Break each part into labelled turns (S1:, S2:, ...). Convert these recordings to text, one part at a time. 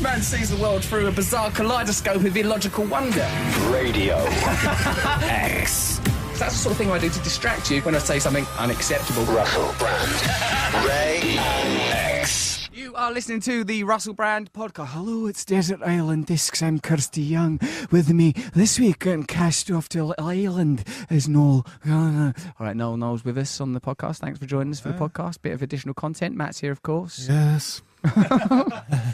S1: This man sees the world through a bizarre kaleidoscope of illogical wonder.
S2: Radio X.
S1: So that's the sort of thing I do to distract you when I say something unacceptable.
S2: Russell Brand. Ray X.
S3: You are listening to the Russell Brand podcast. Hello, it's Desert Island Discs. I'm Kirsty Young. With me this week on Cast Off to Island is Noel. All right, Noel's with us on the podcast. Thanks for joining us for the podcast. Bit of additional content. Matt's here, of course.
S4: Yes.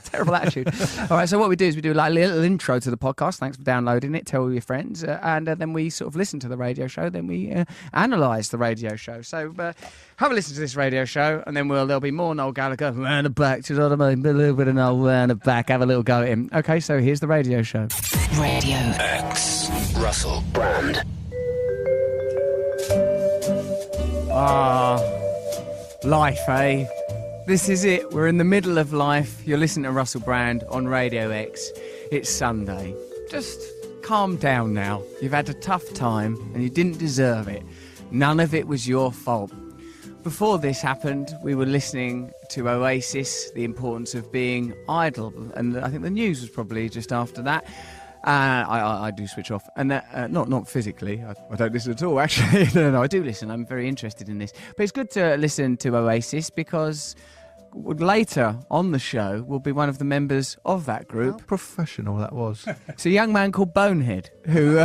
S3: Terrible attitude. All right, so what we do is we do like a little intro to the podcast. Thanks for downloading it. Tell all your friends. And then we sort of listen to the radio show. Then we analyse the radio show. So have a listen to this radio show, and then there'll be more Noel Gallagher round the back. Do you know what I mean? A little bit of Noel round the back. Have a little go at him. Okay, so here's the radio show.
S2: Radio X. Russell Brand.
S3: Life, eh? This is it. We're in the middle of life. You're listening to Russell Brand on Radio X. It's Sunday. Just calm down now. You've had a tough time and you didn't deserve it. None of it was your fault. Before this happened, we were listening to Oasis, the importance of being idle. And I think the news was probably just after that. I do switch off, and not physically. I don't listen at all, actually. No, I do listen. I'm very interested in this. But it's good to listen to Oasis because later on the show will be one of the members of that group.
S4: How professional that was.
S3: It's a young man called Bonehead who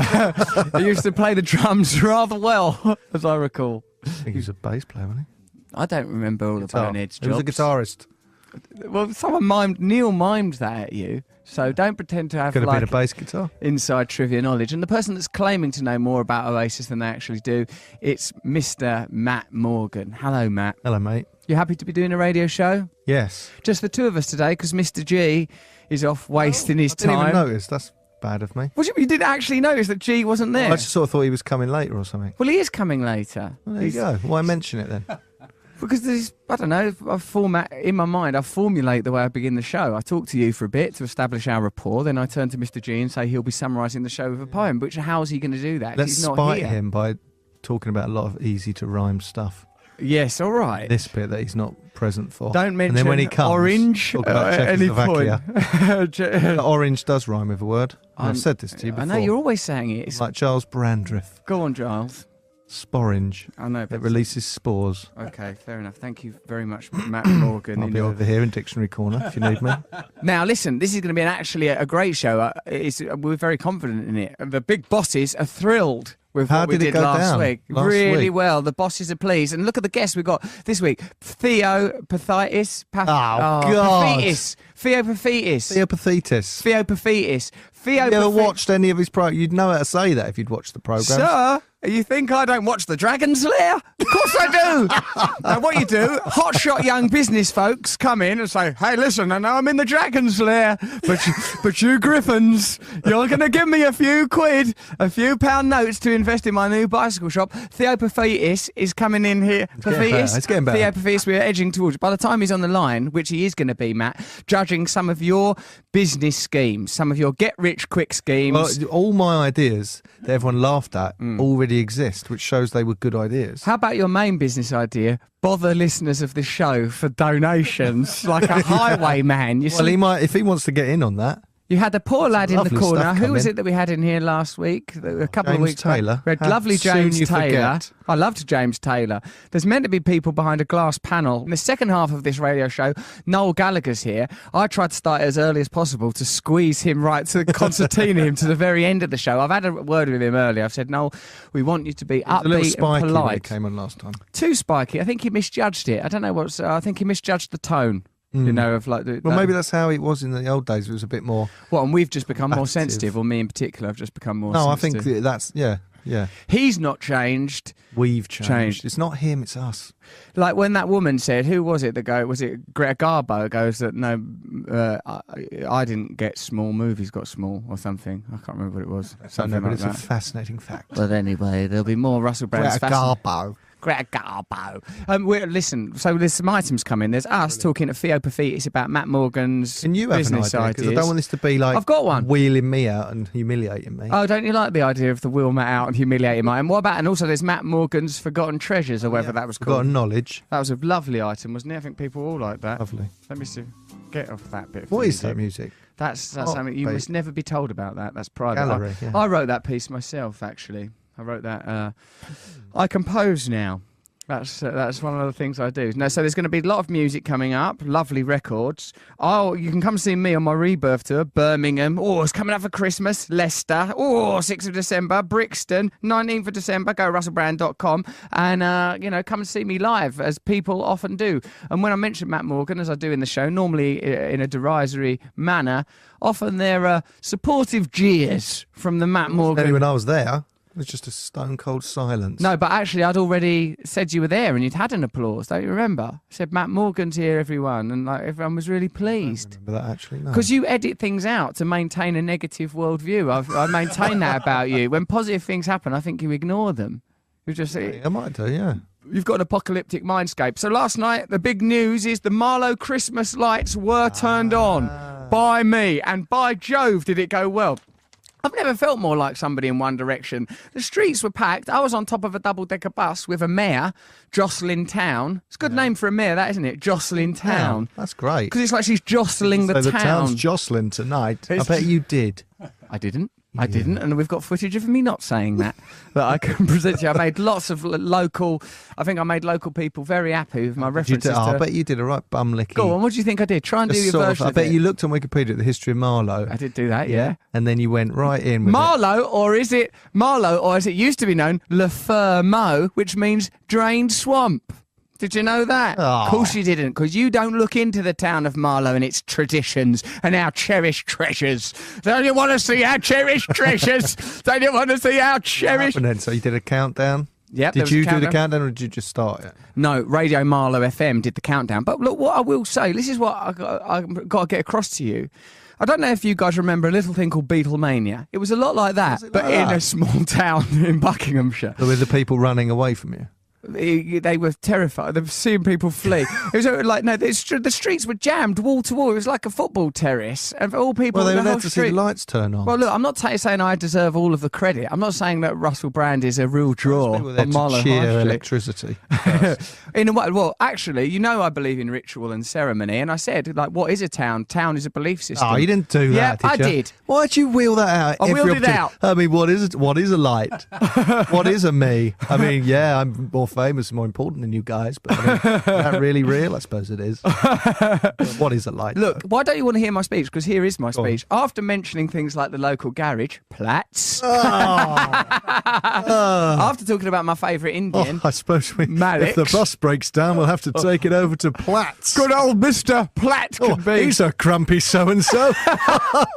S3: used to play the drums rather well, as I recall.
S4: I think he was a bass player, wasn't he?
S3: I don't remember all the Bonehead's jobs.
S4: He was a guitarist.
S3: Well, Neil mimed that at you, so don't pretend to have
S4: Could have been a bass guitar.
S3: Inside trivia knowledge. And the person that's claiming to know more about Oasis than they actually do, it's Mr. Matt Morgan. Hello, Matt.
S4: Hello, mate.
S3: You happy to be doing a radio show?
S4: Yes.
S3: Just the two of us today, because Mr. G is off wasting his time.
S4: I didn't even notice. That's bad of me.
S3: What, you didn't actually notice that G wasn't there?
S4: I just sort of thought he was coming later or something.
S3: Well, he is coming later.
S4: Well, there you go. Why mention it then?
S3: Because there's, I don't know, in my mind, I formulate the way I begin the show. I talk to you for a bit to establish our rapport, then I turn to Mr. G and say he'll be summarising the show with a poem, which how's he going to do that?
S4: Let's
S3: He's not
S4: spite
S3: here.
S4: him by talking about a lot of easy-to-rhyme stuff.
S3: Yes, all right.
S4: This bit that he's not present for.
S3: Don't mention
S4: and then when he comes,
S3: orange
S4: talk about
S3: at any
S4: Czechoslovakia.
S3: point.
S4: Orange does rhyme with a word. I've said this to you before.
S3: I know, you're always saying it. It's
S4: like Charles Brandreth.
S3: Go on, Giles.
S4: Sporange.
S3: I know.
S4: It releases spores.
S3: Okay, fair enough. Thank you very much, Matt Morgan.
S4: I'll be over here in Dictionary Corner if you need me.
S3: Now, listen, this is going to be actually a great show. We're very confident in it. The big bosses are thrilled with what we did last week. Really well. The bosses are pleased. And look at the guests we got this week. Theopathitis.
S4: God.
S3: Theopathitis.
S4: Theopathitis. You ever watched any of his programs? You'd know how to say that if you'd watched the programs.
S3: Sir, you think I don't watch the Dragon's Lair? Of course I do. Now, what you do, hotshot young business folks come in and say, hey, listen, I know I'm in the Dragon's Lair, but you griffins, you're going to give me a few quid, a few pound notes to invest in my new bicycle shop. Theopathitis is coming in here.
S4: It's getting better.
S3: Theopathitis, we're edging towards. By the time he's on the line, which he is going to be, Matt, judging some of your business schemes, some of your get-rich-quick schemes.
S4: Well, all my ideas that everyone laughed at already exist, which shows they were good ideas.
S3: How about your main business idea? Bother listeners of the show for donations, like a highwayman.
S4: Well, he might, if he wants to get in on that.
S3: You had the poor lad in the corner. Who was
S4: in.
S3: it that we had in here last week? A couple of weeks
S4: Taylor.
S3: back. We had lovely James Taylor. I loved James Taylor. There's meant to be people behind a glass panel. In the second half of this radio show, Noel Gallagher's here. I tried to start it as early as possible to squeeze him right to concertina him to the very end of the show. I've had a word with him earlier. I've said, Noel, we want you to be upbeat and polite.
S4: When it came on last time.
S3: Too spiky. I think he misjudged it. I don't know what's. I think he misjudged the tone. You know, of like.
S4: Well, maybe that's how it was in the old days. It was a bit more.
S3: Well, and we've just become more sensitive, or me in particular, I've just become more.
S4: No,
S3: sensitive.
S4: I think that's yeah.
S3: He's not changed.
S4: We've changed. It's not him, it's us.
S3: Like when that woman said, who was it that go? Was it Greta Garbo goes that no, I didn't get small. Movies got small or something. I can't remember what it was. Something like
S4: it's
S3: that.
S4: a fascinating fact.
S3: But anyway, there'll be more Russell Brand's
S4: Greta Garbo.
S3: Greta Garbo. Listen, so there's some items coming. There's us talking to Theopathitis about Matt Morgan's
S4: Can you have
S3: business
S4: an idea? Because
S3: ideas.
S4: I don't want this to be like
S3: I've got one.
S4: Wheeling me out and humiliating me.
S3: Oh, don't you like the idea of the wheel Matt out and humiliating Matt? And what about, and also there's Matt Morgan's Forgotten Treasures, or whatever that was called.
S4: Forgotten Knowledge.
S3: That was a lovely item, wasn't it? I think people all like that.
S4: Lovely.
S3: Let me see. Get off that bit.
S4: What is that music?
S3: That's something you must never be told about. That's private.
S4: Gallery, yeah.
S3: I wrote that piece myself, actually. I wrote that. I compose now. That's one of the things I do. No, so there's going to be a lot of music coming up, lovely records. You can come see me on my Rebirth tour, Birmingham. Oh, it's coming up for Christmas, Leicester. Oh, 6th of December, Brixton, 19th of December. Go russellbrand.com and come and see me live, as people often do. And when I mention Matt Morgan, as I do in the show, normally in a derisory manner, often there are supportive jeers from the Matt Morgan.
S4: When I was there. It was just a stone cold silence.
S3: No, but actually I'd already said you were there and you'd had an applause, don't you remember? I said, Matt Morgan's here, everyone, and everyone was really pleased.
S4: I don't remember that, actually, no.
S3: Because you edit things out to maintain a negative worldview. I maintain that about you. When positive things happen, I think you ignore them. You just
S4: I might do, yeah.
S3: You've got an apocalyptic mindscape. So last night, the big news is the Marlow Christmas lights were turned on by me, and by Jove did it go well. I've never felt more like somebody in One Direction. The streets were packed. I was on top of a double-decker bus with a mayor, Jocelyn Town. It's a good name for a mayor, that, isn't it? Jocelyn Town.
S4: That's great.
S3: Because it's like she's jostling the town.
S4: So the town's jostling tonight. I bet you did.
S3: I didn't. I didn't, and we've got footage of me not saying that I can present to you. I made lots of local people very happy with my references.
S4: I bet you did a right bum licking.
S3: Go on, what do you think I did? Try and do your version of it.
S4: I bet you looked on Wikipedia at the history of Marlow.
S3: I did do that, yeah.
S4: And then you went right in with
S3: Marlow, or is it Marlow, or as it used to be known, Le Fur Mo, which means drained swamp. Did you know that?
S4: Oh.
S3: Of course you didn't, because you don't look into the town of Marlow and its traditions and our cherished treasures. Don't you want to see our cherished treasures? Don't you want to see our cherished...
S4: What happened then? So you did a countdown?
S3: Yep.
S4: Did you do the countdown, or did you just start it?
S3: No, Radio Marlow FM did the countdown. But look, what I will say, this is what I've got to get across to you. I don't know if you guys remember a little thing called Beatlemania. It was a lot like that, but in a small town in Buckinghamshire.
S4: With the people running away from you?
S3: They were terrified. They were seeing people flee. It was like, no, the streets were jammed wall to wall. It was like a football terrace. And for all people,
S4: well, they were there
S3: to
S4: see the lights turn on.
S3: Well, look, I'm not saying I deserve all of the credit. I'm not saying that Russell Brand is a real draw on Marlow
S4: cheer
S3: High Street.
S4: Electricity.
S3: In a way, well, actually, I believe in ritual and ceremony, and I said, like, what is a town? Town is a belief system.
S4: Oh, you didn't do that, did you?
S3: I did.
S4: Why'd you wheel that out?
S3: I wheeled it out.
S4: I mean, what is a light? What is a me? I mean, yeah, I'm more famous and more important than you guys, but I mean, is that really real? I suppose it is. What is a light?
S3: Look, why don't you want to hear my speech? Because here is my speech. After mentioning things like the local garage, Platts. After talking about my favourite Indian,
S4: I suppose
S3: Malik.
S4: If the bus breaks down, we'll have to take it over to Platts.
S3: Good old Mr. Platt could be.
S4: He's a grumpy so-and-so.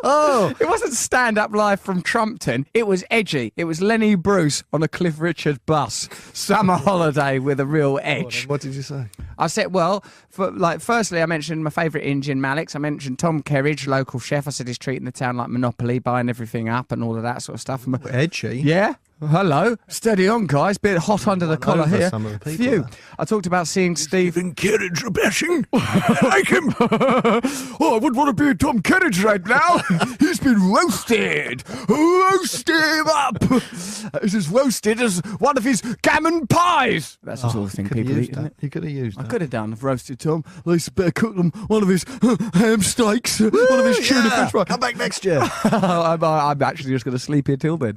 S3: It wasn't stand-up live from Trumpton. It was edgy. It was Lenny Bruce on a Cliff Richard bus. Summer holiday with a real edge.
S4: What did you say?
S3: I said, well, firstly, I mentioned my favourite Indian, Malik's. I mentioned Tom Kerridge, local chef. I said he's treating the town like Monopoly, buying everything up and all of that sort of stuff.
S4: Edgy?
S3: Yeah. Hello. Steady on, guys. Bit hot under the collar here.
S4: Some of the people
S3: I talked about seeing
S4: Stephen Kerridge a bashing. I like him. I wouldn't want to be Tom Kerridge right now. He's been roasted. Roast him up. He's as roasted as one of his gammon pies.
S3: That's the sort of thing people eat, isn't it?
S4: You could have used that.
S3: I could have done. I've roasted Tom. At least better cook them one of his ham steaks, one of his tuna fish fries.
S4: Come back next year.
S3: I'm actually just going to sleep here till then.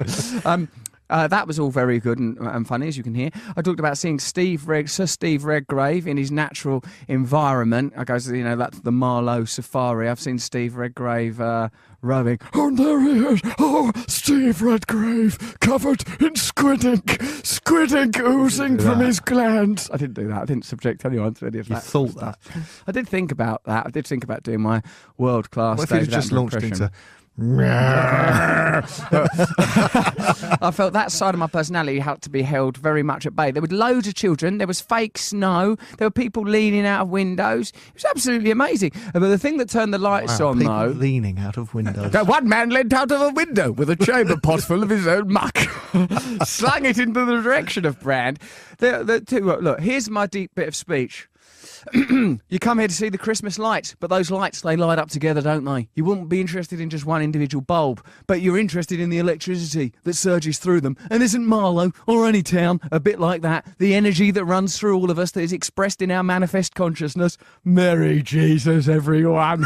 S3: That was all very good and funny, as you can hear. I talked about seeing Sir Steve Redgrave in his natural environment. I goes, that's the Marlow Safari. I've seen Steve Redgrave rowing. Oh, and there he is. Oh, Steve Redgrave, covered in squid ink oozing from his glands. I didn't do that. I didn't subject anyone to any of that.
S4: You thought that?
S3: I did think about that. I did think about doing my world-class
S4: What if you just launched into...
S3: I felt that side of my personality had to be held very much at bay. There were loads of children. There was fake snow. There were people leaning out of windows. It was absolutely amazing. But the thing that turned the lights on,
S4: people
S3: though...
S4: leaning out of windows.
S3: One man leant out of a window with a chamber pot full of his own muck. Slung it into the direction of Brand. Look, here's my deep bit of speech. You come here to see the Christmas lights, but those lights, they light up together, don't they? You wouldn't be interested in just one individual bulb, but you're interested in the electricity that surges through them. And isn't Marlow, or any town, a bit like that? The energy that runs through all of us that is expressed in our manifest consciousness. Merry Jesus, everyone.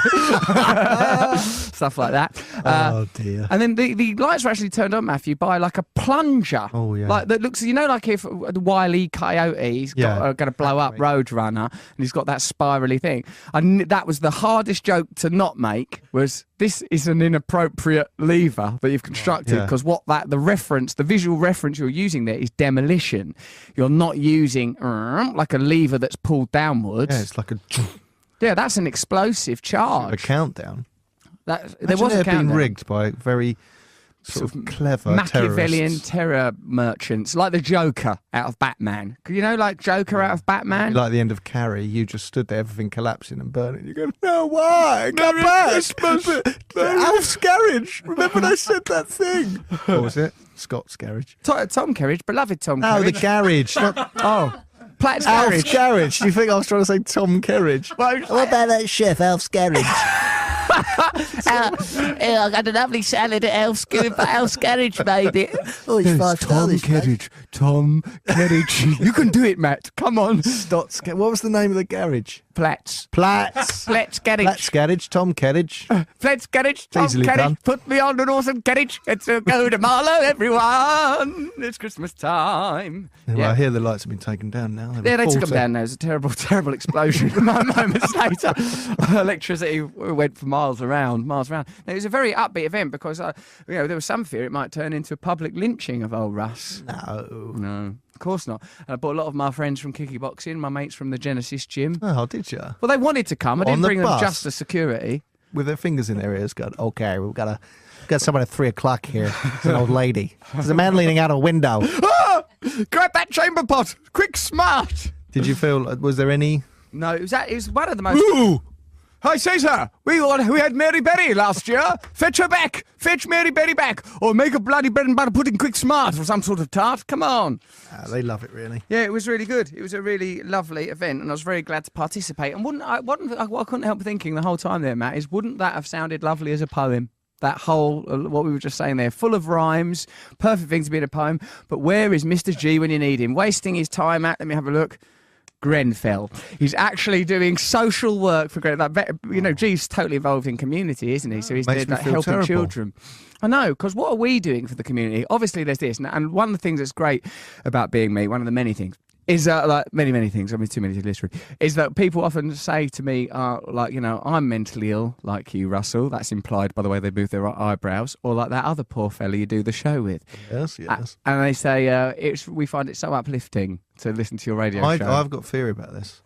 S3: Stuff like that.
S4: Oh, dear.
S3: And then the lights are actually turned on, Matthew, by like a plunger.
S4: Oh, yeah.
S3: Like that looks, like if the Wile E. Coyote, he's got going to blow up Roadrunner, and he's got that spirally thing. And that was the hardest joke to not make, was this is an inappropriate lever that you've constructed, because the visual reference you're using there is demolition. You're not using like a lever that's pulled downwards.
S4: Yeah, it's like a...
S3: Yeah, that's an explosive charge.
S4: A countdown.
S3: There was a countdown.
S4: Been rigged by very sort of clever
S3: Machiavellian
S4: terrorists.
S3: terror merchants, like the Joker out of Batman. Like Joker out of Batman?
S4: Like the end of Carrie, you just stood there, everything collapsing and burning. You go, no, why? Come back! Alf's Garage! Remember when I said that thing? What was it? Scott's Garage.
S3: Tom Kerridge, beloved Tom
S4: Oh,
S3: Kerridge.
S4: the garage.
S3: Platt's
S4: Alf's
S3: Garage.
S4: Garage. Do you think I was trying to say Tom Kerridge?
S5: What about that chef, Alf's Garage?
S3: I got a lovely salad at Alf's Garage, made it.
S5: Oh, it's
S4: Tom Kerridge. Tom Kerridge.
S3: You can do it, Matt. Come on.
S4: What was the name of the garage?
S3: Platt's
S4: Platt's.
S3: Garage.
S4: Platt's Garage. Tom Kerridge.
S3: Platt's Garage. Tom
S4: Easily
S3: Kerridge.
S4: done.
S3: Put me on an awesome carriage. It's a go to Marlow, everyone. It's Christmas time.
S4: Well, I hear the lights have been taken down now.
S3: Yeah, they took them down. There was a terrible, terrible explosion. Moments later, electricity went for miles around. Now, it was a very upbeat event because, there was some fear it might turn into a public lynching of old Russ. No, of course not. And I brought a lot of my friends from kickboxing, my mates from the Genesis gym.
S4: Oh, did you?
S3: Well, they wanted to come. I didn't
S4: On the
S3: bring them
S4: bus?
S3: just for security.
S4: With their fingers in their ears, going, okay, we've got someone at 3 o'clock here. It's an old lady. There's a man leaning out a window.
S3: Grab that chamber pot! Quick, smart!
S4: Did you feel, was there any...
S3: No, it was one of the most...
S4: Ooh!
S3: I say, sir, we had Mary Berry last year. Fetch her back. Fetch Mary Berry back. Or make a bloody bread and butter pudding quick smart or some sort of tart. Come on.
S4: They love it, really.
S3: Yeah, it was really good. It was a really lovely event, and I was very glad to participate. And what I couldn't help thinking the whole time there, Matt, is wouldn't that have sounded lovely as a poem? That whole, what we were just saying there, full of rhymes, perfect thing to be in a poem. But where is Mr. G when you need him? Wasting his time at, let me have a look, Grenfell. He's actually doing social work for Grenfell. G's totally involved in community, isn't he? So he's
S4: Makes me feel
S3: helping
S4: terrible.
S3: children. I know, because what are we doing for the community? Obviously, there's this. And one of the things that's great about being me, one of the many things, is like many things, I mean too many to list, is that people often say to me, I'm mentally ill, like you, Russell. That's implied by the way they move their eyebrows, or like that other poor fella you do the show with.
S4: Yes.
S3: And they say, we find it so uplifting to listen to your radio show.
S4: I've got a theory about this.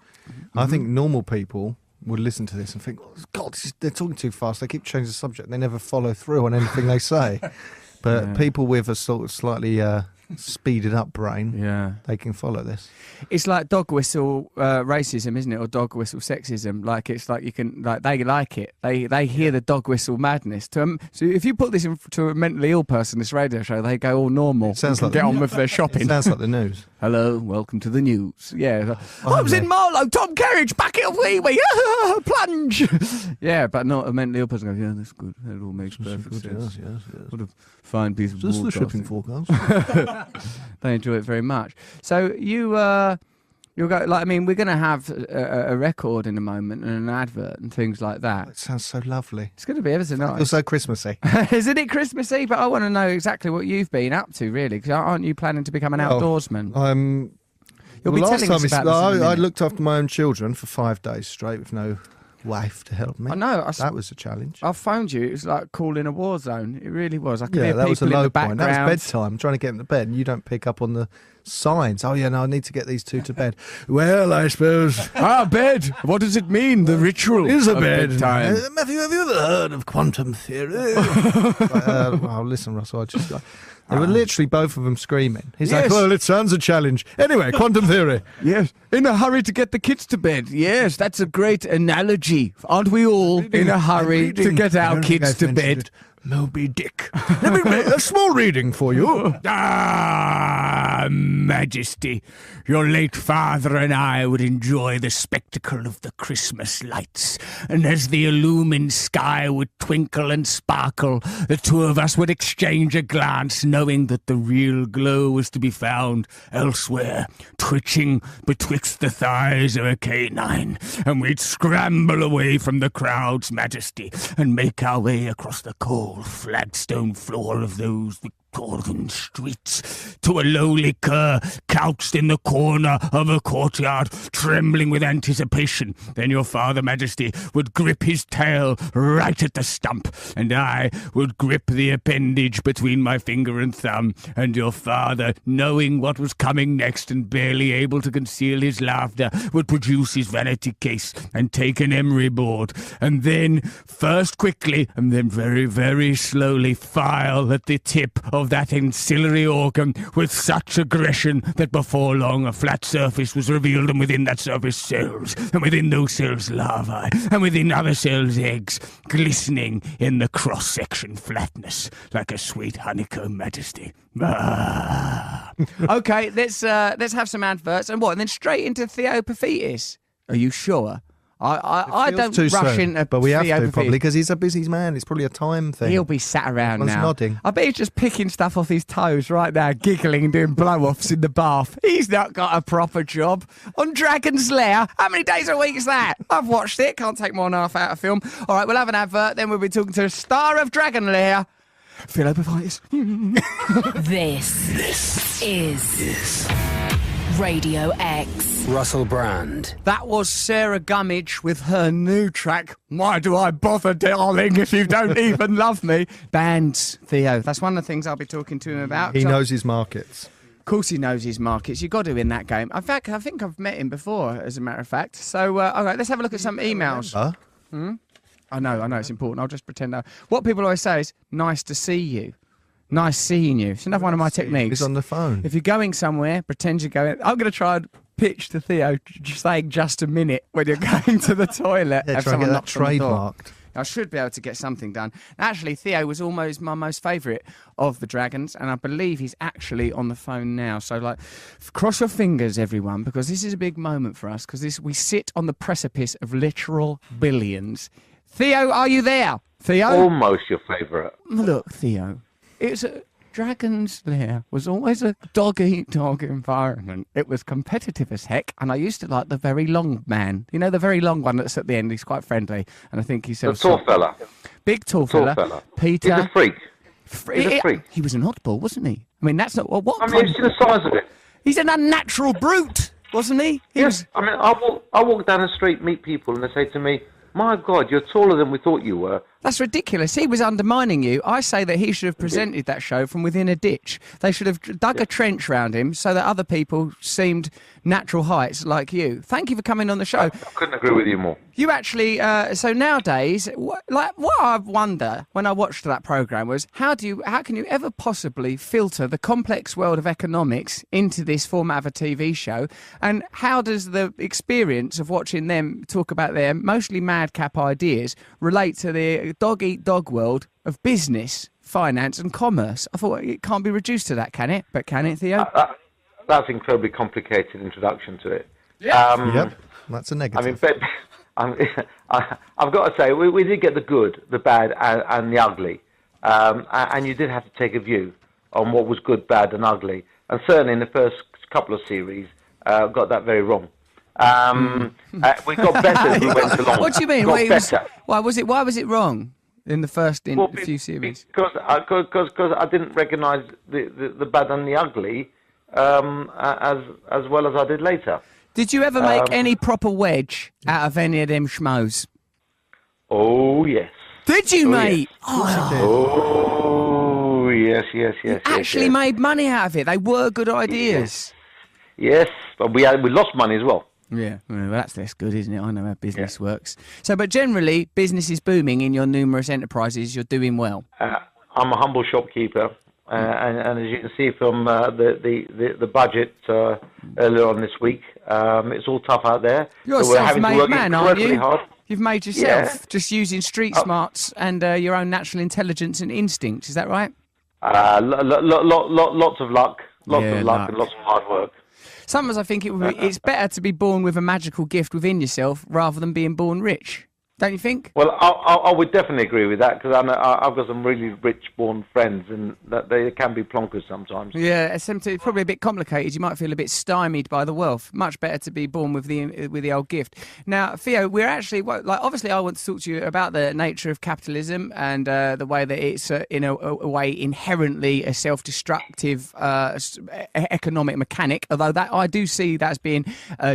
S4: I think normal people would listen to this and think, oh, God, they're talking too fast. They keep changing the subject. They never follow through on anything they say. But people with a sort of slightly speeded up brain, they can follow this.
S3: It's like dog whistle racism, isn't it? Or dog whistle sexism. Like it's like you can they like it. They hear the dog whistle madness. So if you put this to a mentally ill person, this radio show, they go all normal.
S4: It sounds like
S3: get on with their shopping.
S4: It sounds like the news.
S3: Hello, welcome to the news. Yeah, I was in Marlow. Tom Kerridge, back it up, wee plunge. Yeah, but not a mentally ill person goes, yeah, that's good. That all makes perfect sense.
S4: Yes.
S3: What a fine piece of
S4: Just the
S3: broadcasting.
S4: shipping forecast.
S3: They enjoy it very much. So you'll go. We're going to have a record in a moment and an advert and things like that.
S4: It sounds so lovely.
S3: It's going to be ever so nice.
S4: It's so Christmassy.
S3: Isn't it Christmassy? But I want to know exactly what you've been up to, really, because aren't you planning to become an outdoorsman? You'll be telling us about this in a
S4: I
S3: minute.
S4: looked after my own children for 5 days straight with no wife to help me.
S3: I know.
S4: That was a challenge.
S3: I phoned you. It was like calling a war zone. It really was. I could
S4: Yeah,
S3: hear
S4: that
S3: people
S4: was a
S3: in
S4: low
S3: the
S4: point.
S3: background.
S4: That was bedtime. I'm trying to get them to bed, and you don't pick up on the signs. Oh, yeah, no, I need to get these two to bed. Well, I suppose.
S3: Bed. What does it mean? The ritual
S4: Is a
S3: of
S4: bed.
S3: bedtime.
S4: Have you ever heard of quantum theory? Listen, Russell, they were literally both of them screaming. He's like,
S3: Yes.
S4: well, it sounds a challenge. Anyway, quantum theory.
S3: Yes, in a hurry to get the kids to bed. Yes, that's a great analogy. Aren't we all in a hurry to get our kids to bed?
S4: Moby Dick. Let me read a small reading for you. Majesty, your late father and I would enjoy the spectacle of the Christmas lights, and as the illumined sky would twinkle and sparkle, the two of us would exchange a glance, knowing that the real glow was to be found elsewhere, twitching betwixt the thighs of a canine, and we'd scramble away from the crowds, Majesty, and make our way across the cold flagstone floor of those Victorian streets to a lowly cur couched in the corner of a courtyard, trembling with anticipation. Then your father, Majesty, would grip his tail right at the stump, and I would grip the appendage between my finger and thumb, and your father, knowing what was coming next and barely able to conceal his laughter, would produce his vanity case and take an emery board, and then, first quickly and then very, very slowly, file at the tip of that ancillary organ with such aggression that before long a flat surface was revealed, and within that surface cells, and within those cells larvae, and within other cells eggs, glistening in the cross-section flatness like a sweet honeycomb, Majesty.
S3: Okay, let's have some adverts, and what? And then straight into Theo Paphitis. Are you sure? I don't
S6: too
S3: rush
S6: soon,
S3: into
S6: but we have
S3: Theo
S6: to
S3: Paphitis.
S6: probably because he's a busy man. It's probably a time thing.
S3: He'll be sat around
S6: Everyone's
S3: now.
S6: nodding.
S3: I bet he's just picking stuff off his toes right now, giggling and doing blow-offs in the bath. He's not got a proper job. On Dragon's Lair, how many days a week is that? I've watched it. Can't take more than half out of film. All right, we'll have an advert. Then we'll be talking to the star of Dragon Lair, Theo Paphitis.
S2: This
S7: is Radio X.
S2: Russell Brand.
S3: That was Sarah Gummidge with her new track, Why Do I Bother, Darling, If You Don't Even Love Me? Bands, Theo. That's one of the things I'll be talking to him about.
S6: He knows his markets.
S3: Of course he knows his markets. You've got to in that game. In fact, I think I've met him before, as a matter of fact. So, all right, let's have a look at some emails. I know, it's important. I'll just pretend. What people always say is, nice to see you. Nice seeing you. It's another one of my techniques.
S6: He's on the phone.
S3: If you're going somewhere, pretend you're going. I'm going to try and pitch to Theo saying just a minute when you're going to the toilet.
S6: Yeah,
S3: Have
S6: try and
S3: someone
S6: get that
S3: knock on the door.
S6: trademarked.
S3: I should be able to get something done. Actually, Theo was almost my most favourite of the Dragons, and I believe he's actually on the phone now. So, cross your fingers, everyone, because this is a big moment for us, because we sit on the precipice of literal billions. Theo, are you there? Theo?
S8: Almost your favourite.
S3: Look, Theo, it's a Dragon's Lair was always a dog-eat-dog environment. It was competitive as heck, and I used to like the very long man. You know, the very long one that's at the end. He's quite friendly, and I think he's
S8: The tall fella.
S3: big tall
S8: Tall
S3: fella.
S8: fella.
S3: Peter.
S8: He's a freak. He's a freak.
S3: He was an oddball, wasn't he? I mean, that's not what.
S8: I mean, you see the size of it.
S3: He's an unnatural brute, wasn't he?
S8: Yes. I mean, I walk down the street, meet people, and they say to me, "My God, you're taller than we thought you were."
S3: That's ridiculous. He was undermining you. I say that he should have presented that show from within a ditch. They should have dug a trench round him so that other people seemed natural heights like you. Thank you for coming on the show.
S8: I couldn't agree with you more.
S3: You actually, so nowadays, what I wonder when I watched that programme was how can you ever possibly filter the complex world of economics into this format of a TV show? And how does the experience of watching them talk about their mostly madcap ideas relate to the dog-eat-dog world of business, finance and commerce? I thought it can't be reduced to that, can it? But can it, Theo?
S8: That's an incredibly complicated introduction to it.
S6: Yep, that's a negative.
S8: I mean, I've got to say, we did get the good, the bad, and the ugly. And you did have to take a view on what was good, bad, and ugly. And certainly in the first couple of series, got that very wrong. We got better as we went along.
S3: What do you mean? Why was it wrong in the first few series?
S8: Because I didn't recognise the bad and the ugly as well as I did later.
S3: Did you ever make any proper wedge out of any of them schmoes?
S8: Oh yes.
S3: Did you, mate?
S8: Yes. Oh yes.
S3: You actually made money out of it. They were good ideas.
S8: Yes, but we lost money as well.
S3: Yeah, well, that's less good, isn't it? I know how business works. So, but generally, business is booming in your numerous enterprises. You're doing well.
S8: I'm a humble shopkeeper, and as you can see from the budget earlier on this week, it's all tough out there.
S3: You're a self-made man, aren't you?
S8: Hard.
S3: You've made yourself just using street smarts and your own natural intelligence and instincts. Is that right?
S8: Lots of luck,
S3: Yeah,
S8: and lots of hard work.
S3: Sometimes I think it's better to be born with a magical gift within yourself rather than being born rich. Don't you think?
S8: Well, I would definitely agree with that because I've got some really rich-born friends, and that they can be plonkers sometimes.
S3: Yeah, it's probably a bit complicated. You might feel a bit stymied by the wealth. Much better to be born with the old gift. Now, Theo, we're actually obviously I want to talk to you about the nature of capitalism and the way that it's in a way inherently a self-destructive economic mechanic. Although that I do see that as being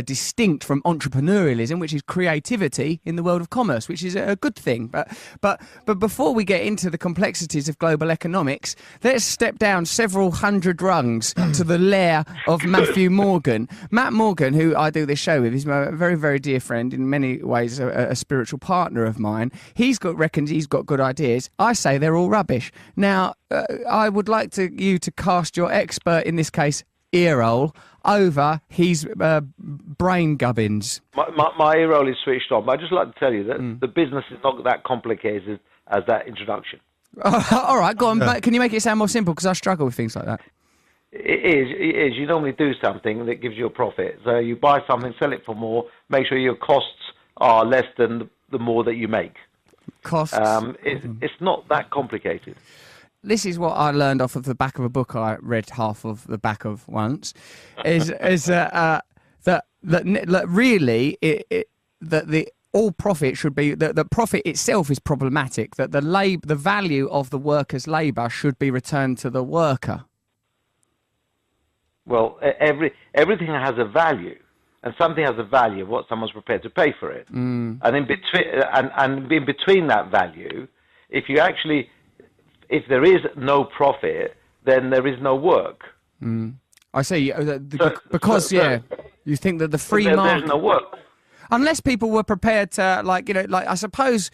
S3: distinct from entrepreneurialism, which is creativity in the world of commerce, which is a good thing. But before we get into the complexities of global economics, let's step down several hundred rungs to the lair of Matthew Morgan. Matt Morgan, who I do this show with, is my very, very dear friend, in many ways a spiritual partner of mine. Reckons he's got good ideas. I say they're all rubbish. Now, I would like you to cast your expert, in this case, earhole, over his brain gubbins.
S8: My ear-roll is switched on, but I'd just like to tell you that the business is not that complicated as that introduction.
S3: All right, go on. Can you make it sound more simple? Because I struggle with things like that.
S8: It is. You normally do something that gives you a profit. So you buy something, sell it for more, make sure your costs are less than the more that you make.
S3: Costs?
S8: It's not that complicated.
S3: This is what I learned off of the back of a book I read half of the back of once, is that really the all profit should be that the profit itself is problematic. That the value of the worker's labour should be returned to the worker.
S8: Well, everything has a value, and something has a value of what someone's prepared to pay for it. And in between that value, if there is no profit, then there is no work.
S3: I see. You think that the free market...
S8: There's no work.
S3: Unless people were prepared to, I suppose...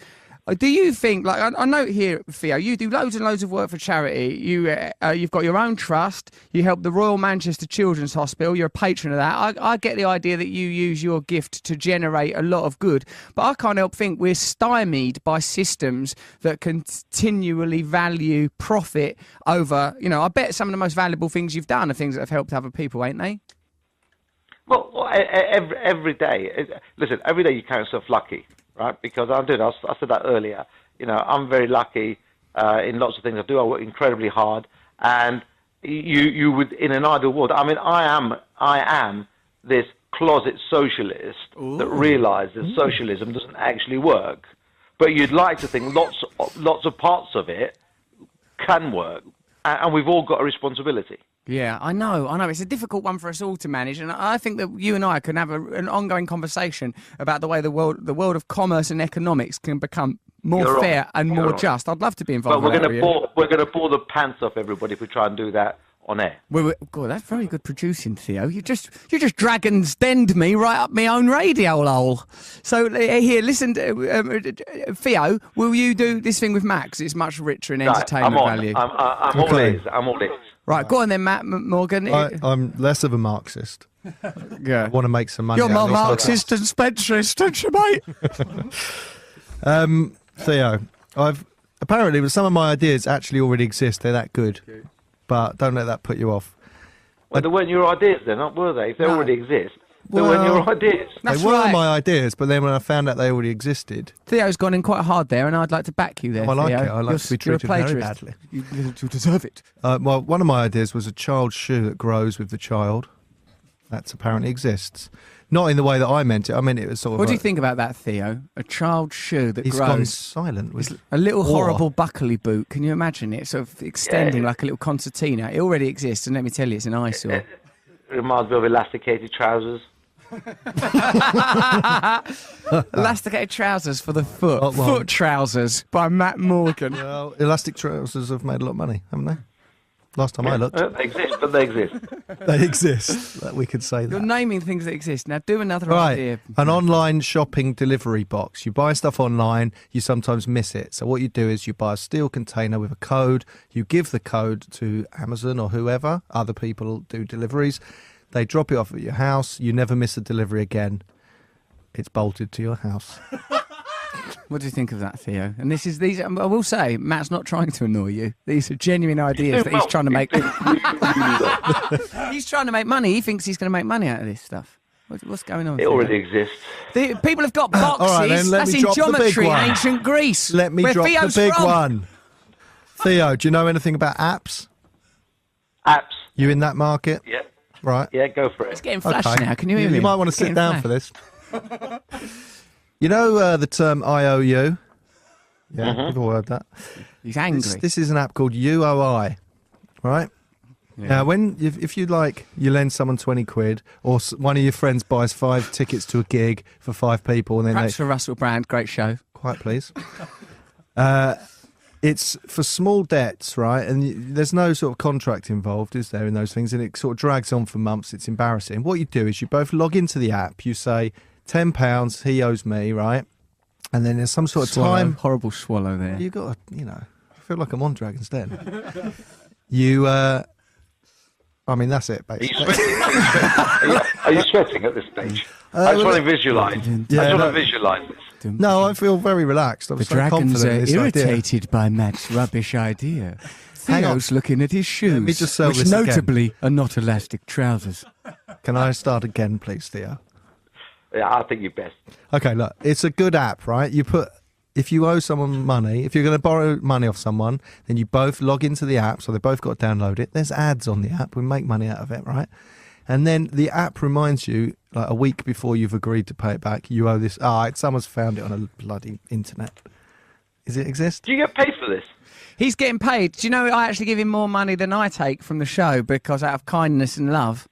S3: Do you think, I note here, Theo, you do loads and loads of work for charity. You've got your own trust. You help the Royal Manchester Children's Hospital. You're a patron of that. I get the idea that you use your gift to generate a lot of good. But I can't help think we're stymied by systems that continually value profit over, I bet some of the most valuable things you've done are things that have helped other people, ain't they?
S8: Well, every day. Listen, every day you count yourself lucky. Right, because I said that earlier. I'm very lucky in lots of things I do. I work incredibly hard, and you would, in an ideal world. I mean, I am this closet socialist that realises socialism doesn't actually work. But you'd like to think lots of parts of it can work, and we've all got a responsibility.
S3: Yeah, I know. It's a difficult one for us all to manage, and I think that you and I can have an ongoing conversation about the way the world of commerce and economics can become more fair and more just. I'd love to be involved.
S8: But we're going to pull the pants off everybody if we try and do that on air.
S3: God, that's very good producing, Theo. You just dragon's denned me right up my own radio hole. So here, listen, Theo, will you do this thing with Max? It's much richer in entertainment value.
S8: I'm all ears. I'm all ears.
S3: Right, go on then, Matt Morgan.
S6: I'm less of a Marxist.
S3: Yeah.
S6: I want to make some money.
S3: You're more Marxist and Spencerist, aren't you, mate?
S6: Theo, apparently some of my ideas actually already exist. They're that good. But don't let that put you off.
S8: Well, they weren't your ideas then, were they? If they already exist, they weren't your ideas.
S6: They were my ideas, but then when I found out they already existed...
S3: Theo's gone in quite hard there, and I'd like to back you there,
S6: I like
S3: Theo.
S6: it. I like to be treated very badly.
S3: You deserve it.
S6: Well, one of my ideas was a child's shoe that grows with the child. That apparently exists. Not in the way that I meant it. I meant it was sort of...
S3: What do you think about that, Theo? A child's shoe that grows...
S6: He's gone silent. With
S3: a little horrible buckley boot. Can you imagine it? Sort of extending like a little concertina. It already exists, and let me tell you, it's an eyesore.
S8: It reminds me of elasticated trousers.
S3: Elasticated trousers for the foot. Foot trousers by Matt Morgan.
S6: Well, elastic trousers have made a lot of money, haven't they? Last time I looked.
S8: They exist, but they exist.
S6: They exist. We could say that.
S3: You're naming things that exist. Now do another
S6: right.
S3: idea.
S6: An online shopping delivery box. You buy stuff online, you sometimes miss it. So what you do is you buy a steel container with a code. You give the code to Amazon or whoever. Other people do deliveries. They drop it off at your house. You never miss a delivery again. It's bolted to your house.
S3: What do you think of that, Theo? And these. I will say, Matt's not trying to annoy you. These are genuine ideas that he's trying to make. He's trying to make money. He thinks he's going to make money out of this stuff. What's going on?
S8: It already exists.
S3: People have got boxes.
S6: All right, then,
S3: That's in geometry in ancient Greece.
S6: Let me drop
S3: Theo's
S6: the big
S3: from.
S6: one. Theo, do you know anything about apps?
S8: Apps.
S6: You in that market?
S8: Yeah.
S6: Right.
S8: Yeah, go for it.
S3: It's getting flash now. Can you hear me?
S6: You might want to sit down for this. You know the term IOU? Yeah, you've all heard that.
S3: He's angry.
S6: This is an app called UOI, right? Yeah. Now, if you lend someone 20 quid, or one of your friends buys 5 tickets to a gig for 5 people, and then
S3: Perhaps for Russell Brand, great show.
S6: Quite please. It's for small debts, right? And there's no sort of contract involved, is there, in those things? And it sort of drags on for months. It's embarrassing. What you do is you both log into the app. You say, £10, he owes me, right? And then there's some sort of time.
S3: Horrible swallow there.
S6: You got to, I feel like I'm on Dragon's Den. That's it, basically.
S8: Are you sweating at this stage? I just want to visualise. This.
S6: No, I feel very relaxed. I'm
S3: The
S6: so
S3: dragons
S6: confident
S3: are
S6: in this
S3: irritated
S6: idea.
S3: by Matt's rubbish idea.
S6: Hang on.
S3: Theo's looking at his shoes,
S6: Let me just sell
S3: which
S6: this again.
S3: notably are not elastic trousers.
S6: Can I start again, please, Theo?
S8: Yeah, I think you best.
S6: Okay, look, it's a good app, right? If you owe someone money, if you're going to borrow money off someone, then you both log into the app, so they both got to download it. There's ads on the app. We make money out of it, right? And then the app reminds you, like a week before you've agreed to pay it back, you owe this. Someone's found it on a bloody internet. Does it exist?
S8: Do you get paid for this?
S3: He's getting paid. Do you know I actually give him more money than I take from the show because out of kindness and love?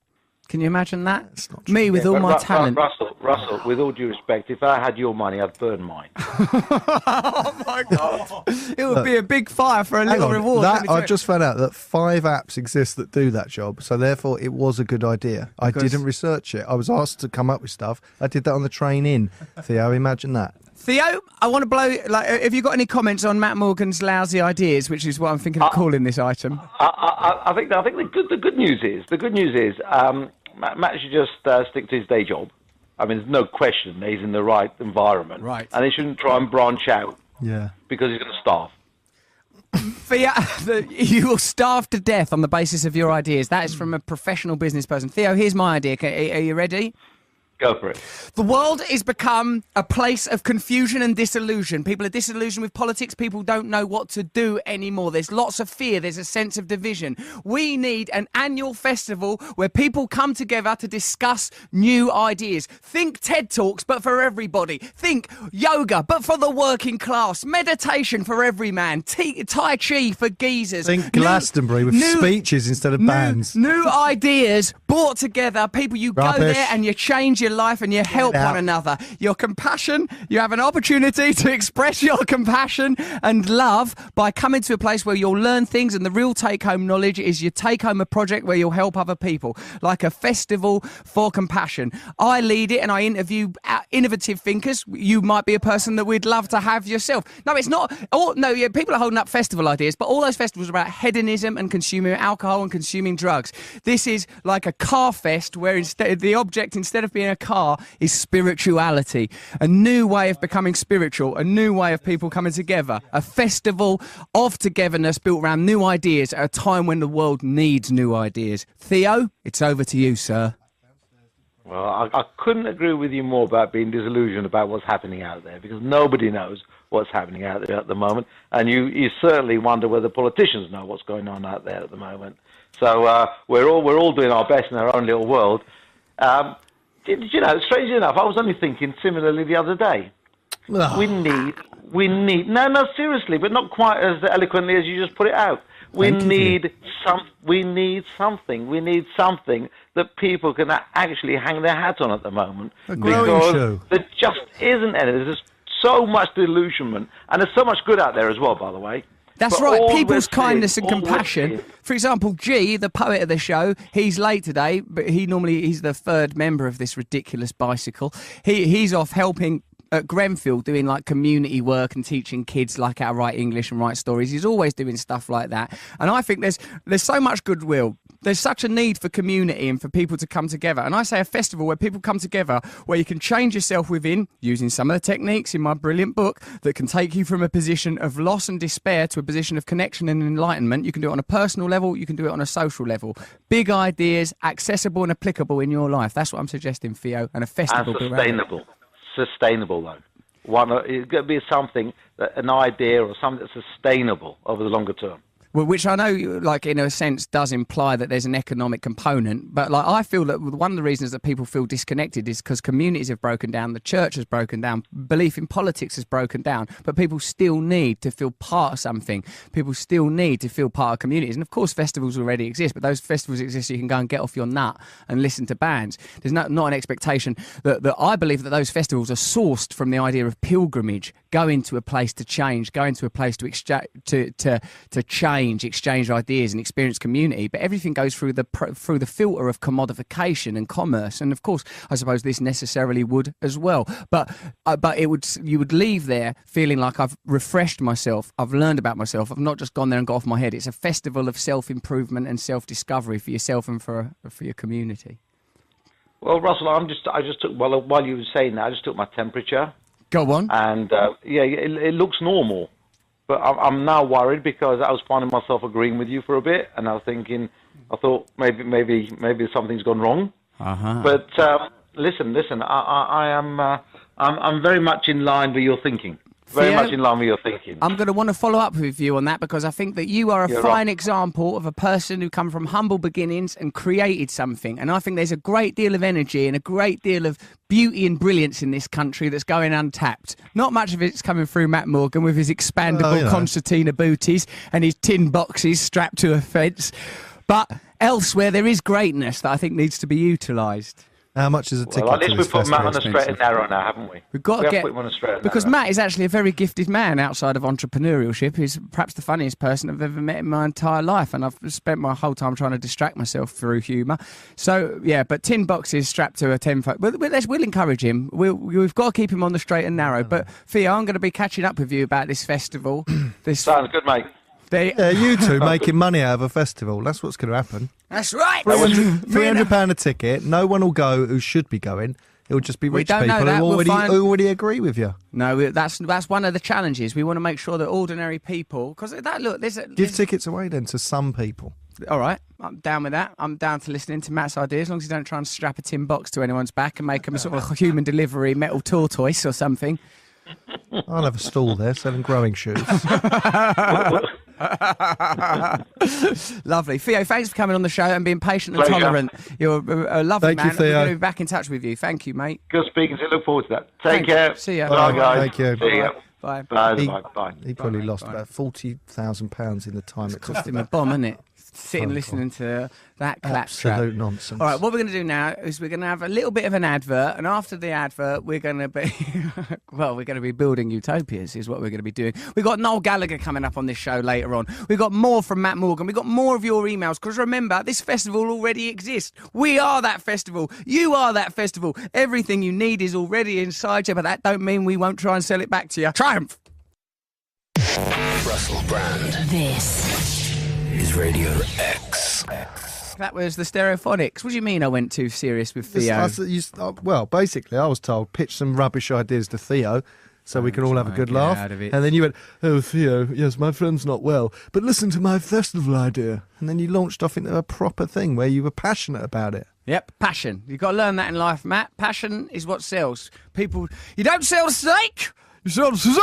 S3: Can you imagine that?
S6: That's not true.
S3: Me with all my talent.
S8: Russell, with all due respect, if I had your money, I'd burn mine.
S3: Oh my God! It would be a big fire for a little reward.
S6: I've just found out that 5 apps exist that do that job, so therefore it was a good idea. I didn't research it. I was asked to come up with stuff. I did that on the train in. Theo, imagine that.
S3: Theo, I want to blow. Have you got any comments on Matt Morgan's lousy ideas, which is what I'm thinking of calling this item?
S8: I think the good news is Matt should just stick to his day job. I mean, there's no question that he's in the right environment,
S3: right?
S8: And he shouldn't try and branch out, because he's going to starve.
S3: Theo, you will starve to death on the basis of your ideas. That is from a professional business person. Theo, here's my idea. Are you ready?
S8: Go for it.
S3: The world has become a place of confusion and disillusion. People are disillusioned with politics. People don't know what to do anymore. There's lots of fear. There's a sense of division. We need an annual festival where people come together to discuss new ideas. Think TED Talks, but for everybody. Think yoga, but for the working class. Meditation for every man. Tai Chi for geezers.
S6: Think Glastonbury with speeches instead of bands.
S3: New ideas brought together. People, you
S6: Rubbish.
S3: go there and you change your life and you help one another. Your compassion, you have an opportunity to express your compassion and love by coming to a place where you'll learn things, and the real take-home knowledge is you take home a project where you'll help other people, like a festival for compassion. I lead it and I interview innovative thinkers. You might be a person that we'd love to have yourself. No, it's not. People are holding up festival ideas, but all those festivals are about hedonism and consuming alcohol and consuming drugs. This is like a car fest where the object, instead of being a car, is spirituality. A new way of becoming spiritual, a new way of people coming together. A festival of togetherness built around new ideas at a time when the world needs new ideas. Theo, it's over to you, sir.
S8: Well, I couldn't agree with you more about being disillusioned about what's happening out there, because nobody knows what's happening out there at the moment, and you certainly wonder whether politicians know what's going on out there at the moment. So we're all doing our best in our own little world. Did you know, strangely enough, I was only thinking similarly the other day.
S6: Oh.
S8: We need, no, seriously, but not quite as eloquently as you just put it out. We need something that people can actually hang their hat on at the moment.
S6: A growing show.
S8: There just isn't any. There's just so much delusionment, and there's so much good out there as well, by the way.
S3: That's right, people's kindness and compassion. For example, G, the poet of the show, he's late today, but he's the third member of this ridiculous bicycle. He's off helping at Grenfell doing like community work and teaching kids like how to write English and write stories. He's always doing stuff like that. And I think there's so much goodwill. There's such a need for community and for people to come together. And I say a festival where people come together, where you can change yourself within, using some of the techniques in my brilliant book that can take you from a position of loss and despair to a position of connection and enlightenment. You can do it on a personal level, you can do it on a social level. Big ideas, accessible and applicable in your life. That's what I'm suggesting, Theo, and a festival.
S8: And sustainable though. It's going to be something, an idea or something that's sustainable over the longer term.
S3: Well, which I know, like, in a sense, does imply that there's an economic component. But, like, I feel that one of the reasons that people feel disconnected is because communities have broken down, the church has broken down, belief in politics has broken down. But people still need to feel part of something. People still need to feel part of communities. And, of course, festivals already exist, but those festivals exist so you can go and get off your nut and listen to bands. There's not an expectation that I believe that those festivals are sourced from the idea of pilgrimage, going to a place to change, going to a place to change, exchange ideas and experience community, but everything goes through the filter of commodification and commerce. And of course, I suppose this necessarily would as well. But you would leave there feeling like I've refreshed myself, I've learned about myself, I've not just gone there and got off my head. It's a festival of self-improvement and self-discovery for yourself and for your community.
S8: Well, Russell, I just took while you were saying that, I just took my temperature.
S3: Go on.
S8: And it looks normal. But I'm now worried because I was finding myself agreeing with you for a bit, and I thought maybe something's gone wrong.
S3: Uh-huh.
S8: But listen, I'm very much in line with your thinking. Very much in line with your thinking.
S3: I'm going to want to follow up with you on that because I think that you are a fine example of a person who come from humble beginnings and created something. And I think there's a great deal of energy and a great deal of beauty and brilliance in this country that's going untapped. Not much of it's coming through Matt Morgan with his expandable concertina booties and his tin boxes strapped to a fence. But elsewhere, there is greatness that I think needs to be utilised.
S6: How much is a ticket?
S8: Well, at least
S6: to
S8: we've
S6: this
S8: put Matt
S6: festival?
S8: on the straight and narrow now, haven't we?
S3: We've got to get
S8: put him on the straight and
S3: because
S8: narrow.
S3: Matt is actually a very gifted man outside of entrepreneurship. He's perhaps the funniest person I've ever met in my entire life, and I've spent my whole time trying to distract myself through humour. So yeah, but tin boxes strapped to a 10-foot. We'll encourage him. We've got to keep him on the straight and narrow. But Theo, I'm going to be catching up with you about this festival.
S8: Sounds good, mate.
S6: Yeah, you two making money out of a festival. That's what's going to happen.
S3: That's right.
S6: £300 a ticket. No one will go who should be going. It'll just be rich people who already agree with you.
S3: No, that's one of the challenges. We want to make sure that ordinary people, because
S6: give tickets away then to some people.
S3: All right, I'm down with that. I'm down to listening to Matt's ideas, as long as you don't try and strap a tin box to anyone's back and make them a sort of human delivery metal tortoise or something.
S6: I'll have a stall there selling growing shoes.
S3: Lovely. Theo, thanks for coming on the show and being patient and
S8: Pleasure.
S3: tolerant. You're a lovely
S6: Thank
S3: man.
S6: you, Theo.
S3: We're going to be back in touch with you. Thank you, mate.
S8: Good speaking to you. Look forward to that.
S3: Thanks.
S8: Take care.
S3: See ya.
S8: Bye, guys.
S6: Thank you.
S8: See ya.
S3: Bye.
S8: Bye.
S6: He probably lost about £40,000 in the time it took
S3: Cost him a bomb, isn't it? Sitting listening to that claptrap.
S6: Absolute nonsense.
S3: All right, what we're going to do now is we're going to have a little bit of an advert, and after the advert, we're going to be, we're going to be building utopias, is what we're going to be doing. We've got Noel Gallagher coming up on this show later on. We've got more from Matt Morgan. We've got more of your emails, because remember, this festival already exists. We are that festival. You are that festival. Everything you need is already inside you, but that don't mean we won't try and sell it back to you. Triumph!
S2: Russell Brand
S7: This
S2: is Radio X.
S3: That was the Stereophonics. What do you mean I went too serious with Theo?
S6: Well, basically, I was told, pitch some rubbish ideas to Theo so we can all have a good laugh.
S3: out of it.
S6: And then you went, oh, Theo, yes, my friend's not well, but listen to my festival idea. And then you launched off into a proper thing where you were passionate about it.
S3: Yep, passion. You've got to learn that in life, Matt. Passion is what sells. People, you don't sell the steak, you sell the scissor.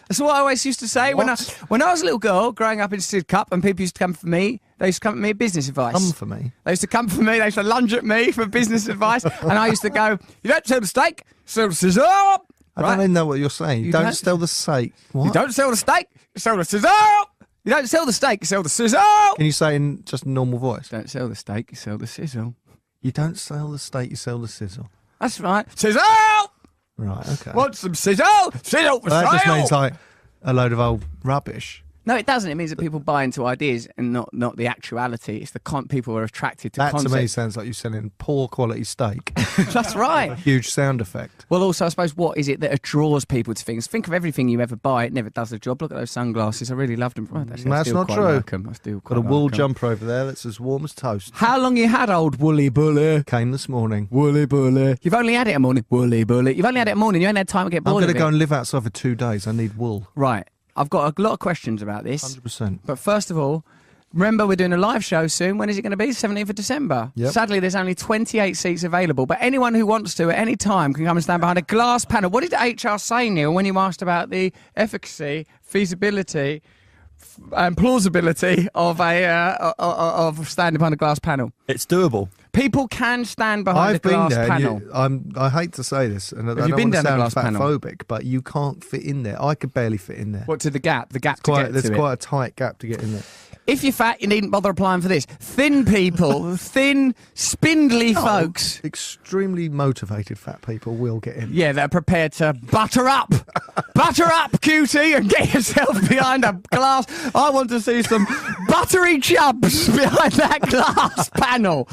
S3: That's what I always used to say when I was a little girl growing up in Sidcup, and people used to come for me. They used to come for me with business advice.
S6: Come for me?
S3: They used to come for me. They used to lunge at me for business advice, and I used to go, "You don't sell the steak, sell the scissor."
S6: I don't even know what you're saying. You don't sell the steak. What?
S3: You don't sell the steak, you sell the scissor. You don't sell the steak, you sell the scissor.
S6: Can you say in just a normal voice?
S3: Don't sell the steak, you sell the sizzle.
S6: You don't sell the steak, you sell the sizzle.
S3: That's right. Sizzle!
S6: Right, okay.
S3: Want some sizzle? Sizzle for
S6: Well, that just
S3: sale!
S6: means like a load of old rubbish.
S3: No, it doesn't. It means that people buy into ideas and not the actuality. It's the people are attracted to
S6: That
S3: concept.
S6: to me sounds like you're selling poor quality steak.
S3: That's right.
S6: Huge sound effect.
S3: Well, also, I suppose, what is it that draws people to things? Think of everything you ever buy. It never does the job. Look at those sunglasses. I really loved them. Actually,
S6: That's not true.
S3: Like them. I still
S6: Got a
S3: quite
S6: wool
S3: like 'em.
S6: jumper over there that's as warm as toast.
S3: How long you had, old woolly bully?
S6: Came this morning.
S3: Woolly bully. You've only had it a morning. Woolly bully. You've only had it a morning. You ain't had time to get
S6: I'm
S3: bored
S6: going
S3: of
S6: to
S3: it.
S6: go and live outside for 2 days. I need wool.
S3: Right. I've got a lot of questions about this.
S6: 100%.
S3: But first of all, remember we're doing a live show soon. When is it going to be? 17th of December.
S6: Yep.
S3: Sadly, there's only 28 seats available. But anyone who wants to at any time can come and stand behind a glass panel. What did HR say, Neil, when you asked about the efficacy, feasibility, and plausibility of of standing behind a glass panel?
S4: It's doable.
S3: People can stand behind a glass panel.
S6: I hate to say this, and I
S3: you
S6: don't
S3: been
S6: want to
S3: down the
S6: sound
S3: glass panel?
S6: fatphobic, but you can't fit in there. I could barely fit in there.
S3: What, to the gap? The gap to get
S6: There's
S3: to it.
S6: quite a tight gap to get in there.
S3: If you're fat, you needn't bother applying for this. Thin people, thin, spindly folks.
S6: Extremely motivated fat people will get in.
S3: Yeah, they're prepared to butter up, cutie, and get yourself behind a glass. I want to see some buttery chubs behind that glass panel.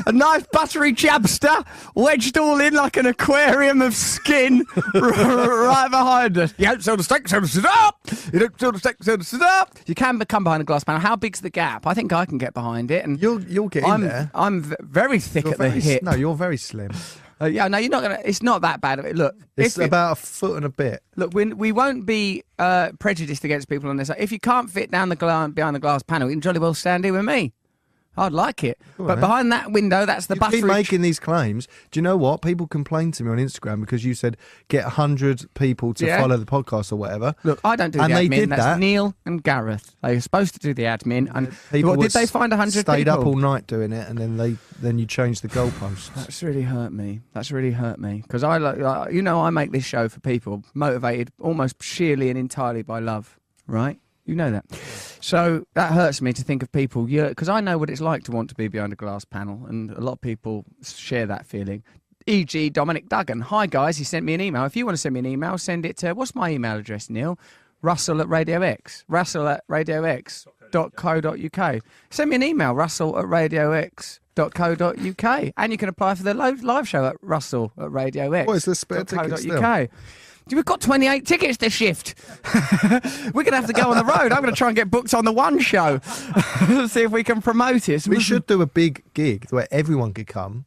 S3: A nice buttery chubster wedged all in like an aquarium of skin right behind us. You don't sell the steak, sell the sit up. You don't sell the steak, sell the sit up. You can come behind a glass panel. How big's the gap? I think I can get behind it. And
S6: You'll get in there.
S3: I'm very thick at the hip.
S6: No, you're very slim.
S3: Yeah, no, you're not gonna. It's not that bad of it. Look,
S6: It's about a foot and a bit.
S3: Look, we won't be prejudiced against people on this. If you can't fit down the behind the glass panel, you can jolly well stand here with me. I'd like it. But behind that window, that's the buttery...
S6: Keep making these claims. Do you know what? People complain to me on Instagram because you said get 100 people to follow the podcast or whatever.
S3: Look, I don't do
S6: and
S3: the
S6: they
S3: admin.
S6: did
S3: That's
S6: that.
S3: Neil and Gareth. They were supposed to do the admin. And
S6: People
S3: did they find 100 people?
S6: Stayed up all night doing it, and then you changed the goalposts.
S3: That's really hurt me. Because I make this show for people motivated almost sheerly and entirely by love, right? You know that. So that hurts me to think of people, because I know what it's like to want to be behind a glass panel, and a lot of people share that feeling. E.g. Dominic Duggan. Hi, guys. He sent me an email. If you want to send me an email, send it to... What's my email address, Neil? Russell@RadioX. Russell@RadioX.co.uk. Send me an email, Russell@RadioX.co.uk. And you can apply for the live show at Russell@RadioX.
S6: What is this spare tickets still?
S3: We've got 28 tickets to shift. We're going to have to go on the road. I'm going to try and get booked on the One show. See if we can promote it.
S6: We should do a big gig where everyone could come.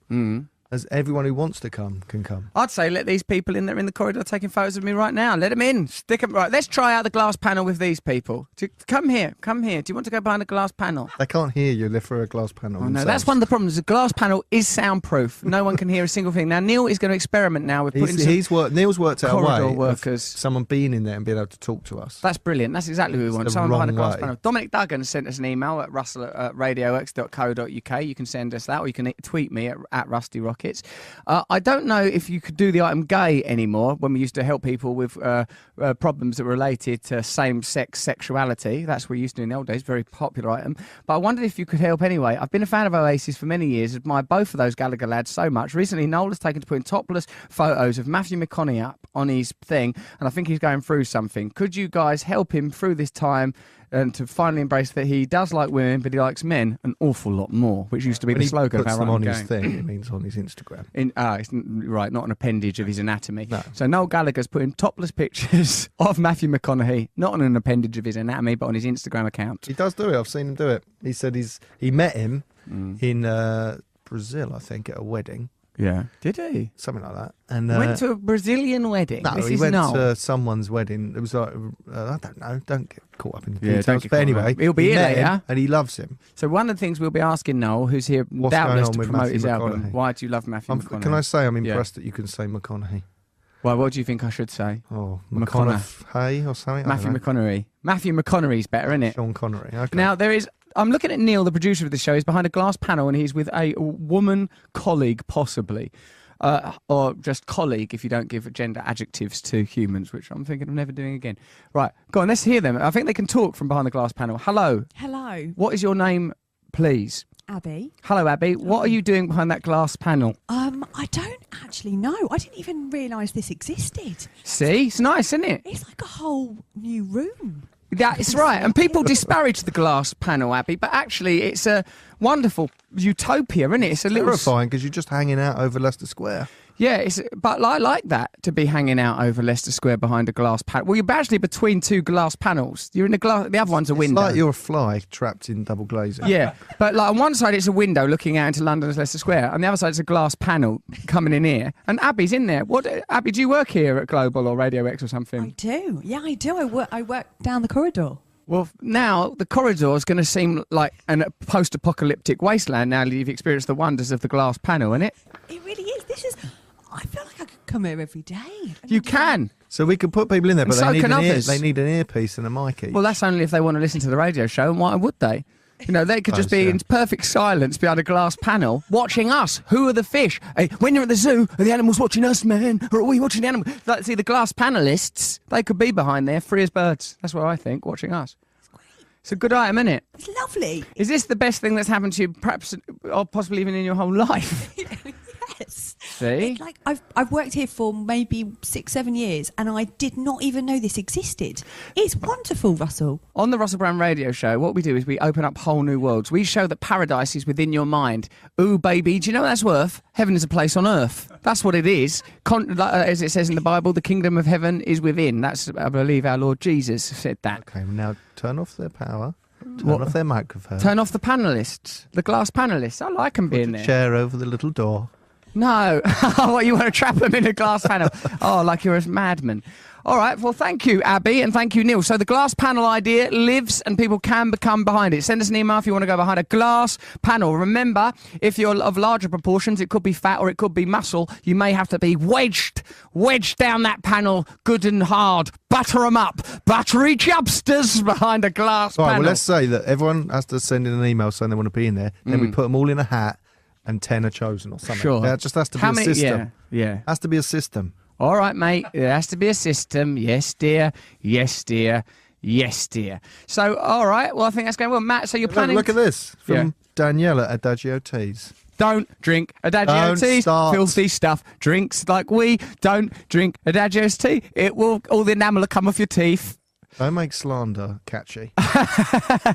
S6: As everyone who wants to come can come.
S3: I'd say let these people in there in the corridor taking photos of me right now. Let them in. Stick them. Right, let's try out the glass panel with these people. Come here. Do you want to go behind a glass panel?
S6: They can't hear you. They're through a glass panel.
S3: Oh, no, that's one of the problems. The glass panel is soundproof. No one can hear a single thing. Now, Neil is going to experiment now with putting
S6: Neil's worked out a
S3: corridor
S6: way
S3: workers.
S6: of someone being in there and being able to talk to us.
S3: That's brilliant. That's exactly what we want.
S6: the
S3: Someone behind a
S6: wrong
S3: glass
S6: way.
S3: panel. Dominic Duggan sent us an email at russell@radiox.co.uk. You can send us that, or you can tweet me at Rusty Rockets. I don't know if you could do the item gay anymore when we used to help people with problems that were related to same-sex sexuality. That's what we used to do in the old days. Very popular item. But I wondered if you could help anyway. I've been a fan of Oasis for many years. Admire both of those Gallagher lads so much. Recently, Noel has taken to putting topless photos of Matthew McConaughey up on his thing, and I think he's going through something. Could you guys help him through this time and to finally embrace that he does like women, but he likes men an awful lot more, which used to be
S6: When
S3: the
S6: he
S3: slogan
S6: puts
S3: of
S6: them
S3: our
S6: on
S3: own
S6: his
S3: gang.
S6: thing, it means on his Instagram.
S3: It's right, not an appendage of his anatomy.
S6: No.
S3: So Noel Gallagher's putting topless pictures of Matthew McConaughey, not on an appendage of his anatomy, but on his Instagram account.
S6: He does do it. I've seen him do it. He said he met him in Brazil, I think, at a wedding.
S3: Yeah. Did he?
S6: Something like that. And
S3: Went to a Brazilian wedding.
S6: no,
S3: This
S6: he
S3: is
S6: went
S3: Noel.
S6: to someone's wedding. It was like, I don't know. Don't get caught up in the
S3: Yeah,
S6: details.
S3: don't get
S6: But
S3: caught
S6: anyway,
S3: up. He'll be
S6: he
S3: here
S6: met him
S3: later.
S6: and he loves him.
S3: So one of the things we'll be asking Noel, who's here
S6: What's
S3: doubtless
S6: going on
S3: to
S6: with
S3: promote
S6: Matthew
S3: his album,
S6: McConaughey?
S3: why do you love Matthew McConaughey?
S6: Can I say I'm
S3: Yeah.
S6: impressed that you can say McConaughey?
S3: Well, what do you think I should say?
S6: Oh,
S3: McConaughey.
S6: McConaughey or something? I
S3: Matthew
S6: don't know.
S3: McConaughey. Matthew McConaughey's better, isn't it?
S6: Sean Connery. Okay.
S3: Now, I'm looking at Neil, the producer of the show. He's behind a glass panel and he's with a woman colleague, possibly. Or just colleague if you don't give gender adjectives to humans, which I'm thinking of never doing again. Right, go on, let's hear them. I think they can talk from behind the glass panel. Hello.
S9: Hello,
S3: What is your name, please?
S9: Abby.
S3: Hello, Abby. What are you doing behind that glass panel?
S9: I don't actually know. I didn't even realise this existed.
S3: See? It's nice, isn't it?
S9: It's like a whole new room.
S3: That's right. And people disparage the glass panel, Abby, but actually it's a wonderful utopia, isn't it? It's a little
S6: Terrifying because you're just hanging out over Leicester Square.
S3: Yeah, but I like that, to be hanging out over Leicester Square behind a glass panel. Well, you're actually between two glass panels. You're in the glass. The other one's a window.
S6: It's like you're a fly trapped in double glazing.
S3: Yeah, but like on one side it's a window looking out into London's Leicester Square, and the other side it's a glass panel coming in here. And Abby's in there. Abby, do you work here at Global or Radio X or something?
S9: I do. Yeah, I do. I work down the corridor.
S3: Well, now the corridor is going to seem like a post-apocalyptic wasteland now that you've experienced the wonders of the glass panel, isn't it?
S9: It really is. I feel like I could come here every day.
S3: You can.
S6: So we could put people in there, but
S3: And so can others.
S6: they need an earpiece and a mic each.
S3: Well, that's only if they want to listen to the radio show, and why would they? You know, they could just be in perfect silence behind a glass panel watching us. Who are the fish? Hey, when you're at the zoo, are the animals watching us, man? Or are we watching the animals? Like, see, the glass panellists, they could be behind there, free as birds. That's what I think, watching us. It's a good item, isn't it?
S9: It's lovely.
S3: Is this the best thing that's happened to you, perhaps, or possibly even in your whole life?
S9: Yes.
S3: See?
S9: Like I've worked here for maybe 6-7 years, and I did not even know this existed. It's wonderful, Russell.
S3: On the Russell Brand Radio Show, what we do is we open up whole new worlds. We show that paradise is within your mind. Ooh, baby, do you know what that's worth? Heaven is a place on earth. That's what it is. As it says in the Bible, the kingdom of heaven is within. That's, I believe, our Lord Jesus said that.
S6: Okay, now turn off their power. Turn off their microphone.
S3: Turn off the panellists, the glass panellists. I like them being there.
S6: Chair over the little door.
S3: No. What, you want to trap them in a glass panel? Oh, like you're a madman. All right, well, thank you, Abby, and thank you, Neil. So the glass panel idea lives and people can become behind it. Send us an email if you want to go behind a glass panel. Remember, if you're of larger proportions, it could be fat or it could be muscle. You may have to be wedged down that panel good and hard. Butter them up. Buttery chubsters behind a glass
S6: All right,
S3: panel.
S6: well, let's say that everyone has to send in an email saying they want to be in there. Then we put them all in a hat and 10 are chosen or something.
S3: Sure.
S6: That just has to be a system.
S3: Yeah.
S6: Has to be a system.
S3: All right, mate. There has to be a system. Yes, dear. Yes, dear. Yes, dear. So, all right. Well, I think that's going well. Matt, so you're planning...
S6: Look at this from Daniela at Adagio Teas.
S3: Don't drink Adagio teas. Filthy stuff. Drinks like we don't drink Adagio's tea. It will... All the enamel will come off your teeth.
S6: Don't make slander catchy.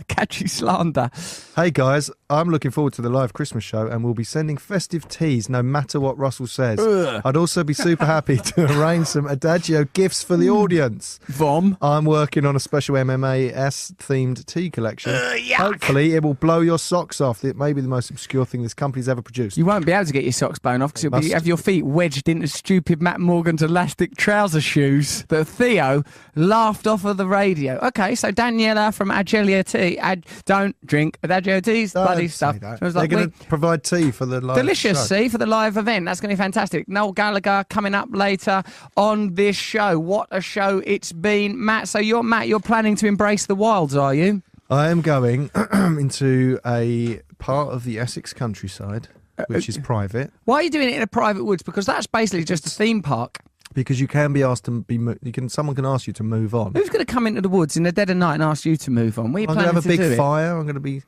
S3: Catchy slander.
S6: Hey guys, I'm looking forward to the live Christmas show and we'll be sending festive teas no matter what Russell says.
S3: Ugh.
S6: I'd also be super happy to arrange some Adagio gifts for the audience.
S3: Vom.
S6: I'm working on a special MMAS themed tea collection.
S3: Yuck.
S6: Hopefully it will blow your socks off. It may be the most obscure thing this company's ever produced.
S3: You won't be able to get your socks blown off because you'll have your feet wedged into stupid Matt Morgan's elastic trouser shoes that Theo laughed off of the radio. Okay, so Daniela from Adagio Tea. Don't drink Adagio teas, bloody stuff.
S6: They're going to provide tea for the live
S3: delicious
S6: show.
S3: tea for the live event. That's going to be fantastic. Noel Gallagher coming up later on this show. What a show it's been, Matt. So you're planning to embrace the wilds, are you?
S6: I am going into a part of the Essex countryside, which is private.
S3: Why are you doing it in a private woods? Because that's basically just a theme park.
S6: Because you can be asked to be, someone can ask you to move on.
S3: Who's going to come into the woods in the dead of night and ask you to move on? What are you
S6: I'm going to
S3: planning
S6: have a big
S3: do
S6: fire. I'm going to be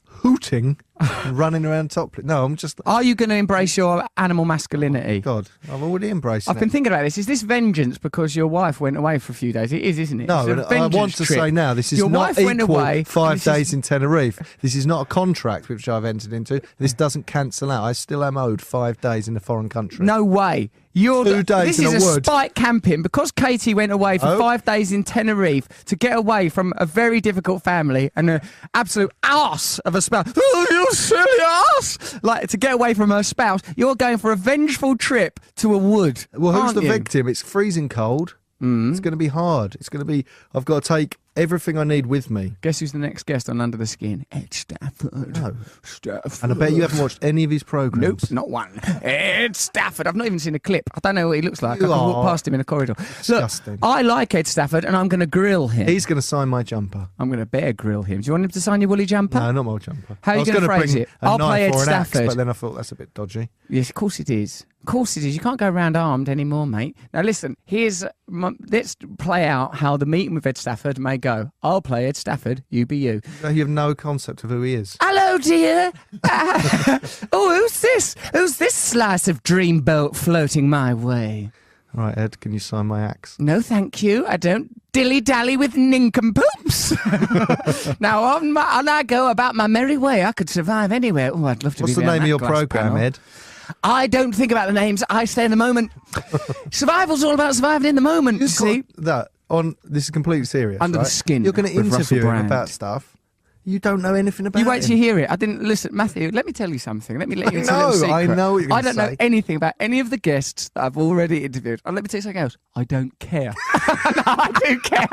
S6: hooting, running around topless. No, I'm just.
S3: Are you going to embrace your animal masculinity?
S6: God, I've already embraced it.
S3: I've been thinking about this. Is this vengeance because your wife went away for a few days? It is, isn't it?
S6: No,
S3: It's a
S6: I want
S3: vengeance
S6: to
S3: trip.
S6: say now, this is
S3: Your
S6: not
S3: wife went
S6: equal
S3: away,
S6: 5 days in Tenerife. This is not a contract which I've entered into. This doesn't cancel out. I still am owed 5 days in a foreign country.
S3: No way.
S6: 2 days
S3: this
S6: in
S3: is
S6: a
S3: a
S6: wood.
S3: spite camping because Katie went away for 5 days in Tenerife to get away from a very difficult family and an absolute arse of a spouse. Oh, you silly arse! Like, to get away from her spouse, you're going for a vengeful trip to a wood.
S6: Well, who's
S3: aren't
S6: the
S3: you?
S6: victim? It's freezing cold. It's going to be hard. It's going to be. I've got to take everything I need with me.
S3: Guess who's the next guest on Under the Skin? Ed Stafford.
S6: No.
S3: Stafford.
S6: And I bet you haven't watched any of his programmes.
S3: Nope, not one. Ed Stafford. I've not even seen a clip. I don't know what he looks like. I
S6: You
S3: can walk
S6: are
S3: past him in a corridor.
S6: disgusting.
S3: Look, I like Ed Stafford and I'm going to grill him.
S6: He's going to sign my jumper.
S3: I'm going to bear grill him. Do you want him to sign your woolly jumper?
S6: No, not my jumper.
S3: How are
S6: I
S3: you
S6: was
S3: gonna
S6: gonna
S3: phrase
S6: bring
S3: it?
S6: a
S3: I'll play
S6: knife
S3: Ed
S6: or an axe,
S3: Stafford.
S6: but then I thought that's a bit dodgy.
S3: Yes, of course it is. Of course it is. You can't go around armed anymore, mate. Now listen, let's play out how the meeting with Ed Stafford may go. I'll play Ed Stafford, you be you.
S6: You have no concept of who he is.
S3: Hello, dear. Oh, who's this? Who's this slice of dreamboat floating my way?
S6: All right, Ed, can you sign my axe?
S3: No, thank you. I don't dilly-dally with nincompoops. Now, on I go about my merry way. I could survive anywhere. Oh, I'd love to
S6: What's
S3: be
S6: the
S3: there
S6: name
S3: on
S6: of your
S3: that glass
S6: programme,
S3: panel.
S6: Ed?
S3: I don't think about the names. I stay in the moment. Survival's all about surviving in the moment, you see.
S6: This is completely serious.
S3: Under the
S6: right?
S3: skin
S6: You're going to
S3: with Russell
S6: interview him
S3: Brand.
S6: about stuff. You don't know anything about
S3: You wait till
S6: him.
S3: you hear it. I didn't listen. Matthew, let me tell you something. Let me let you into a
S6: No,
S3: little secret.
S6: I know what you're
S3: I
S6: gonna
S3: don't know
S6: say.
S3: anything about any of the guests that I've already interviewed. And let me tell you something else. I don't care. No, I do care.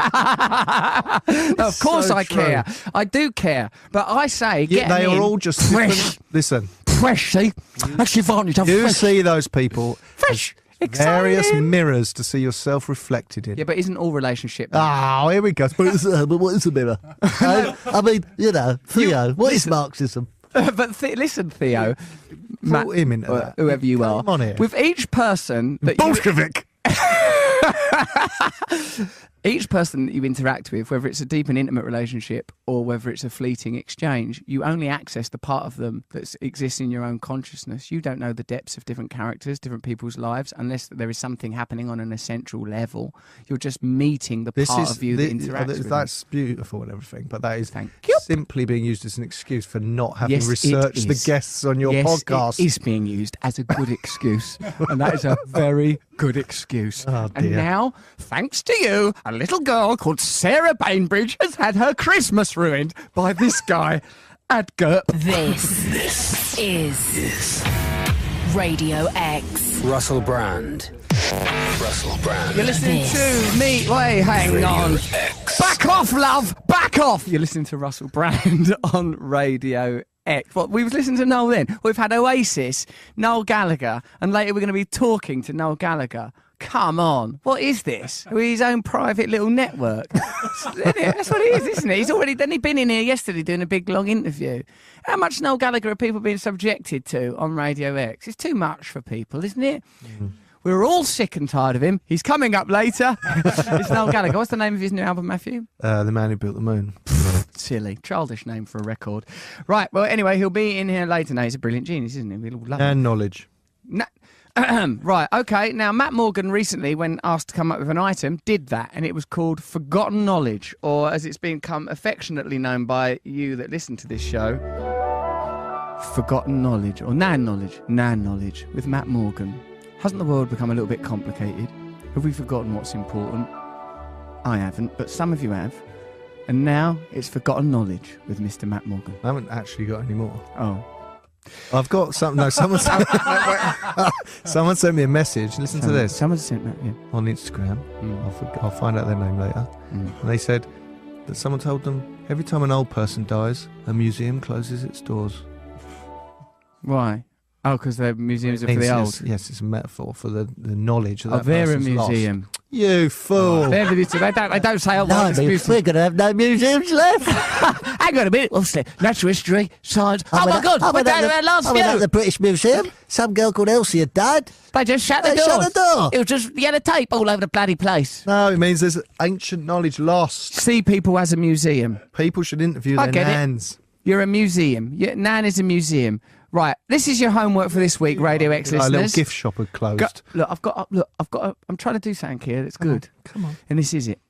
S3: No, of course
S6: So
S3: I
S6: true.
S3: care. I do care. But I say,
S6: Yeah,
S3: get
S6: they
S3: him
S6: are
S3: in.
S6: all just
S3: fresh.
S6: different. Listen,
S3: Fresh, see? That's the advantage. I'm
S6: you
S3: fresh.
S6: see those people
S3: Fresh.
S6: as various
S3: Exciting.
S6: mirrors to see yourself reflected in.
S3: Yeah, but isn't all relationship?
S6: Oh, here we go.
S5: But what is a mirror? I mean, Theo, what is Marxism?
S3: But listen, Theo, Matt,
S6: him into
S3: or
S6: that.
S3: whoever you are,
S6: Come on here.
S3: with each person that you,
S6: Bolshevik.
S3: each person that you interact with, whether it's a deep and intimate relationship or whether it's a fleeting exchange, you only access the part of them that exists in your own consciousness. You don't know the depths of different characters, different people's lives, unless there is something happening on an essential level. You're just meeting the part of you that interacts with them.
S6: That's beautiful and everything, but that is
S3: Thank you.
S6: simply being used as an excuse for not having
S3: Yes, it
S6: researched the
S3: is.
S6: guests on your
S3: Yes,
S6: podcast.
S3: it is being used as a good excuse, and that is a very good excuse.
S6: Oh,
S3: and
S6: dear.
S3: now, thanks to you, a little girl called Sarah Bainbridge has had her Christmas ruined by this guy, Adgert.
S7: This is Radio X.
S2: Russell Brand. Russell Brand.
S3: You're listening to me. Wait, hang on.
S2: X.
S3: Back off, love. Back off. You're listening to Russell Brand on Radio X. Well, we've listened to Noel then. We've had Oasis, Noel Gallagher, and later we're going to be talking to Noel Gallagher. Come on. What is this? With his own private little network. That's what it is, isn't it? Then he'd been in here yesterday doing a big, long interview. How much Noel Gallagher are people being subjected to on Radio X? It's too much for people, isn't it? We're all sick and tired of him. He's coming up later. It's Noel Gallagher. What's the name of his new album, Matthew?
S6: The Man Who Built the Moon.
S3: Silly. Childish name for a record. Right, well, anyway, he'll be in here later now. He's a brilliant genius, isn't he? We'll love him.
S6: And knowledge.
S3: Right, okay. Now, Matt Morgan recently, when asked to come up with an item, did that, and it was called Forgotten Knowledge, or as it's become affectionately known by you that listen to this show, Forgotten Knowledge, or Nan Knowledge, with Matt Morgan. Hasn't the world become a little bit complicated? Have we forgotten what's important? I haven't, but some of you have. And now it's Forgotten Knowledge with Mr. Matt Morgan.
S6: I haven't actually got any more.
S3: Oh.
S6: I've got some. No, someone sent me a message. Listen to this
S3: Someone sent that, yeah.
S6: on Instagram. I'll find out their name later. And they said that someone told them every time an old person dies, a museum closes its doors.
S3: Why? Oh, because the museums are for the
S6: It's-
S3: old.
S6: Yes, it's a metaphor for the knowledge that
S3: Oh,
S6: that
S3: they're a
S6: person's lost.
S3: museum.
S6: You fool!
S3: They're the museum. They don't say, oh,
S5: No,
S3: well,
S5: I
S3: it's
S5: mean,
S3: beautiful.
S5: we're going to have no museums left.
S3: Hang on a minute. What's that? Natural history, science. Oh, my God. We're down to our last
S5: I went at
S3: few.
S5: the British Museum. Some girl called Elsie had died.
S3: They just shut the
S5: They
S3: door.
S5: shut the door.
S3: It was just yellow tape all over the bloody place.
S6: No, it means there's ancient knowledge lost.
S3: See people as a museum.
S6: People should interview
S3: I
S6: their
S3: get it.
S6: nans.
S3: You're a museum. Nan is a museum. Right. This is your homework for this week, Radio X
S6: A
S3: listeners.
S6: little gift shop had closed.
S3: I'm trying to do something here that's good.
S6: Come on.
S3: And this is it.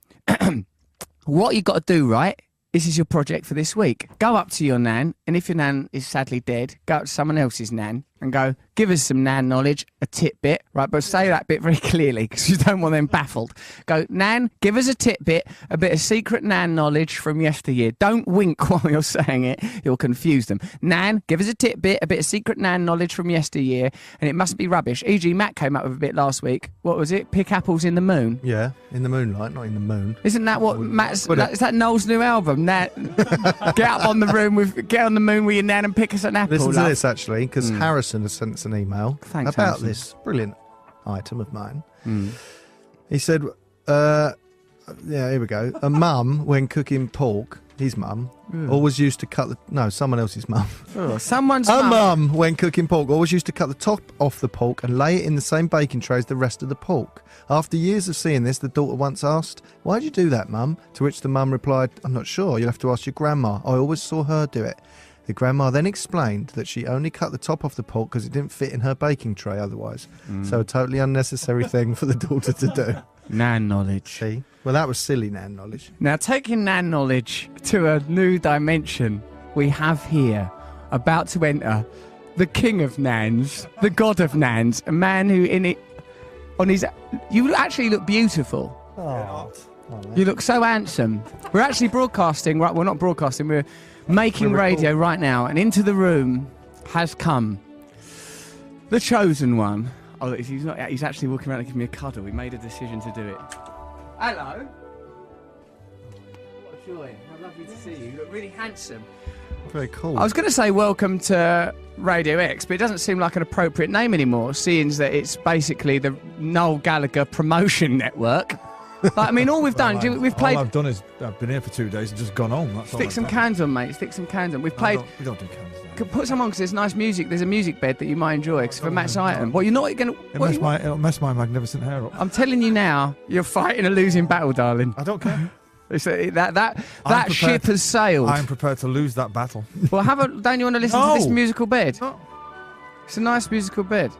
S3: What you got to do, right? This is your project for this week. Go up to your nan, and if your nan is sadly dead, go up to someone else's nan and go, give us some nan knowledge, a tidbit, right? But say that bit very clearly because you don't want them baffled. Go, Nan, give us a tidbit, a bit of secret nan knowledge from yesteryear. Don't wink while you're saying it. You'll confuse them. Nan, give us a tidbit, a bit of secret nan knowledge from yesteryear, and it must be rubbish. E.g., Matt came up with a bit last week. What was it? Pick apples in the moon.
S6: Yeah, in the moonlight, not in the moon.
S3: Isn't that what Matt's?
S6: Would it?
S3: Is that Noel's new album? Nan, get on the moon with your nan and pick us an apple.
S6: Listen to
S3: love.
S6: this, actually, because Harrison has sent us an email
S3: Thanks,
S6: about
S3: Harrison.
S6: this brilliant item of mine. He said, yeah, here we go. A mum, when cooking pork, his mum, always used to cut someone else's mum.
S3: Oh, someone's
S6: A
S3: mum.
S6: mum, when cooking pork, always used to cut the top off the pork and lay it in the same baking tray as the rest of the pork. After years of seeing this, the daughter once asked, "Why'd you do that, mum?" To which the mum replied, "I'm not sure. You'll have to ask your grandma. I always saw her do it." The grandma then explained that she only cut the top off the pork because it didn't fit in her baking tray otherwise. So a totally unnecessary thing for the daughter to do.
S3: Nan knowledge.
S6: See? Well, that was silly Nan knowledge.
S3: Now, taking Nan knowledge to a new dimension, we have here, about to enter, the king of Nans, the god of Nans, a man who you actually look beautiful.
S6: Oh.
S3: You look so handsome. We're actually broadcasting, right? We're not broadcasting, we're making radio right now, and into the room has come the chosen one. Oh, look, he's actually walking around and giving me a cuddle. We made a decision to do it. Hello. What a joy. How lovely to see you. You look really handsome.
S6: Very cool.
S3: I was going to say welcome to Radio X, but it doesn't seem like an appropriate name anymore, seeing that it's basically the Noel Gallagher promotion network. Like, I mean, all we've done, we've played...
S4: All I've done is I've been here for 2 days and just gone home. That's
S3: Stick some cans on, mate. Stick some cans on. We've played...
S4: We don't do cans.
S3: Put some on because there's nice music. There's a music bed that you might enjoy. Because for Matt's item, well, you're not going to.
S4: It'll mess my magnificent hair up.
S3: I'm telling you now, you're fighting a losing battle, darling.
S4: I don't care.
S3: That ship has sailed.
S4: I'm prepared to lose that battle.
S3: Well, don't you want to listen to this musical bed?
S4: No.
S3: It's a nice musical bed.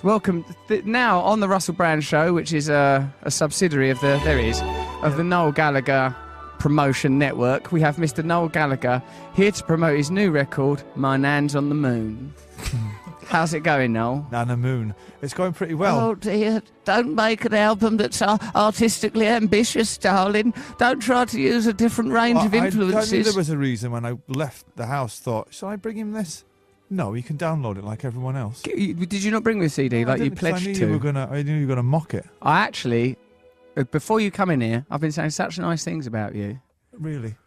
S3: Welcome now on the Russell Brand Show, which is a subsidiary of the Noel Gallagher Promotion Network. We have Mr. Noel Gallagher here to promote his new record, My Nan's on the Moon. How's it going, Noel?
S4: Nana Moon. It's going pretty well.
S10: Oh dear, don't make an album that's artistically ambitious, darling. Don't try to use a different range of influences.
S4: I knew there was a reason when I left the house, thought, shall I bring him this? No, you can download it like everyone else.
S3: Did you not bring the CD like you pledged to?
S4: I knew you were going to mock it.
S3: I actually, before you come in here, I've been saying such nice things about you.
S4: Really?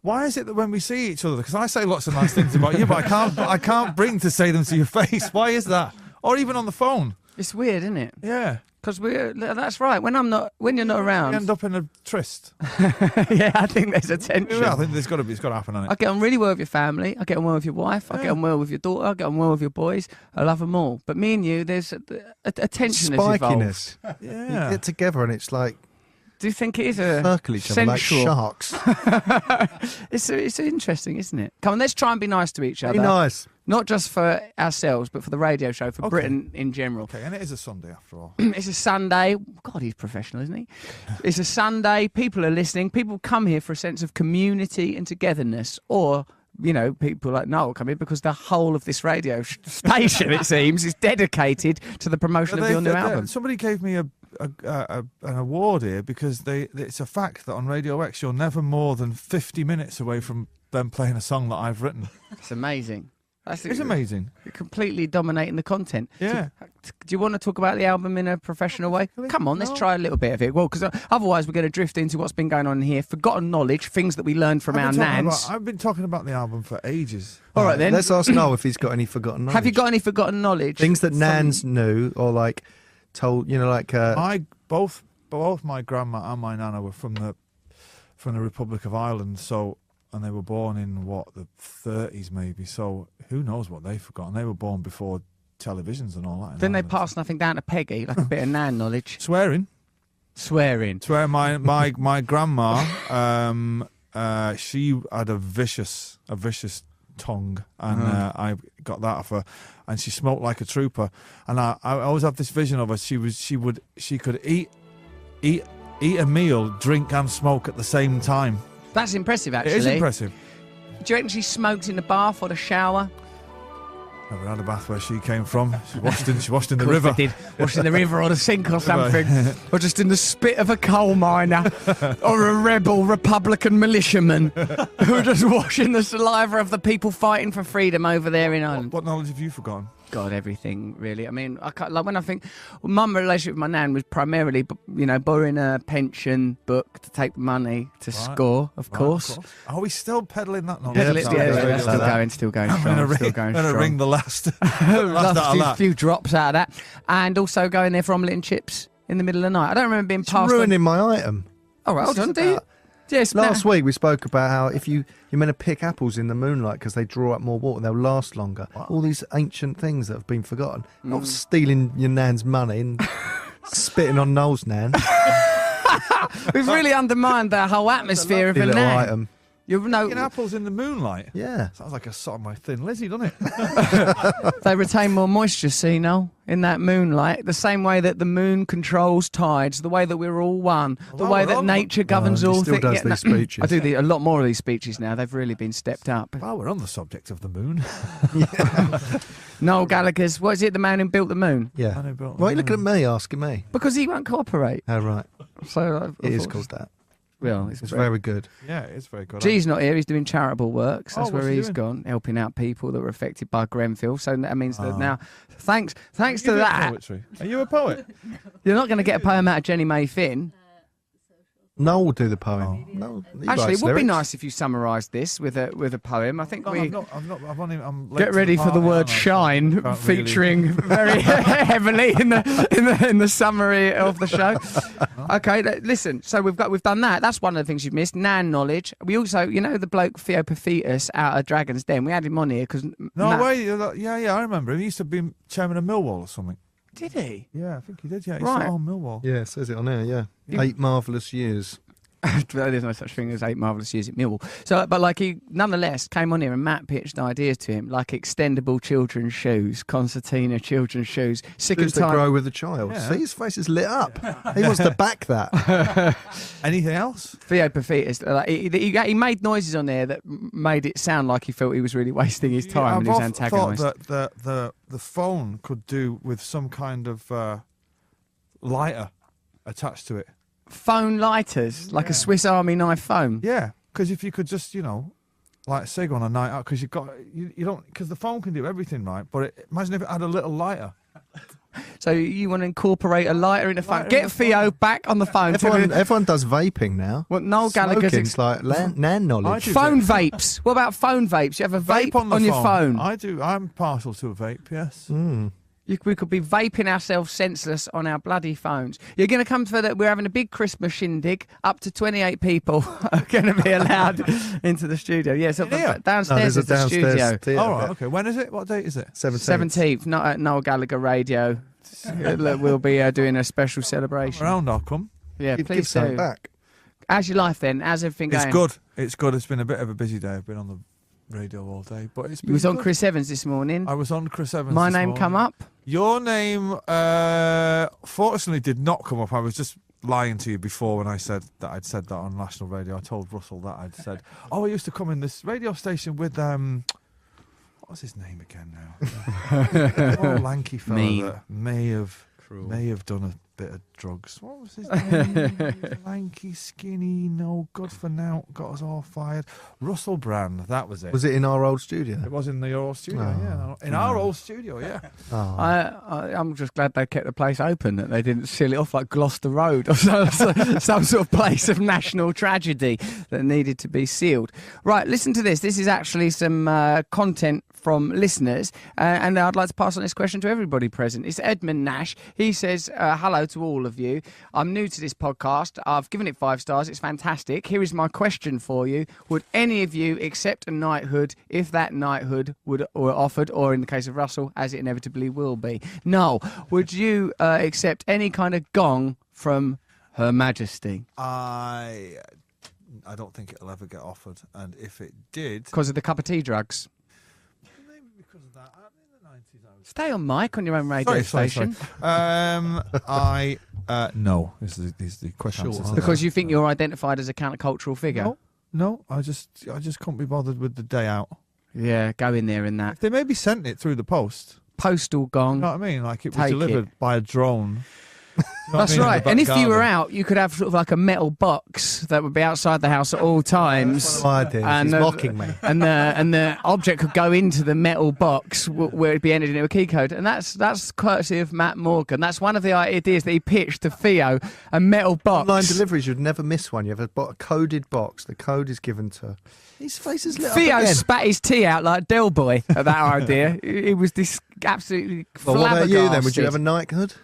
S4: Why is it that when we see each other, because I say lots of nice things about you, but I can't bring to say them to your face. Why is that? Or even on the phone.
S3: It's weird, isn't it?
S4: Yeah.
S3: Because that's right. When you're not around,
S4: you end up in a tryst.
S3: Yeah, I think there's a tension.
S4: Yeah, I think it's got to happen on it.
S3: I get on really well with your family. I get on well with your wife. I get on well with your daughter. I get on well with your boys. I love them all. But me and you, there's a tension has evolved.
S4: Yeah.
S6: You get together and it's like.
S3: Do you think it is a
S6: circle each other like sharks?
S3: It's interesting, isn't it? Come on, let's try and be nice to each other.
S6: Be nice.
S3: Not just for ourselves, but for the radio show, for Britain in general.
S4: Okay, and it is a Sunday after all.
S3: It's a Sunday. God, he's professional, isn't he? It's a Sunday. People are listening. People come here for a sense of community and togetherness. Or, you know, people like Noel come here because the whole of this radio station, it seems, is dedicated to the promotion of your new album.
S4: Somebody gave me an award here because it's a fact that on Radio X you're never more than 50 minutes away from them playing a song that I've written.
S3: It's amazing.
S4: It's amazing.
S3: You're completely dominating the content.
S4: Yeah.
S3: Do you want to talk about the album in a professional way? Come on, let's try a little bit of it. Well, because otherwise we're going to drift into what's been going on here, forgotten knowledge, things that we learned from our nans.
S4: I've been talking about the album for ages.
S3: All right, then.
S6: Let's ask Noel if he's got any forgotten knowledge.
S3: Have you got any forgotten knowledge?
S6: Things that nans knew or like told, you know, like...
S4: Both my grandma and my nana were from the Republic of Ireland, and they were born in the 30s maybe. So who knows what they've forgotten? They were born before televisions and all that.
S3: Then they pass nothing down to Peggy, like a bit of nan knowledge.
S4: Swearing. My grandma, she had a vicious tongue, and I got that off her, and she smoked like a trooper. And I always have this vision of her. She could eat a meal, drink and smoke at the same time.
S3: That's impressive, actually.
S4: It is impressive.
S3: Do you reckon she smoked in the bath or the shower?
S4: Never had a bath where she came from. She washed in the river.
S3: Did. Washed in the river or the sink or something. Or just in the spit of a coal miner. Or a rebel Republican militiaman who were just washing the saliva of the people fighting for freedom over there in Ireland.
S4: What knowledge have you forgotten?
S3: God, everything, really. I mean, when I think, my relationship with my nan was primarily, borrowing a pension book to take the money to score, of course.
S4: Are we still peddling that knowledge?
S3: Still going strong.
S4: I'm going to ring the last
S3: few drops out of that. And also going there for omelette and chips in the middle of the night. I don't remember being passed.
S6: Ruining my item.
S3: All right, hold on, do you? Yes,
S6: last week we spoke about how if you're meant to pick apples in the moonlight because they draw up more water and they'll last longer. Wow. All these ancient things that have been forgotten. Not stealing your nan's money and spitting on Noel's nan.
S3: We've really undermined the whole atmosphere of a nan.
S6: Item.
S11: Picking apples in the moonlight.
S6: Yeah.
S11: Sounds like a sort of my Thin Lizzy, doesn't it?
S3: They retain more moisture, see, Noel, in that moonlight. The same way that the moon controls tides, the way that we're all one, the way that nature governs all
S6: things. Still does these speeches.
S3: I do a lot more of these speeches now. They've really been stepped up.
S11: Well, we're on the subject of the moon.
S3: Noel Gallagher's, what is it, the man who built the moon?
S6: Yeah. Why are you looking at me, asking me?
S3: Because he won't cooperate.
S6: Oh, right.
S3: So
S6: it is called that.
S3: Well,
S6: it's very good.
S11: Yeah, it's very good.
S3: G's not here. He's doing charitable work. So that's where he's
S11: doing?
S3: gone, helping out people that were affected by Grenfell. So that means that now, thanks to that,
S11: poetry. Are you a poet?
S3: You're not going to get a poem out of Jenny May Finn.
S6: Noel will do the poem. No,
S3: Actually, it would be nice if you summarised this with a poem. I think
S11: I'm
S3: get ready for the word "shine" featuring very heavily in the summary of the show. Okay, listen. So we've done that. That's one of the things you've missed. Nan knowledge. We also, the bloke Theo Paphitis out of Dragon's Den. We had him on here because
S11: I remember. He used to be chairman of Millwall or something.
S3: Did he?
S11: Yeah, I think he did. Yeah, he's
S3: Right.
S11: on Millwall.
S6: Yeah, it says it on there, yeah. 8 marvellous years.
S3: There's no such thing as 8 marvellous years at Millwall. So, but he nonetheless came on here and Matt pitched ideas to him, like extendable children's shoes, concertina children's shoes.
S6: Shoes that grow with the child. Yeah. See, his face is lit up. He wants to back that.
S11: Anything else?
S3: Theo Paphitis, he made noises on there that made it sound like he felt he was really wasting his time and he was antagonised.
S11: I thought that the phone could do with some kind of lighter attached to it.
S3: Phone lighters, like a Swiss Army knife phone.
S11: Yeah, because if you could just, like say go on a night out, because you don't, because the phone can do everything, right? But imagine if it had a little lighter.
S3: So you want to incorporate a lighter in the phone? Get Theo back on the phone.
S6: Everyone does vaping now.
S3: Well, Noel Gallagher's
S6: like Nan knowledge.
S3: Phone vapes. What about phone vapes? You have a vape on your phone.
S11: I do. I'm partial to a vape. Yes.
S6: Mm.
S3: We could be vaping ourselves senseless on our bloody phones. You're going to come for that. We're having a big Christmas shindig. Up to 28 people are going to be allowed into the studio. Yes, downstairs is the studio.
S11: Theatre. All right, okay. When is it? What date is it?
S3: 17th. Not at Noel Gallagher Radio. We'll be doing a special celebration.
S11: Around, I'll come.
S3: Yeah, please
S6: give something
S3: do.
S6: back.
S3: How's your life then? How's everything going?
S11: It's good. It's good. It's been a bit of a busy day. I've been on the radio all day, but it's been
S3: You was
S11: good.
S3: on Chris Evans this morning.
S11: I was on Chris Evans.
S3: My
S11: this
S3: name
S11: morning.
S3: come up?
S11: Your name, fortunately, did not come up. I was just lying to you before when I said that I'd said that on national radio. I told Russell that I'd said, I used to come in this radio station with what was his name again now? Oh, lanky fella that may have done a bit of drugs. What was his name? Lanky, skinny, no good for now. Got us all fired. Russell Brand, that was it.
S6: Was it in our old studio?
S11: It was in the old studio, yeah. In our old studio, yeah.
S6: Oh.
S3: I'm just glad they kept the place open, that they didn't seal it off like Gloucester Road or some sort of place of national tragedy that needed to be sealed. Right, listen to this. This is actually some content from listeners, and I'd like to pass on this question to everybody present. It's Edmund Nash. He says, hello to all of you. I'm new to this podcast. I've given it 5 stars. It's fantastic. Here is my question for you. Would any of you accept a knighthood if that knighthood were offered, or in the case of Russell, as it inevitably will be? No. Would you accept any kind of gong from Her Majesty?
S11: I don't think it'll ever get offered, and if it did...
S3: Because of the cup of tea drugs?
S11: Maybe because of that. In the 90s, I was...
S3: Stay on mic on your own radio station.
S11: Sorry. No. Is the question.
S3: Because you think you're identified as a countercultural figure?
S11: No. I just couldn't be bothered with the day out.
S3: Yeah, go in there in that.
S11: If they maybe sent it through the post.
S3: Postal gong.
S11: You know what I mean? Like it was delivered by a drone.
S3: That's right. And if you were out, you could have sort of like a metal box that would be outside the house at all times.
S6: That's what I did. He's mocking me.
S3: And the object could go into the metal box where it'd be entered into a key code. And that's courtesy of Matt Morgan. That's one of the ideas that he pitched to Theo, a metal box.
S6: Online deliveries, you'd never miss one. You have a coded box. The code is given to... His face is lit
S3: Theo
S6: up again.
S3: spat his tea out like Del Boy at that idea. He was absolutely flabbergasted.
S6: Well, what about you then? Would you have a knighthood?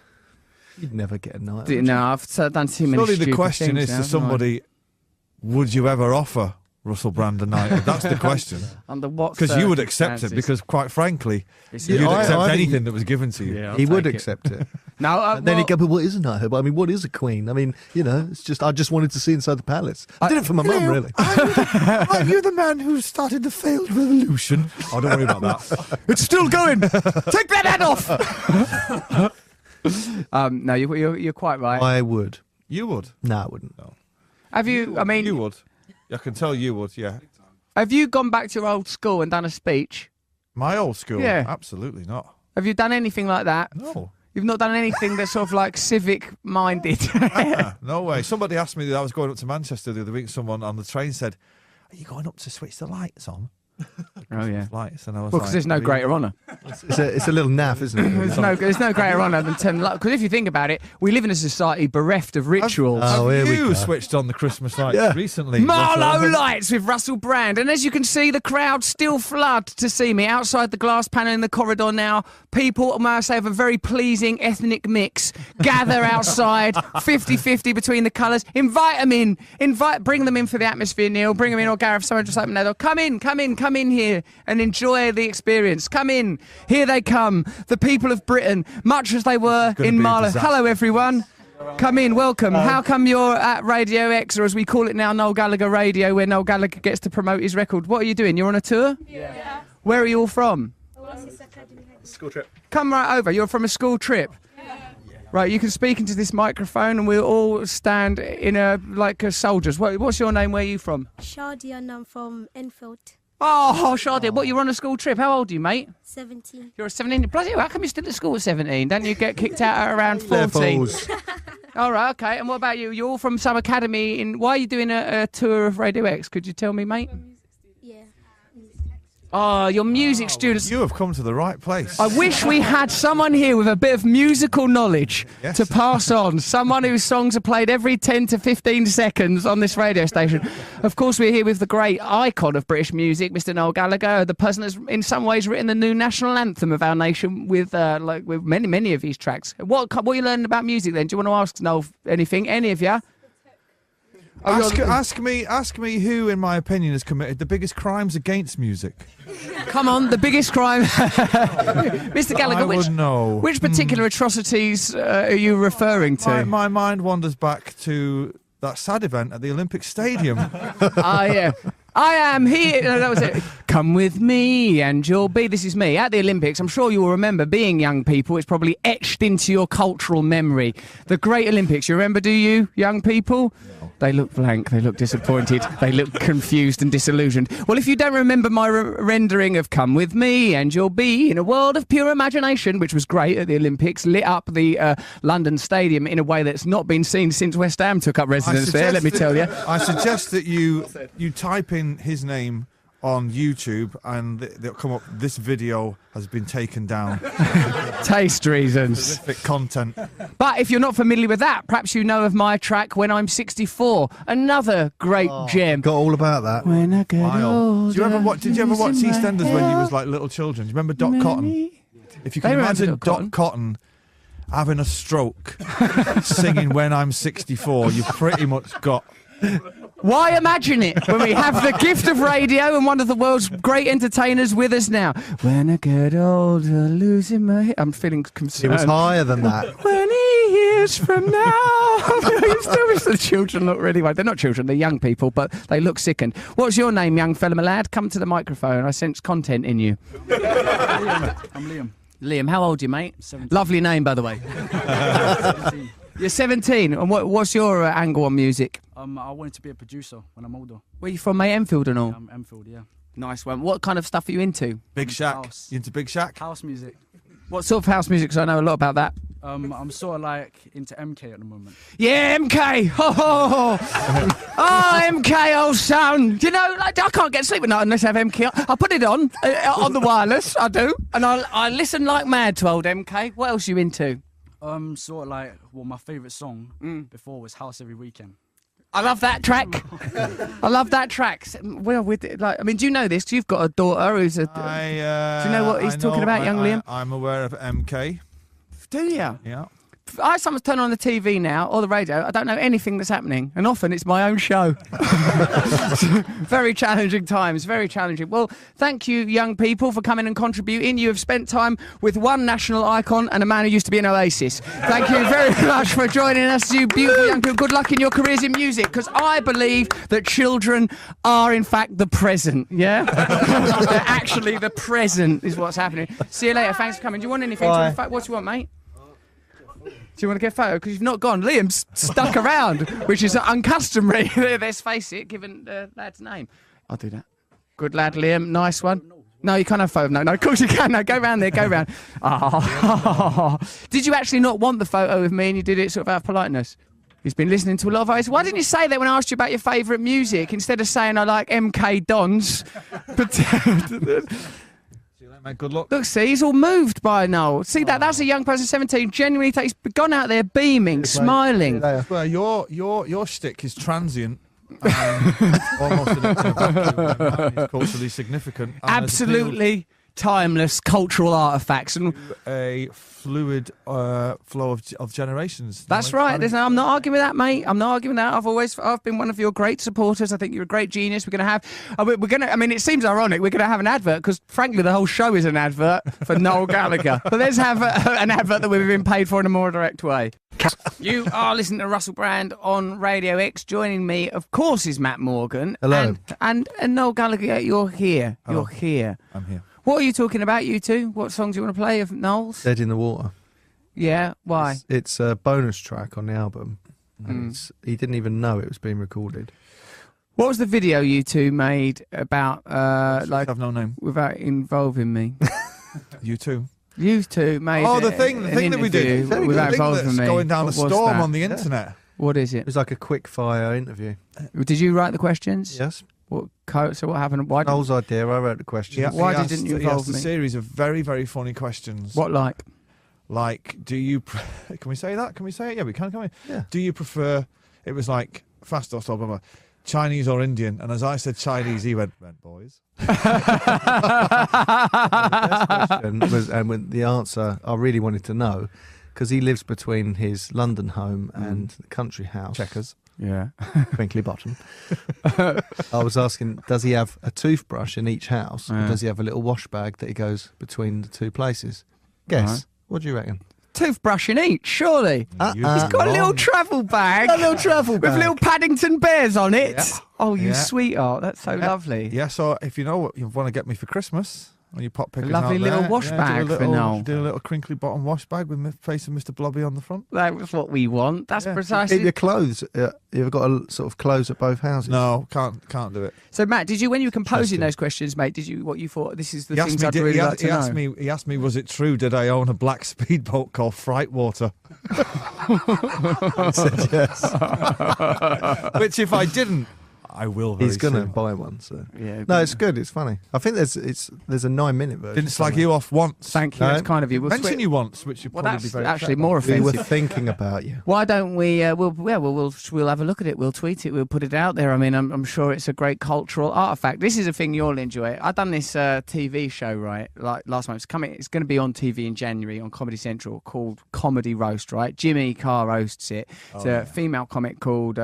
S6: You'd never get a knighthood.
S3: No, I've done too many
S11: Surely
S3: stupid
S11: the question
S3: things
S11: is
S3: now,
S11: to somebody, would you ever offer Russell Brand a knight? That's the question.
S3: Under what?
S11: Because you would accept it, because quite frankly, you'd accept anything that was given to you.
S6: Yeah, he would accept it.
S3: No,
S5: and then he'd go, but what is a knighthood? I mean, what is a queen? I mean, you know, it's just, I just wanted to see inside the palace. I did it for my mum, really.
S11: Are you the man who started the failed revolution? Oh, don't worry about that.
S3: It's still going. Take that hat off. No, you're quite right.
S6: I would.
S11: You would?
S6: No, I wouldn't. No.
S3: Have you? I mean,
S11: you would. I can tell you would. Yeah.
S3: Have you gone back to your old school and done a speech?
S11: My old school?
S3: Yeah.
S11: Absolutely not.
S3: Have you done anything like that?
S11: No.
S3: You've not done anything that's sort of like civic-minded?
S11: No way. Somebody asked me that I was going up to Manchester the other week. Someone on the train said, "Are you going up to switch the lights on?"
S3: Oh yeah,
S11: lights, and I was
S3: because there's no greater honour.
S6: It's a little naff, isn't it?
S3: There's no greater honour than turning lights. Because if you think about it, we live in a society bereft of rituals.
S11: Have you switched on the Christmas lights recently?
S3: Marlowe lights with Russell Brand, and as you can see, the crowd still flood to see me outside the glass panel in the corridor now. People, may I say, of a very pleasing ethnic mix gather outside, 50-50 between the colours. Invite them in. Bring them in for the atmosphere, Neil. Bring them in, or Gareth. Someone just open their door. Come in here and enjoy the experience. Come in. Here they come. The people of Britain, much as they were in Marlow. Hello, everyone. Come in, welcome. How come you're at Radio X, or as we call it now, Noel Gallagher Radio, where Noel Gallagher gets to promote his record? What are you doing? You're on a tour?
S12: Yeah.
S3: Where are you all from?
S12: School trip.
S3: Come right over. You're from a school trip. Right, you can speak into this microphone and we'll all stand in like soldiers. What's your name? Where are you from?
S12: Shadia, and I'm from Enfield.
S3: Oh, Shadia, what, you're on a school trip? How old are you, mate?
S12: 17.
S3: You're 17. Bloody hell, how come you're still at school at 17? Don't you get kicked out at around 14? All right, okay. And what about you? You're all from some academy in... Why are you doing a tour of Radio X? Could you tell me, mate?
S12: Yeah.
S3: Oh, you're music students.
S11: You have come to the right place.
S3: I wish we had someone here with a bit of musical knowledge to pass on. Someone whose songs are played every 10 to 15 seconds on this radio station. Of course, we're here with the great icon of British music, Mr. Noel Gallagher, the person that's in some ways written the new national anthem of our nation with many of his tracks. What are you learning about music then? Do you want to ask Noel anything? Any of you?
S11: Ask me who, in my opinion, has committed the biggest crimes against music.
S3: Come on, the biggest crime. Mr. Gallagher, which particular atrocities are you referring to?
S11: My mind wanders back to that sad event at the Olympic Stadium.
S3: Yeah. I am here. No, that was it. Come with me and you'll be. This is me at the Olympics. I'm sure you will remember being young people. It's probably etched into your cultural memory. The Great Olympics. You remember, do you, young people? No. They look blank. They look disappointed. They look confused and disillusioned. Well, if you don't remember my rendering of Come With Me and You'll Be in a World of Pure Imagination, which was great at the Olympics, lit up the London Stadium in a way that's not been seen since West Ham took up residence there, let me tell you.
S11: I suggest that you type in his name on YouTube and they'll come up. This video has been taken down.
S3: Taste reasons.
S11: Horrific content.
S3: But if you're not familiar with that, perhaps you know of my track When I'm 64. Another great gem.
S6: Got all about that.
S3: When I get older.
S11: Did you ever watch EastEnders when you was like little children? Do you remember Dot Cotton? If you can imagine Dot Cotton having a stroke singing When I'm 64, you've pretty much got...
S3: Why imagine it when we have the gift of radio and one of the world's great entertainers with us now? When I get older, losing my head. I'm feeling concerned.
S6: It was higher than that.
S3: 20 years from now. You still wish the children look really well. They're not children, they're young people, but they look sickened. What's your name, young fella, my lad? Come to the microphone. I sense content in you.
S13: I'm Liam.
S3: Liam, how old are you, mate?
S13: 17.
S3: Lovely name, by the way.
S13: 17.
S3: You're 17. And what's your angle on music?
S13: I wanted to be a producer when I'm older.
S3: Where are you from, mate? Enfield and all?
S13: Yeah, I'm Enfield, yeah.
S3: Nice one. What kind of stuff are you into?
S11: Big Shack.
S13: House.
S11: You into Big Shack?
S13: House music.
S3: What sort of house music? Because I know a lot about that.
S13: I'm sort of like into MK at the moment.
S3: Yeah, MK! Oh, MK, old son! You know, like, I can't get sleep at night unless I have MK. I put it on the wireless, I do, and I listen like mad to old MK. What else are you into?
S13: Sort of like, well, my favourite song before was House Every Weekend.
S3: I love that track. I love that track. Well, I mean, do you know this? 'Cause you've got a daughter who's a... do you know what he's talking about, young Liam?
S11: I'm aware of MK.
S3: Do you?
S11: Yeah.
S3: someone's turned on the TV now or the radio, I don't know anything that's happening, and often it's my own show. Very challenging times, very challenging. Well, thank you, young people, for coming and contributing. You have spent time with one national icon and a man who used to be in Oasis. Thank you very much for joining us, you beautiful young people. Good luck in your careers in music, because I believe that children are, in fact, the present, yeah? They're actually the present is what's happening. See you later. Thanks for coming. Do you want anything? What do you want, mate? Do you want to get a photo? Because you've not gone. Liam's stuck around, which is uncustomary. Let's face it, given the lad's name. I'll do that. Good lad, Liam. Nice one. No, you can't have a photo. No, of course you can. No, go round there, go round. Oh. Did you actually not want the photo with me and you did it sort of out of politeness? He's been listening to a lot of Oasis. Why didn't you say that when I asked you about your favourite music instead of saying I like MK Dons?
S11: Mate, good luck.
S3: Look, see, he's all moved by Noel. See that's a young person, 17, genuinely. He's gone out there beaming, smiling.
S11: Well, your shtick is transient. Almost it's culturally significant.
S3: Absolutely timeless cultural artefacts and
S11: a fluid flow of generations.
S3: That's right. I'm not arguing with that, mate. I'm not arguing that. I've been one of your great supporters. I think you're a great genius. We're going to have. I mean, it seems ironic. We're going to have an advert because, frankly, the whole show is an advert for Noel Gallagher. But let's have an advert that we've been paid for in a more direct way. You are listening to Russell Brand on Radio X. Joining me, of course, is Matt Morgan.
S6: Hello.
S3: And Noel Gallagher. You're here.
S11: Hello.
S3: You're here.
S11: I'm here.
S3: What are you talking about, you two? What songs do you want to play of Noel's?
S6: Dead in the Water.
S3: Yeah, why?
S6: It's a bonus track on the album. And he didn't even know it was being recorded.
S3: What was the video you two made about,
S11: have no name.
S3: without involving me?
S11: You two.
S3: You two made
S11: the thing that we did
S3: without involving me.
S11: Going down
S3: What
S11: a
S3: was
S11: storm
S3: that?
S11: on the internet.
S3: What is
S6: It
S3: it?
S6: was like a quick fire interview.
S3: Did you write the questions?
S6: Yes.
S3: So what happened? Why?
S6: Noel's idea. I wrote the questions.
S3: Why didn't you
S11: he
S3: involve
S11: asked
S3: me?
S11: a series of very, very funny questions.
S3: What like?
S11: Like, do you... Can we say that? Can we say it? Yeah, we can we?
S6: Yeah.
S11: Do you prefer... It was like, fast or slow, blah, blah, Chinese or Indian? And as I said Chinese, he went boys.
S6: And when the answer I really wanted to know, because he lives between his London home and the country house.
S11: Checkers.
S3: Yeah.
S6: Twinkly bottom. I was asking, does he have a toothbrush in each house, or does he have a little wash bag that he goes between the two places? Guess.
S3: Right.
S6: What do you reckon?
S3: Toothbrush in each, surely.
S11: He's
S3: got a little travel bag.
S6: A little travel bag.
S3: With little Paddington bears on it.
S11: Yeah.
S3: Oh, you
S11: Yeah.
S3: sweetheart. That's so lovely.
S11: Yeah, so if you know what you want to get me for Christmas, when you pop pickers
S3: lovely
S11: out
S3: little
S11: there,
S3: wash bag for Noel.
S11: Do a little crinkly bottom wash bag with the face of Mr. Blobby on the front.
S3: That was what we want. That's
S11: Yeah.
S3: precisely.
S6: Keep your clothes. You've got a sort of clothes at both houses.
S11: No, can't do it.
S3: So, Matt, did you, when you were composing those questions, mate, what you thought, this is the
S11: He asked
S3: things
S11: me,
S3: I'd really like to know?
S11: He asked me, was it true? Did I own a black speedboat called Frightwater?
S6: I said yes.
S11: Which, if I didn't, I will. Very
S6: He's going to
S11: soon.
S6: buy one. So
S3: Yeah,
S6: no, it's good. It's funny. I think there's a 9-minute version.
S11: Didn't slag you off once.
S3: Thank you.
S6: No.
S3: That's kind of you. We'll
S11: Mention you once, which you
S3: Well,
S11: probably
S3: that's
S11: be very
S3: actually
S11: upset
S3: more
S11: about.
S6: We were
S3: offensive.
S6: thinking about you.
S3: Why don't we? We'll have a look at it. We'll tweet it. We'll put it out there. I mean, I'm sure it's a great cultural artifact. This is a thing you'll enjoy. I've done this TV show like last month. It's going to be on TV in January on Comedy Central called Comedy Roast. Right, Jimmy Carr hosts it. It's a female comic called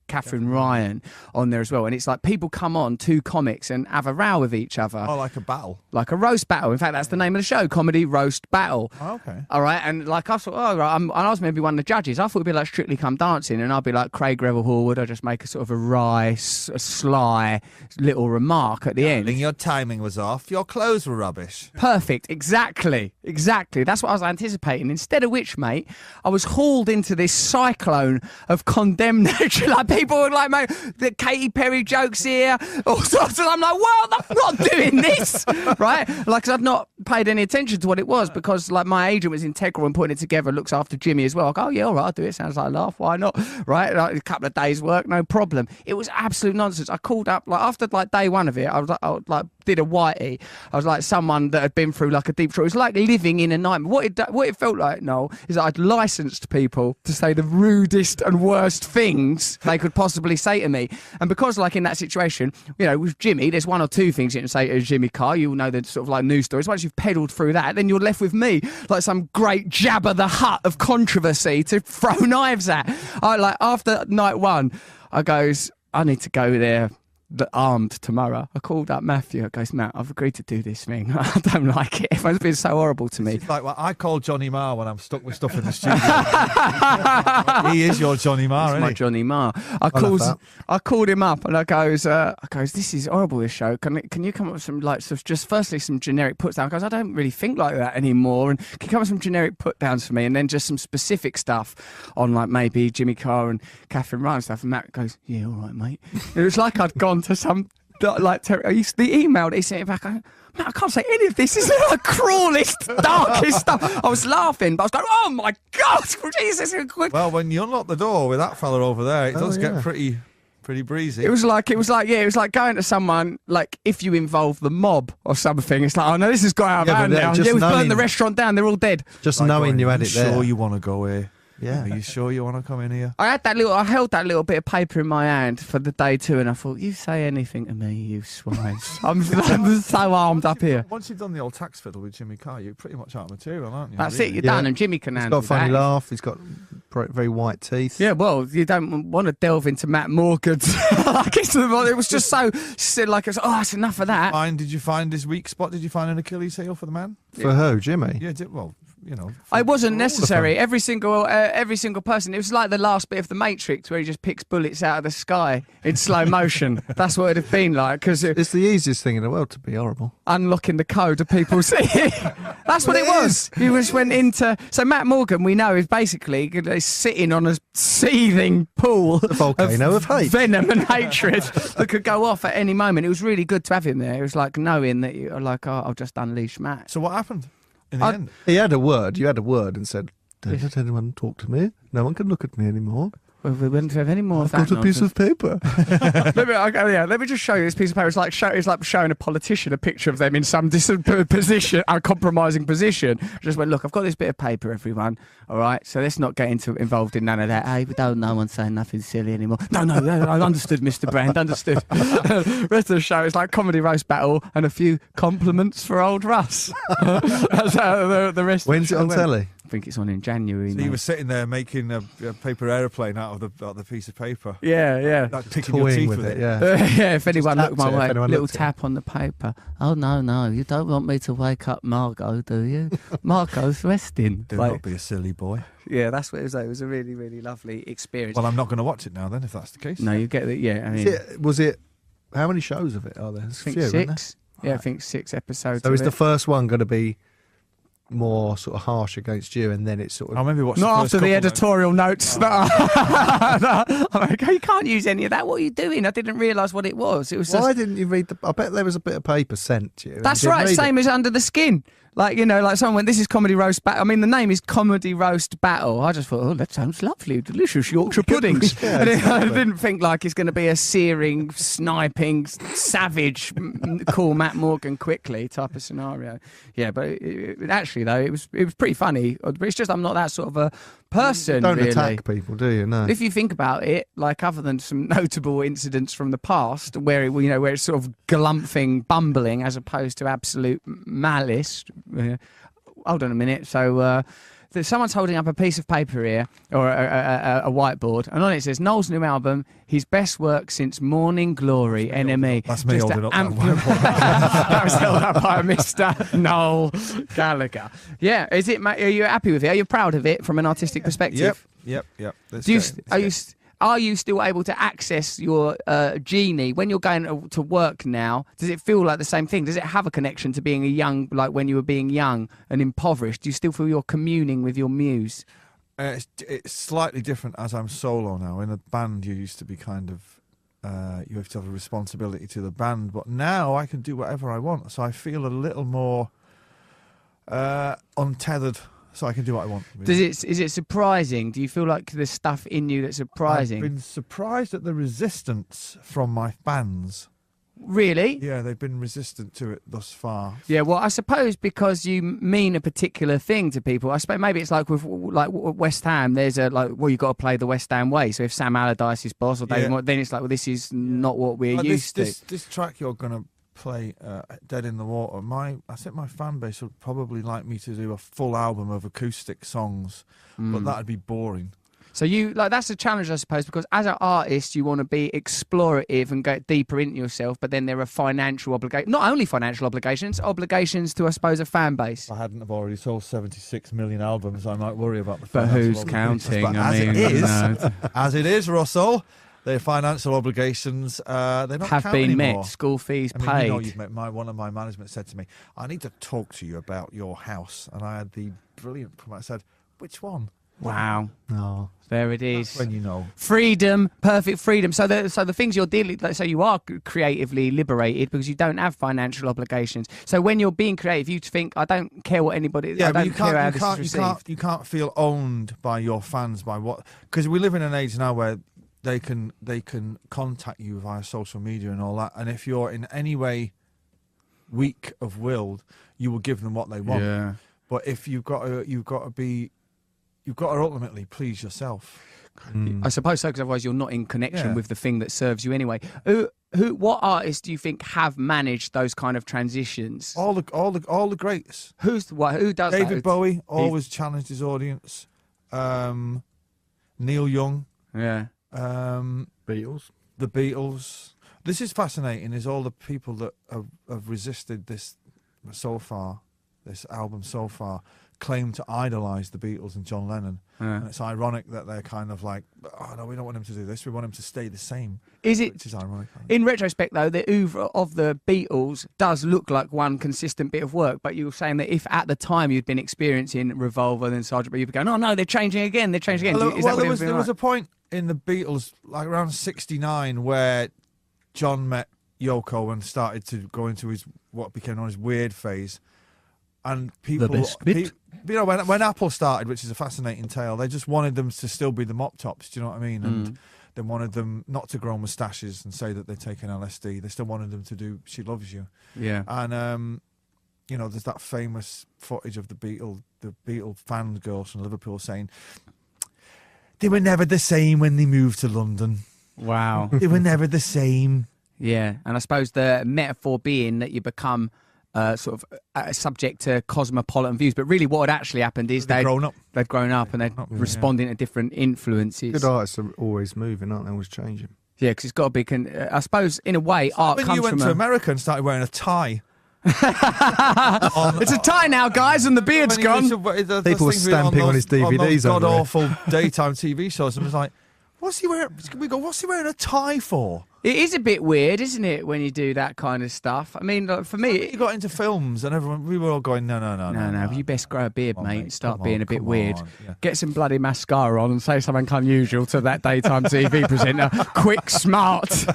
S3: Catherine Ryan on there as well, and it's like people come on, two comics, and have a row with each other.
S11: Oh, like a battle.
S3: Like a roast battle. In fact, that's the name of the show, Comedy Roast Battle.
S11: Oh, okay.
S3: All right, and like I thought, and I was maybe one of the judges. I thought it'd be like Strictly Come Dancing, and I'd be like Craig Revel Horwood. I'd just make a sort of a sly little remark at the end.
S11: Your timing was off. Your clothes were rubbish.
S3: Perfect, exactly. That's what I was anticipating. Instead of which, mate, I was hauled into this cyclone of condemnation. Like people were like, mate, the Katy Perry jokes here, all sorts of. I'm like, well, I'm not doing this, right? Like, 'cause I've not paid any attention to what it was because, like, my agent was integral in putting it together. Looks after Jimmy as well. I go, oh yeah, all right, I'll do it. Sounds like a laugh. Why not? Right? Like, a couple of days' work, no problem. It was absolute nonsense. I called up after day one of it. I was like did a whitey. I was like someone that had been through like a deep trauma. It was like living in a nightmare. What it felt like, Noel, is that I'd licensed people to say the rudest and worst things they could could possibly say to me. And because, like, in that situation, you know, with Jimmy, there's one or two things you can say to Jimmy Carr. You'll know the sort of like news stories. Once you've peddled through that, then you're left with me, like some great Jabba the Hutt of controversy to throw knives at. After night one, I goes, I need to go there armed tomorrow. I called up Matthew. I goes, Matt, I've agreed to do this thing. I don't like it. Everyone's been so horrible to me.
S11: It's like, well, I call Johnny Marr when I'm stuck with stuff in the studio. He is your Johnny Marr, isn't
S3: my
S11: he?
S3: Johnny Marr. I called him up and I goes, this is horrible, this show. Can you come up with some, like, just firstly some generic put down? I goes, I don't really think like that anymore. And can you come up with some generic put downs for me? And then just some specific stuff on, like, maybe Jimmy Carr and Catherine Ryan stuff. And Matt goes, yeah, all right, mate. It was like I'd gone to some, like, the email that he sent back. Matt, I can't say any of this. This is the cruelest, darkest stuff. I was laughing, but I was going, oh my God, Jesus.
S11: Well, when you unlock the door with that fella over there, it does get pretty breezy.
S3: It was like going to someone, like, if you involve the mob or something. It's like, oh no, this has got out of hand now. Yeah, we've burnt the restaurant down. They're all dead.
S6: Just like knowing you had it there.
S11: Sure you want to go here?
S6: Yeah.
S11: Are you sure you want to come in here?
S3: I held that little bit of paper in my hand for the day too, and I thought, you say anything to me, you swine. I'm so armed up here.
S11: Once you've done the old tax fiddle with Jimmy Carr, you're pretty much out of material, aren't you?
S3: That's it, you're done, and Jimmy can handle that.
S6: He's got a funny laugh, he's got very white teeth.
S3: Yeah, well, you don't want to delve into Matt Morgan's. It was just so, like, that's enough of that.
S11: Did you find his weak spot? Did you find an Achilles heel for the man?
S6: For who, Jimmy?
S11: Yeah, well, you know.
S3: It wasn't necessary. Every single person. It was like the last bit of The Matrix where he just picks bullets out of the sky in slow motion. That's what it'd have been like. Because
S6: it's the easiest thing in the world to be horrible.
S3: Unlocking the code of people's. That's what it was. He just went into. So Matt Morgan, we know, is basically sitting on a seething pool,
S6: a volcano of hate,
S3: venom and hatred that could go off at any moment. It was really good to have him there. It was like knowing that you're like, oh, I'll just unleash Matt.
S11: So what happened? In the end?
S6: He had a word. You had a word and said, don't let anyone talk to me. No one can look at me anymore.
S3: Well, we wouldn't have any more.
S6: I've got a piece of paper.
S3: Let me just show you this piece of paper. It's like showing a politician a picture of them in some position, a compromising position. I just went, look, I've got this bit of paper, everyone. All right, so let's not get involved in none of that. Hey, we don't. No one's saying nothing silly anymore. No, I understood, Mr. Brand. Understood. Rest of the show is like comedy roast battle and a few compliments for old Russ. That's how the rest.
S6: When's it on telly?
S3: I think it's on in January.
S11: So you were sitting there making a paper aeroplane out of the piece of paper.
S3: Yeah.
S11: Like picking your teeth with it.
S3: Yeah, if anyone looked my way, little
S10: tap
S3: on the paper.
S10: Oh, no, you don't want me to wake up Margot, do you? Margot's resting.
S11: Do not be a silly boy.
S3: Yeah, that's what it was like. It was a really, really lovely experience.
S11: Well, I'm not going to watch it now then, if that's the case.
S3: No, you get it. Yeah, I mean,
S6: was it? How many shows of it are there?
S3: I think 6. Yeah, I think 6 episodes.
S6: So is the first one going to be more sort of harsh against you, and then it's sort of.
S11: I'll maybe watch
S3: not after the editorial notes. No. You can't use any of that. What are you doing? I didn't realise what it was. It was.
S6: Why didn't you read the? I bet there was a bit of paper sent to you.
S3: That's right. Same as Under the Skin. Like, you know, like someone went, this is Comedy Roast Battle. I mean, the name is Comedy Roast Battle. I just thought, oh, that sounds lovely. Delicious Yorkshire puddings.
S6: Yeah, exactly.
S3: I didn't think like it's going to be a searing, sniping, savage, call Matt Morgan quickly type of scenario. Yeah, but actually, though, it was pretty funny. But it's just I'm not that sort of a person,
S6: don't
S3: really.
S6: attack people, do you? No.
S3: If you think about it, like other than some notable incidents from the past where where it's sort of galumphing, bumbling as opposed to absolute malice. Hold on a minute. So someone's holding up a piece of paper here, or a whiteboard, and on it says Noel's new album, his best work since Morning Glory, NME.
S11: That's me holding up that whiteboard.
S3: That was held up by Mr. Noel Gallagher. Yeah, is it? Are you happy with it? Are you proud of it from an artistic perspective?
S11: Yep.
S3: Are you still able to access your genie when you're going to work now? Does it feel like the same thing? Does it have a connection to being like when you were being young and impoverished? Do you still feel you're communing with your muse?
S11: It's slightly different as I'm solo now. In a band, you used to be kind of, you have to have a responsibility to the band, but now I can do whatever I want. So I feel a little more untethered. So I can do what I want.
S3: Really. Is it surprising? Do you feel like there's stuff in you that's surprising?
S11: I've been surprised at the resistance from my fans.
S3: really?
S11: Yeah, they've been resistant to it thus far.
S3: Yeah, well, I suppose because you mean a particular thing to people. I suppose maybe it's like with West Ham. There's you've got to play the West Ham way. So if Sam Allardyce is boss or David Moyes, then it's like, well, this is not what we're used to.
S11: This track you're going to play, Dead in the Water, I think my fan base would probably like me to do a full album of acoustic songs, but that'd be boring.
S3: So that's a challenge, I suppose, because as an artist, you want to be explorative and go deeper into yourself, but then there are financial obligations, not only financial obligations to, I suppose, a fan base.
S11: If I hadn't have already sold 76 million albums, I might worry about the
S3: But
S11: financial
S3: who's
S11: obligations.
S3: counting?
S11: But as it is, Russell, their financial obligations, they don't
S3: have
S11: count
S3: been
S11: anymore.
S3: met, school fees
S11: I mean,
S3: paid.
S11: you've met one of my management said to me, I need to talk to you about your house. And I had the brilliant promoter. I said, which one?
S3: Wow.
S6: Oh.
S3: There it is.
S11: That's when you know.
S3: Freedom, perfect freedom. So the things you're dealing, so you are creatively liberated because you don't have financial obligations. So when you're being creative, you think, I don't care what anybody.
S11: Yeah,
S3: I
S11: but
S3: don't care how this is received.
S11: you can't feel owned by your fans by what, because we live in an age now where they can contact you via social media and all that, and if you're in any way weak of willed, you will give them what they want.
S3: Yeah.
S11: But if you've got to ultimately please yourself.
S3: I suppose so, because otherwise you're not in connection
S11: Yeah.
S3: with the thing that serves you anyway. What artists do you think have managed those kind of transitions?
S11: All the greats.
S3: Who does
S11: David
S3: that?
S11: Bowie always challenged his audience. Neil Young.
S3: Yeah.
S6: Beatles.
S11: The Beatles. This is fascinating, is all the people that have resisted this so far, this album so far, claim to idolise the Beatles and John Lennon. And it's ironic that they're kind of like, oh no, we don't want him to do this, we want him to stay the same. Which is ironic.
S3: In retrospect, though, the oeuvre of the Beatles does look like one consistent bit of work, but you were saying that if at the time you'd been experiencing Revolver and Sgt. Pepper, you'd be going, oh no, they're changing again, they're changing again.
S11: Well, there was a point in the Beatles, like around 69, where John met Yoko and started to go into his what became known as weird phase. And people, when Apple started, which is a fascinating tale, they just wanted them to still be the mop tops. Do you know what I mean? And they wanted them not to grow moustaches and say that they'd taken LSD. They still wanted them to do "She Loves You."
S3: Yeah.
S11: And there's that famous footage of the Beatle fangirls from Liverpool saying they were never the same when they moved to London.
S3: Wow.
S11: They were never the same.
S3: Yeah, and I suppose the metaphor being that you become subject to cosmopolitan views, but really what had actually happened is they'd grown up and they'd responding to different influences.
S6: Good artists are always moving, aren't they? Always changing.
S3: Yeah, because it's got to be. I suppose in a way, art comes from.
S11: You went to America and started wearing a tie.
S3: It's a tie now, guys, and the beard's gone.
S6: People were stamping on his DVDs.
S11: God awful daytime TV shows, and was like, "What's he wearing?" We go, "What's he wearing a tie for?"
S3: It is a bit weird, isn't it, when you do that kind of stuff? I mean, for me...
S11: You got into films and we were all going, no.
S3: You best grow a beard, mate. Start being a bit weird. Yeah. Get some bloody mascara on and say something unusual to that daytime TV presenter. Quick, smart.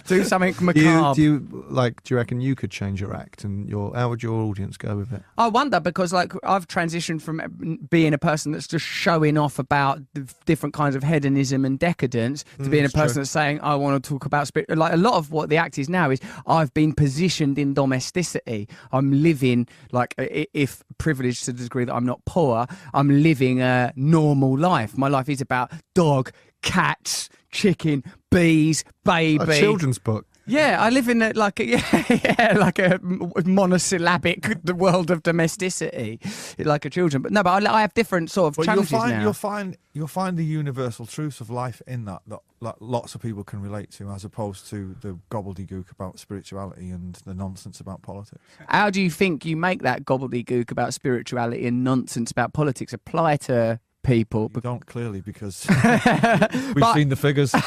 S3: Do something macabre.
S6: Do you reckon you could change your act and how would your audience go with it?
S3: I wonder, because I've transitioned from being a person that's just showing off about the different kinds of hedonism and decadence to being a person that's saying, I want to talk about spirit. Like a lot of what the act is now is I've been positioned in domesticity. I'm living, like, if privileged to the degree that I'm not poor, I'm living a normal life. My life is about dog, cats, chicken, bees, baby.
S6: A children's book.
S3: Yeah, I live in like a monosyllabic the world of domesticity, like a children. But I have different sort of challenges now.
S11: You'll find the universal truths of life in that lots of people can relate to, as opposed to the gobbledygook about spirituality and the nonsense about politics.
S3: How do you think you make that gobbledygook about spirituality and nonsense about politics apply to people?
S11: You don't, clearly, because we've seen the figures.
S3: But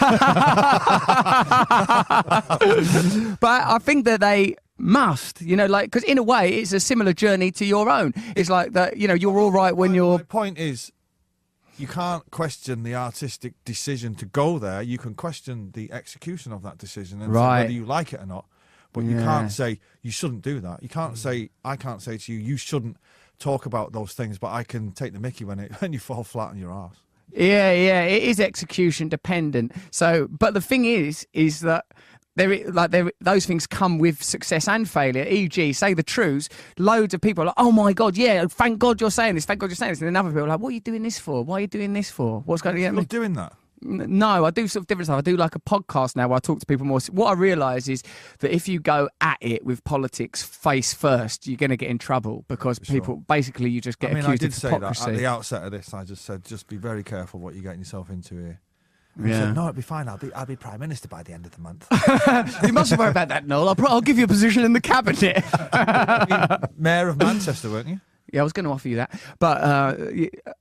S3: I think that they must, because in a way it's a similar journey to your own. It's like that, you're all right when you're...
S11: My point is, you can't question the artistic decision to go there. You can question the execution of that decision and say whether you like it or not. But you can't say you shouldn't do that. You can't say, I can't say to you shouldn't talk about those things, but I can take the mickey when you fall flat on your arse.
S3: Yeah, it is execution dependent. So, but the thing is that those things come with success and failure. E.g., say the truths. Loads of people are like, oh my God, yeah, thank God you're saying this, thank God you're saying this. And then other people are like, what are you doing this for? Why are you doing this for? What's going on?
S11: You're doing that?
S3: No, I do sort of different stuff. I do like a podcast now where I talk to people more. What I realise is that if you go at it with politics face first, you're going to get in trouble because people, basically, you just get accused of hypocrisy.
S11: I did say that at the outset of this. I just said, just be very careful what you're getting yourself into here. And he said, no, it'll be fine. I'll be Prime Minister by the end of the month.
S3: You mustn't worry about that, Noel. I'll give you a position in the cabinet.
S11: Mayor of Manchester, weren't you?
S3: Yeah, I was going to offer you that. But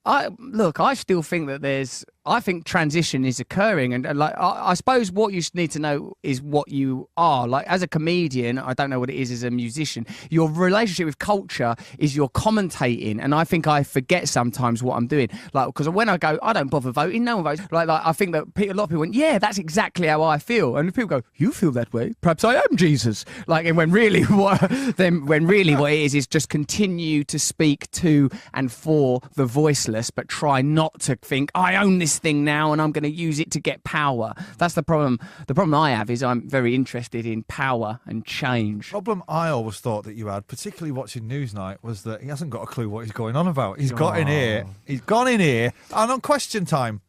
S3: I still think that I think transition is occurring. And like, I suppose what you need to know is what you are. Like, as a comedian, I don't know what it is as a musician. Your relationship with culture is you're commentating. And I think I forget sometimes what I'm doing. Like, because when I go, I don't bother voting, no one votes. Like I think that a lot of people went, yeah, that's exactly how I feel. And people go, you feel that way? Perhaps I am Jesus. Like, and when really what it is just continue to speak to and for the voiceless, but try not to think, I own this thing now and I'm going to use it to get power. That's the problem. The problem I have is I'm very interested in power and change.
S11: The problem I always thought that you had, particularly watching Newsnight, was that he hasn't got a clue what he's going on about. He's gone in here, and on Question Time,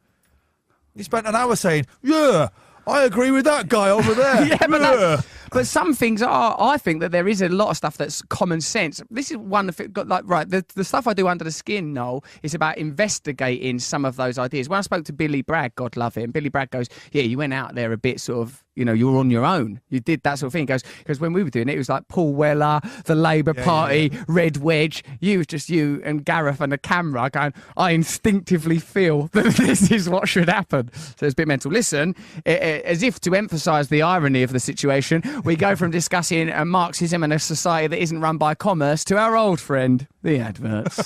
S11: he spent an hour saying, yeah, I agree with that guy over there.
S3: Yeah, but some things are. I think that there is a lot of stuff that's common sense. This is one of it. Like, right, the stuff I do under the skin, Noel, is about investigating some of those ideas. When I spoke to Billy Bragg, God love him, Billy Bragg goes, yeah, you went out there a bit sort of, you know, you were on your own. You did that sort of thing. He goes, because when we were doing it, it was like Paul Weller, the Labour Party, Red Wedge. You was just you and Gareth and the camera going, I instinctively feel that this is what should happen. So it's a bit mental. Listen, as if to emphasise the irony of the situation, we go from discussing Marxism and a society that isn't run by commerce to our old friend, the adverts.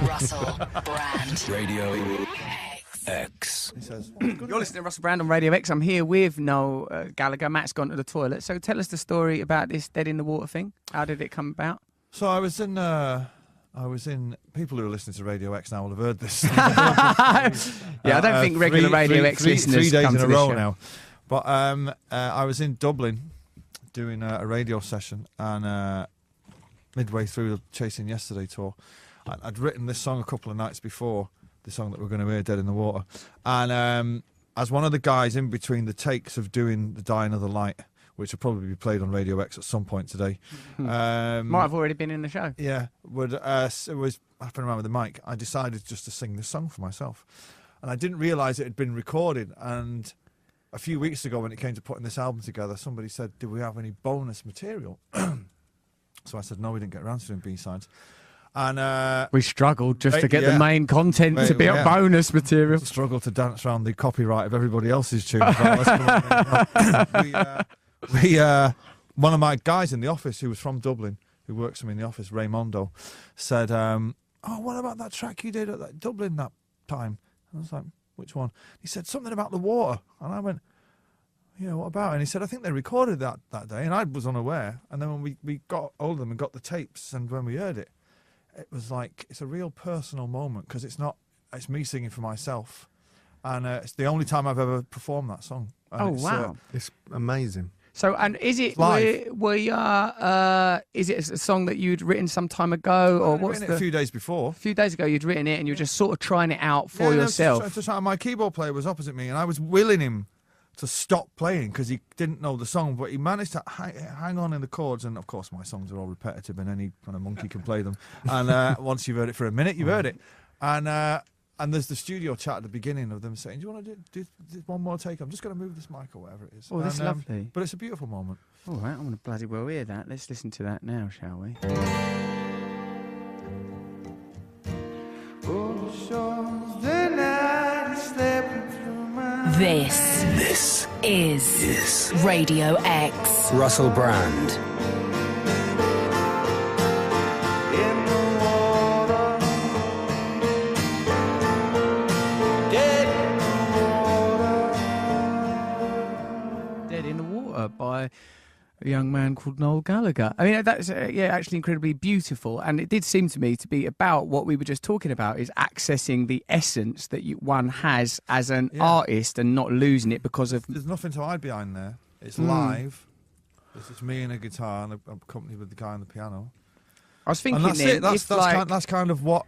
S7: Russell Brand.
S2: Radio X.
S3: You're listening to Russell Brand on Radio X. I'm here with Noel Gallagher. Matt's gone to the toilet. So tell us the story about this Dead in the Water thing. How did it come about?
S11: So I was in people who are listening to Radio X now will have heard this.
S3: I don't think regular Radio X listeners
S11: 3 days
S3: come
S11: in
S3: to
S11: a
S3: this
S11: row
S3: show.
S11: now. But I was in Dublin doing a radio session, and midway through the Chasing Yesterday tour, I'd written this song a couple of nights before, the song that we're going to hear, Dead in the Water. And as one of the guys in between the takes of doing The Dying of the Light, which will probably be played on Radio X at some point today.
S3: Might have already been in the show.
S11: Yeah. It was happening around with the mic. I decided just to sing this song for myself. And I didn't realise it had been recorded. And a few weeks ago when it came to putting this album together, somebody said, do we have any bonus material? So I said, no, we didn't get around to doing B-sides. And
S3: we struggled just to get the main content to be a bonus material.
S11: Struggled to dance around the copyright of everybody else's tunes. One of my guys in the office who was from Dublin, who works for me in the office, Raymondo, said, oh, what about that track you did at that Dublin that time? And I was like, which one? He said, something about the water. And I went, yeah, what about it? And he said, I think they recorded that day. And I was unaware. And then when we got hold of them and got the tapes, and when we heard it, it was like, it's a real personal moment, because it's me singing for myself. And it's the only time I've ever performed that song. And
S3: wow.
S5: It's amazing.
S3: So, and is it is it a song that you'd written some time ago, or what's
S11: a few days before?
S3: A few days ago, you'd written it, and you're just sort of trying it out for yourself.
S11: My keyboard player was opposite me, and I was willing him to stop playing because he didn't know the song, but he managed to hang on in the chords. And of course, my songs are all repetitive, and any kind of monkey can play them. And once you've heard it for a minute, you've heard it. And there's the studio chat at the beginning of them saying, do you want to do one more take? I'm just going to move this mic or whatever it is.
S3: Oh, that's lovely.
S11: But it's a beautiful moment.
S3: All right, I want to bloody well hear that. Let's listen to that now, shall we?
S7: This is Radio X.
S2: Russell Brand.
S3: By a young man called Noel Gallagher. I mean, that's actually incredibly beautiful, and it did seem to me to be about what we were just talking about, is accessing the essence that one has as an artist and not losing it because of...
S11: There's nothing to hide behind there. It's live. It's just me and a guitar and accompanied with the guy on the piano.
S3: I was thinking,
S11: and that's it. That's kind of what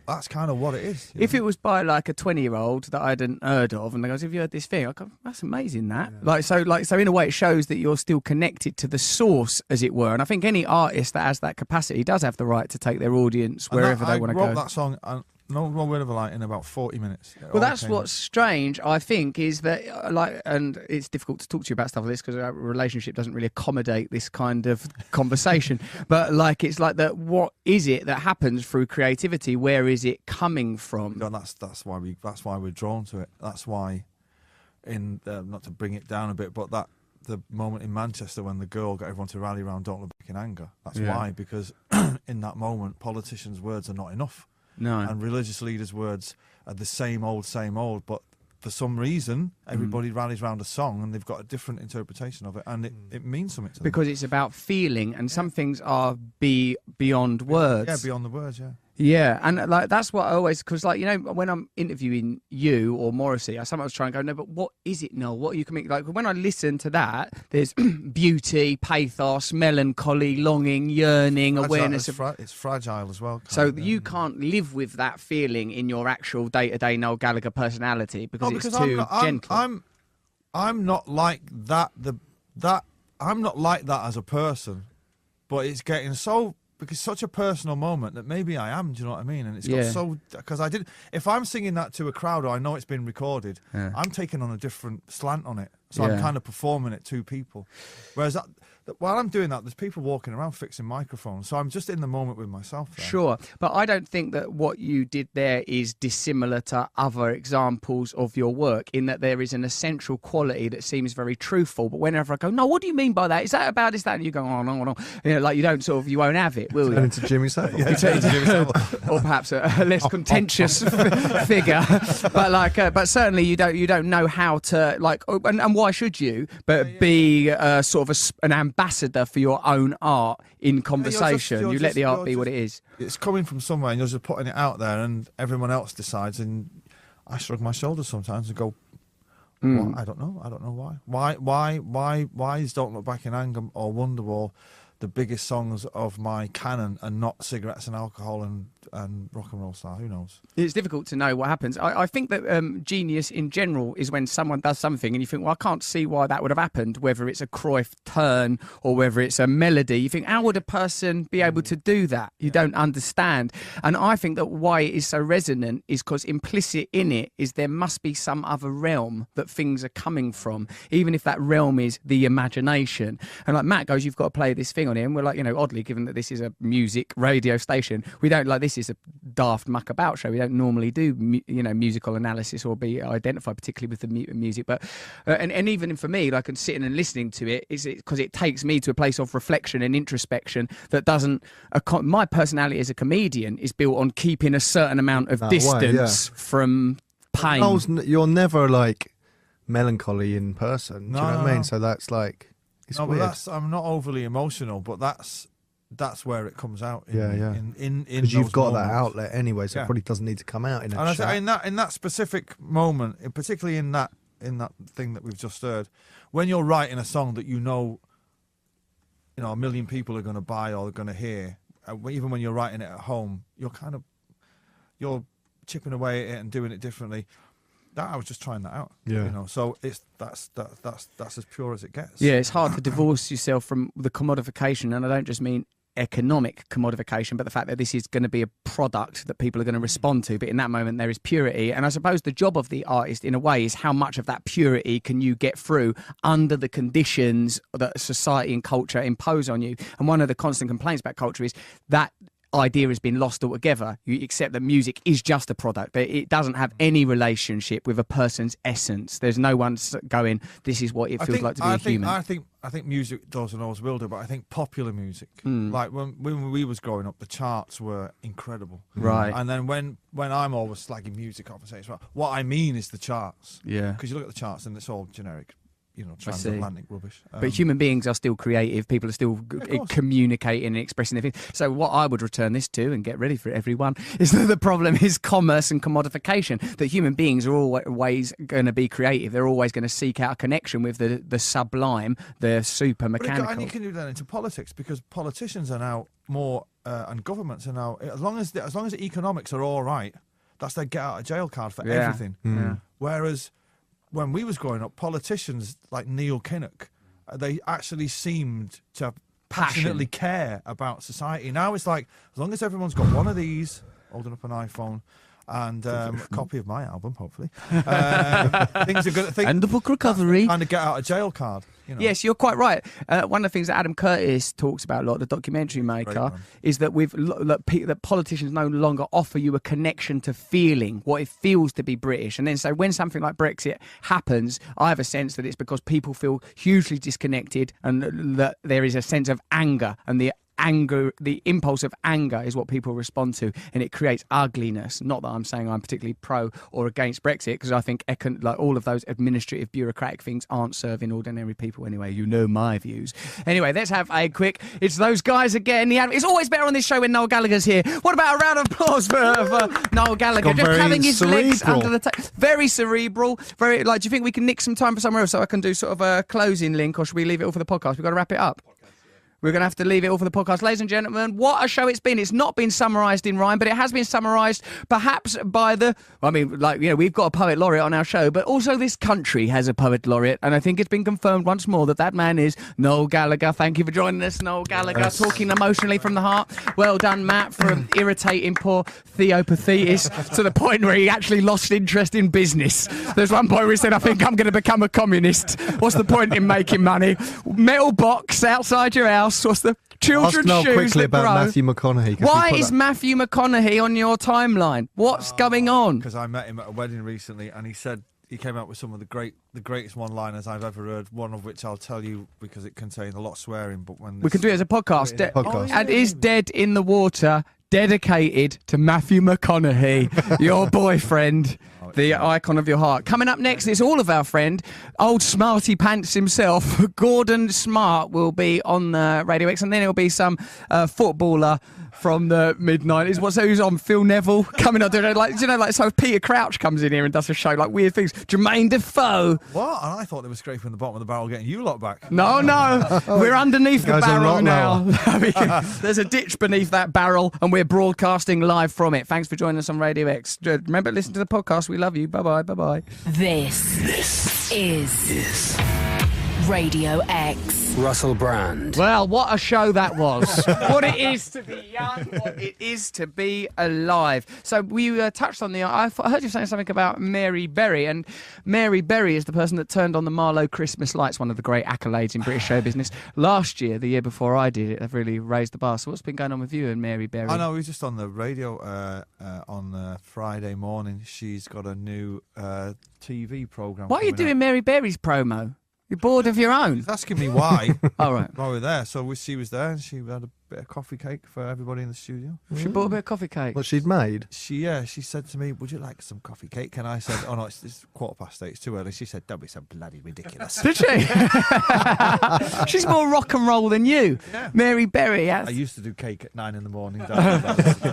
S11: it is.
S3: If it was by like a 20-year-old that I hadn't heard of, and they goes, "Have you heard this thing?" I go, "That's amazing." That so in a way, it shows that you're still connected to the source, as it were. And I think any artist that has that capacity does have the right to take their audience wherever they want to go.
S11: I wrote that song. No word of a lie in about 40 minutes.
S3: Well, that's what's strange, I think, is that, and it's difficult to talk to you about stuff like this because our relationship doesn't really accommodate this kind of conversation. But, it's like that, what is it that happens through creativity? Where is it coming from?
S11: No, that's why we're drawn to it. That's why, not to bring it down a bit, but the moment in Manchester when the girl got everyone to rally around "Don't Look Back in Anger." That's why, because in that moment, politicians' words are not enough.
S3: No.
S11: And religious leaders' words are the same old, but for some reason, everybody rallies around a song and they've got a different interpretation of it, and it means something to them.
S3: Because it's about feeling, and some things are beyond words.
S11: Yeah, beyond the words, yeah.
S3: Yeah, and that's what I always, because when I'm interviewing you or Morrissey, I sometimes try and go, no, but what is it, Noel? What are you coming? When I listen to that, there's beauty, pathos, melancholy, longing, yearning, awareness of.
S11: It's fragile as well.
S3: So you can't live with that feeling in your actual day-to-day Noel Gallagher personality because it's too gentle.
S11: I'm not like that. I'm not like that as a person, but it's getting so. Because it's such a personal moment that maybe I am, do you know what I mean? And it's got so, because if I'm singing that to a crowd or I know it's been recorded, I'm taking on a different slant on it. So I'm kind of performing it to people. Whereas while I'm doing that, there's people walking around fixing microphones. So I'm just in the moment with myself there.
S3: Sure. But I don't think that what you did there is dissimilar to other examples of your work, in that there is an essential quality that seems very truthful. But whenever I go, no, what do you mean by that? Is that about this, that? And you go, oh, no. You know, you won't have it, will you?
S5: Turn into Jimmy Savile.
S3: Or perhaps a less contentious figure. But certainly you don't know how to, and why should you? But be sort of an ambassador for your own art in conversation. You let the art be what it is.
S11: It's coming from somewhere, and you're just putting it out there, and everyone else decides. And I shrug my shoulders sometimes and go, well, I don't know why. Why is "Don't Look Back in Anger" or "Wonderwall" the biggest songs of my canon, and not "Cigarettes and Alcohol" and "Rock and Roll Star"? Who knows?
S3: It's difficult to know what happens. I think that genius in general is when someone does something and you think, well, I can't see why that would have happened, whether it's a Cruyff turn or whether it's a melody. You think, how would a person be able to do that? You don't understand. And I think that why it is so resonant is because implicit in it is there must be some other realm that things are coming from, even if that realm is the imagination. And like Matt goes, you've got to play this thing on it. And we're like, oddly, given that this is a music radio station, we don't this is a daft muck about show. We don't normally do musical analysis or be identified particularly with the music, but and even for me, and sitting and listening to it is because it takes me to a place of reflection and introspection that doesn't. My personality as a comedian is built on keeping a certain amount of distance from pain.
S5: You're never melancholy in person. Do you know what I mean? So that's it's weird.
S11: But I'm not overly emotional, but that's where it comes out.
S5: Because you've got that outlet anyway, so it probably doesn't need to come out in a chat.
S11: In that specific moment, particularly in that thing that we've just heard, when you're writing a song that a million people are going to buy or are going to hear, even when you're writing it at home, you're chipping away at it and doing it differently. I was just trying that out. So that's as pure as it gets.
S3: Yeah, it's hard to divorce yourself from the commodification, and I don't just mean economic commodification, but the fact that this is going to be a product that people are going to respond to. But in that moment, there is purity, and I suppose the job of the artist, in a way, is how much of that purity can you get through under the conditions that society and culture impose on you. And one of the constant complaints about culture is that idea has been lost altogether. You accept that music is just a product. It doesn't have any relationship with a person's essence. There's no one going, this is what it feels like to be a human.
S11: I think music does and always will do, but I think popular music, like when we was growing up, the charts were incredible.
S3: Right.
S11: And then when I'm always slagging music off and saying, what I mean is the charts.
S3: Yeah.
S11: Because you look at the charts and it's all generic transatlantic rubbish.
S3: But human beings are still creative. People are still communicating and expressing their things. So what I would return this to, and get ready for it, everyone, is that the problem is commerce and commodification. That human beings are always going to be creative. They're always going to seek out a connection with the sublime, the super mechanical.
S11: And you can do that into politics, because politicians are now more, and governments are now, as long as the economics are all right, that's their get out of jail card for everything.
S3: Yeah.
S11: Whereas when we was growing up, politicians like Neil Kinnock, they actually seemed to passionately care about society. Now it's like, as long as everyone's got one of these, holding up an iPhone, and a copy of my album, hopefully, things are good.
S3: And the book recovery.
S11: And a get out of jail card. You know.
S3: Yes, you're quite right. One of the things that Adam Curtis talks about a lot, the documentary maker, is that that politicians no longer offer you a connection to feeling what it feels to be British. And then so when something like Brexit happens, I have a sense that it's because people feel hugely disconnected, and that there is a sense of anger, and the impulse of anger is what people respond to, and it creates ugliness. Not that I'm saying I'm particularly pro or against Brexit, because I think like all of those administrative bureaucratic things aren't serving ordinary people anyway. You know my views. Anyway, let's have a quick, it's those guys again. It's always better on this show when Noel Gallagher's here. What about a round of applause for Noel Gallagher, just having his legs under the table. Very cerebral, very like, do you think we can nick some time for somewhere else so I can do sort of a closing link, or should we leave it all for the podcast? We've got to wrap it up. We're going to have to leave it all for the podcast. Ladies and gentlemen, what a show it's been. It's not been summarised in rhyme, but it has been summarised perhaps by we've got a poet laureate on our show, but also this country has a poet laureate, and I think it's been confirmed once more that man is Noel Gallagher. Thank you for joining us, Noel Gallagher, talking emotionally from the heart. Well done, Matt, for irritating poor Theo Pathetis to the point where he actually lost interest in business. There's one point where he said, I think I'm going to become a communist. What's the point in making money? Metal box outside your house. What's the children's
S6: Ask
S3: shoes
S6: quickly
S3: that
S6: about
S3: grow?
S6: Matthew McConaughey.
S3: Why is Matthew McConaughey on your timeline? What's going on?
S11: Because I met him at a wedding recently, and he said he came out with some of the greatest one-liners I've ever heard. One of which I'll tell you because it contained a lot of swearing. But when
S3: We can do it as a podcast.
S6: podcast.
S3: And is Dead in the Water dedicated to Matthew McConaughey, your boyfriend, the icon of your heart. Coming up next, it's all of our friend, old Smarty Pants himself, Gordon Smart, will be on Radio X, and then it'll be some footballer from the mid-90s. Who's on? Phil Neville coming on. So if Peter Crouch comes in here and does a show, like weird things. Jermaine Defoe.
S11: What? And I thought they were scraping the bottom of the barrel, getting you lot back.
S3: No, we're underneath the barrel now. There's a ditch beneath that barrel, and we're broadcasting live from it. Thanks for joining us on Radio X. Remember, listen to the podcast. We love you. Bye-bye.
S7: This is Radio X.
S2: Russell Brand.
S3: Well, what a show that was. What it is to be young, what it is to be alive. So we touched on I heard you saying something about Mary Berry, and Mary Berry is the person that turned on the Marlowe Christmas lights, one of the great accolades in British show business. Last year, the year before I did it, they've really raised the bar. So what's been going on with you and Mary Berry?
S11: I know, we were just on the radio on Friday morning. She's got a new TV programme.
S3: Why are you doing Mary Berry's promo? You're bored of your own?
S11: He's asking me why.
S3: All right.
S11: While we're there. So she was there, and she had a bit of coffee cake for everybody in the studio.
S3: She bought a bit of coffee cake.
S6: What she'd made?
S11: She said to me, would you like some coffee cake? And I said, oh no, it's 8:15, it's too early. She said, don't be so bloody ridiculous.
S3: Did she? She's more rock and roll than you.
S11: Yeah.
S3: Mary Berry.
S11: I used to do cake at 9 in the morning.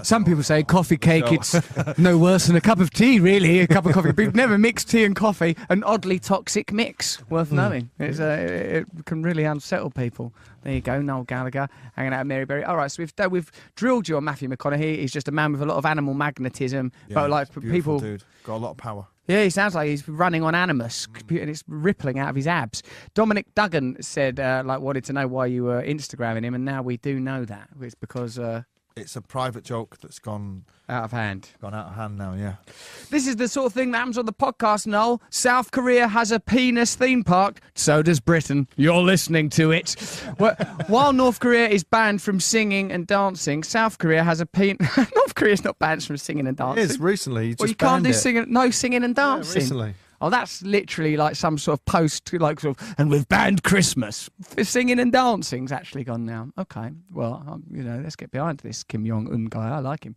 S3: Some people say coffee cake, it's no worse than a cup of tea, really. A cup of coffee. We've never mixed tea and coffee. An oddly toxic mix, worth knowing. It can really unsettle people. There you go, Noel Gallagher hanging out with Mary Berry. All right, so we've drilled you on Matthew McConaughey. He's just a man with a lot of animal magnetism, but like people,
S11: dude, got a lot of power.
S3: Yeah, he sounds like he's running on Animus, and it's rippling out of his abs. Dominic Duggan said, wanted to know why you were Instagramming him, and now we do know that. It's because
S11: it's a private joke that's gone
S3: out of hand.
S11: Gone out of hand now, yeah.
S3: This is the sort of thing that happens on the podcast, Noel. South Korea has a penis theme park. So does Britain. You're listening to it. While North Korea is banned from singing and dancing, South Korea has a penis... North Korea's not banned from singing and dancing.
S6: It is, recently.
S3: You can't do singing and dancing.
S6: Yeah, recently.
S3: Oh, that's literally like some sort of post, and we've banned Christmas. Singing and dancing's actually gone now. Okay, well, let's get behind this Kim Jong-un guy. I like him.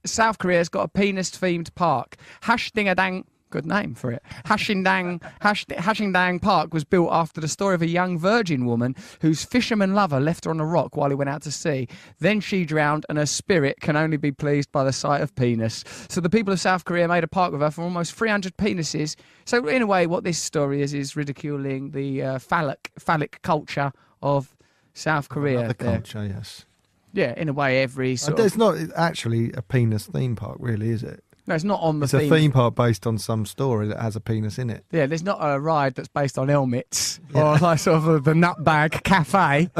S3: South Korea's got a penis-themed park. Hashtag-a-dang Good name for it. Hashingdang Park was built after the story of a young virgin woman whose fisherman lover left her on a rock while he went out to sea. Then she drowned, and her spirit can only be pleased by the sight of penis. So the people of South Korea made a park with her for almost 300 penises. So in a way, what this story is ridiculing the phallic culture of South Korea.
S6: The culture, yes.
S3: Yeah, in a way, every sort
S6: There's not actually a penis theme park, really, is it?
S3: No, it's not on the
S6: It's
S3: theme.
S6: a theme park based on some story that has a penis in it.
S3: Yeah, there's not a ride that's based on helmets or like sort of the Nutbag Cafe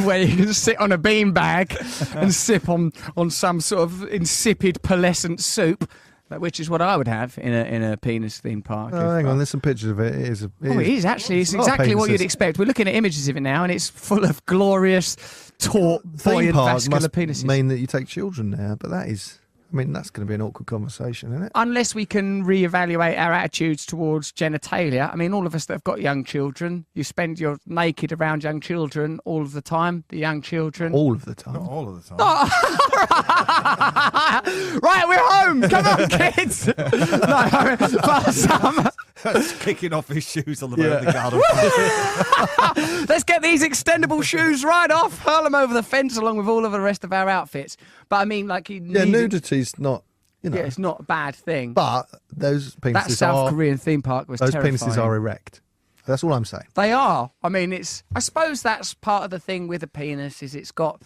S3: where you can sit on a beanbag and sip on some sort of insipid pearlescent soup, which is what I would have in a penis theme park.
S6: Oh, hang on, there's some pictures of it. It
S3: is actually. It's exactly what you'd expect. We're looking at images of it now, and it's full of glorious, taut, buoyant, vascular penises.
S6: Mean that you take children there, but that is. I mean, that's going to be an awkward conversation, isn't it?
S3: Unless we can reevaluate our attitudes towards genitalia. I mean, all of us that have got young children, you're naked around young children all of the time, the young children.
S6: All of the time?
S11: Not all of the time.
S3: Right, we're home. Come on, kids.
S11: Kicking off his shoes on the way of the garden.
S3: Let's get these extendable shoes right off, hurl them over the fence along with all of the rest of our outfits. But I mean, like,
S6: nudity's not,
S3: yeah, it's not a bad thing.
S6: But those penises
S3: that South Korean theme park was
S6: those
S3: terrifying.
S6: penises are erect. That's all I'm saying.
S3: They are. I mean, I suppose that's part of the thing with a penis is it's got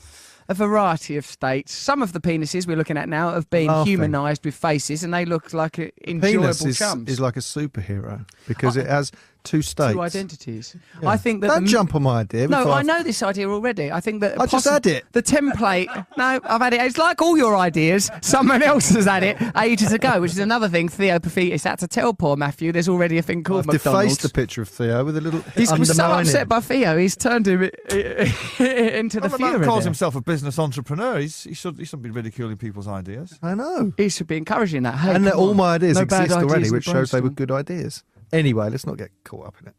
S3: a variety of states. Some of the penises we're looking at now have been humanised with faces, and they look like enjoyable chums.
S6: Is like a superhero because it has two states,
S3: two identities.
S6: Yeah.
S3: I think that
S6: don't jump on my idea.
S3: No, I know this idea already. I think that
S6: I just had it.
S3: The template. No, I've had it. It's like all your ideas. Someone else has had it ages ago, which is another thing Theo Paphitis had to tell poor Matthew. There's already a thing called
S6: I've
S3: McDonald's.
S6: defaced the picture of Theo with a little.
S3: He's so upset by Theo. He's turned him into the Theo.
S11: He calls himself a business entrepreneur. He shouldn't be ridiculing people's ideas.
S6: I know.
S3: He should be encouraging that. Hey,
S6: and all my ideas
S3: no
S6: exist already,
S3: ideas
S6: which shows they were good ideas. Anyway, let's not get caught up in it.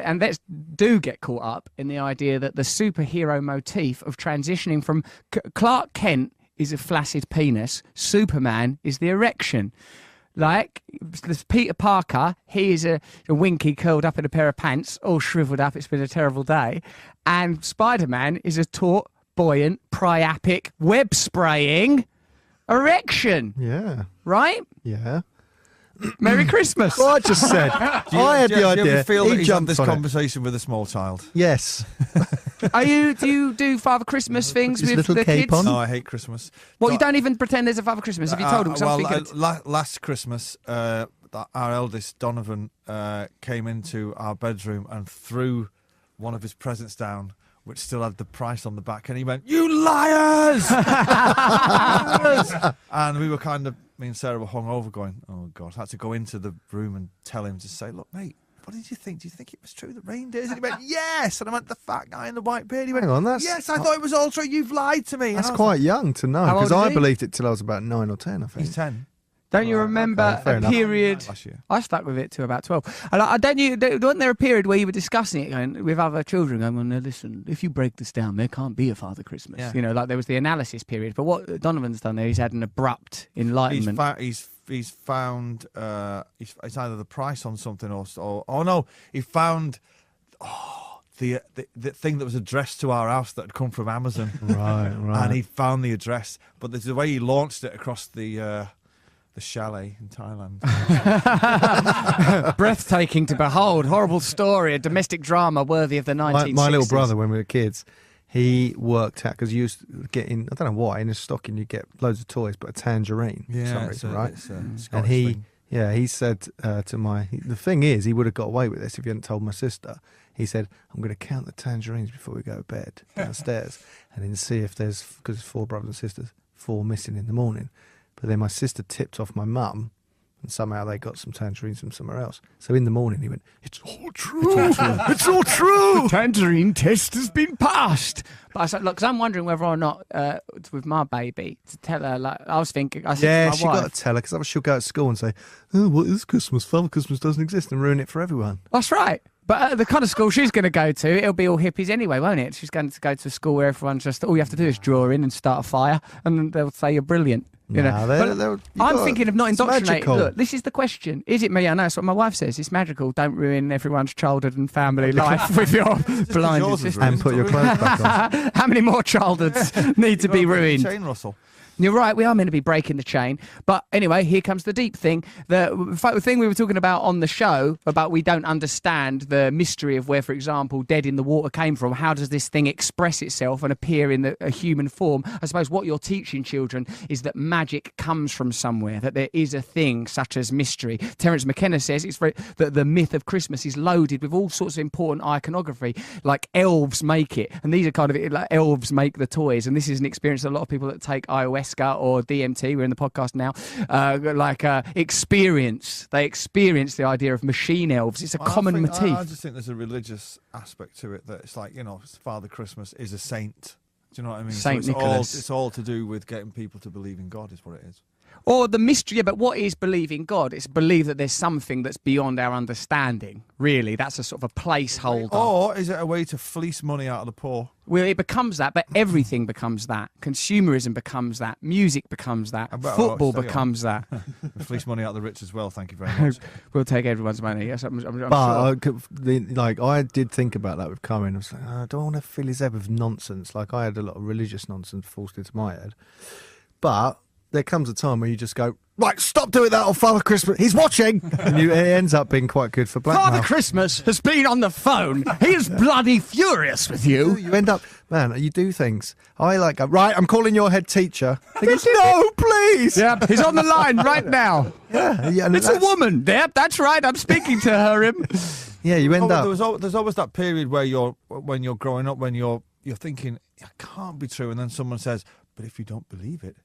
S3: And let's get caught up in the idea that the superhero motif of transitioning from Clark Kent is a flaccid penis, Superman is the erection. Like, there's Peter Parker, he is a winky curled up in a pair of pants, all shriveled up, it's been a terrible day. And Spider-Man is a taut, buoyant, priapic, web-spraying erection.
S6: Yeah.
S3: Right?
S6: Yeah.
S3: Merry Christmas.
S6: Well, I just said. I had the idea.
S11: Do you ever feel that
S6: he
S11: he's had
S6: jumped
S11: this
S6: on
S11: conversation with a small child?
S6: Yes.
S3: Do you do Father Christmas things
S6: His
S3: with
S6: little
S3: the
S6: cape
S3: kids?
S6: on?
S11: No, I hate Christmas.
S3: Well, you don't even pretend there's a Father Christmas. Have you told him? 'Cause I'm thinking
S11: last Christmas, our eldest, Donovan, came into our bedroom and threw one of his presents down, which still had the price on the back, and he went, "You liars!" And we were kind of, me and Sarah were hungover going, "Oh God," had to go into the room and tell him to say, "Look, mate, what did you think? Do you think it was true that reindeers?" And he went, "Yes." And I went, "The fat guy in the white beard." He went,
S6: Hang on, that's...
S11: "Yes, I thought it was all true. You've lied to me."
S6: That's quite young to know,
S3: How
S6: because
S3: old is
S6: I
S3: he?
S6: believed it till I was about 9 or 10, I think.
S11: He's 10.
S3: Don't you remember
S6: fair
S3: a
S6: enough.
S3: period?
S11: Last year.
S3: I stuck with it to about 12. And wasn't there a period where you were discussing it going, with other children, going, "Well, no, listen, if you break this down, there can't be a Father Christmas."
S11: Yeah.
S3: You know, like there was the analysis period. But what Donovan's done there, he's had an abrupt enlightenment.
S11: He's found it's either the price on something or oh no, he found the thing that was addressed to our house that had come from Amazon.
S6: Right.
S11: And he found the address, but there's the way he launched it across the chalet in Thailand.
S3: Breathtaking to behold. Horrible story, a domestic drama worthy of the 1960s.
S6: My little brother, when we were kids, he worked out, because you used to get in, I don't know why, in a stocking you get loads of toys, but a tangerine for some reason, right? And he said to the thing is, he would have got away with this if he hadn't told my sister. He said, "I'm going to count the tangerines before we go to bed downstairs and then see if there's, because there's 4 brothers and sisters, 4 missing in the morning." But then my sister tipped off my mum, and somehow they got some tangerines from somewhere else. So in the morning he went, "It's all true. It's all true.
S3: The tangerine test has been passed." But I said, look, because I'm wondering whether or not, with my baby, to tell her, like, I was thinking, I said
S6: yeah,
S3: to my
S6: she
S3: wife,
S6: got to tell her, because she'll go to school and say, "Oh, what is Christmas? Father Christmas doesn't exist," and ruin it for everyone.
S3: That's right. But the kind of school she's going to go to, it'll be all hippies anyway, won't it? She's going to go to a school where everyone's just, all you have to do is draw in and start a fire, and they'll say you're brilliant. You know,
S6: they're-
S3: I'm thinking of not
S6: it's
S3: indoctrinating.
S6: magical.
S3: Look, this is the question. Is it me? I know that's what my wife says. It's magical. Don't ruin everyone's childhood and family life with your blinded
S11: yours is
S3: sister.
S11: ruined.
S6: And put your clothes back on.
S3: How many more childhoods need to be ruined?
S11: Chain, Russell.
S3: You're right, we are meant to be breaking the chain. But anyway, here comes the deep thing. The thing we were talking about on the show, about we don't understand the mystery of where, for example, Dead in the Water came from. How does this thing express itself and appear in a human form? I suppose what you're teaching children is that magic comes from somewhere, that there is a thing such as mystery. Terence McKenna says that the myth of Christmas is loaded with all sorts of important iconography, like elves make it. And these are kind of, like, elves make the toys. And this is an experience that a lot of people that take iOS or DMT, we're in the podcast now, experience. They experience the idea of machine elves. It's a common motif.
S11: I just think there's a religious aspect to it, that it's like, Father Christmas is a saint. Do you know what I mean?
S3: Saint
S11: so
S3: Nicholas.
S11: It's all to do with getting people to believe in God, is what it is.
S3: Or the mystery, but what is believing God? It's believe that there's something that's beyond our understanding, really. That's a sort of a placeholder.
S11: Or is it a way to fleece money out of the poor?
S3: Well, it becomes that, but everything becomes that. Consumerism becomes that. Music becomes that. Football becomes that.
S11: Fleece money out of the rich as well, thank you very much.
S3: We'll take everyone's money, yes, I'm sure.
S6: I did think about that with Cohen. I was like, I don't want to fill his head with nonsense. Like, I had a lot of religious nonsense forced into my head. But there comes a time where you just go, right, stop doing that on Father Christmas. He's watching. And it ends up being quite good for blackmail.
S3: Father Christmas has been on the phone. He is bloody furious with you.
S6: You end up, man, you do things. I like go, right, I'm calling your head teacher. He goes, no, please.
S3: Yeah, he's on the line right now.
S6: Yeah, and
S3: it's a woman. Yep, that's right. I'm speaking to her.
S6: Yeah, you end up.
S11: There's always that period where when you're growing up, when you're thinking, it can't be true, and then someone says, but if you don't believe it,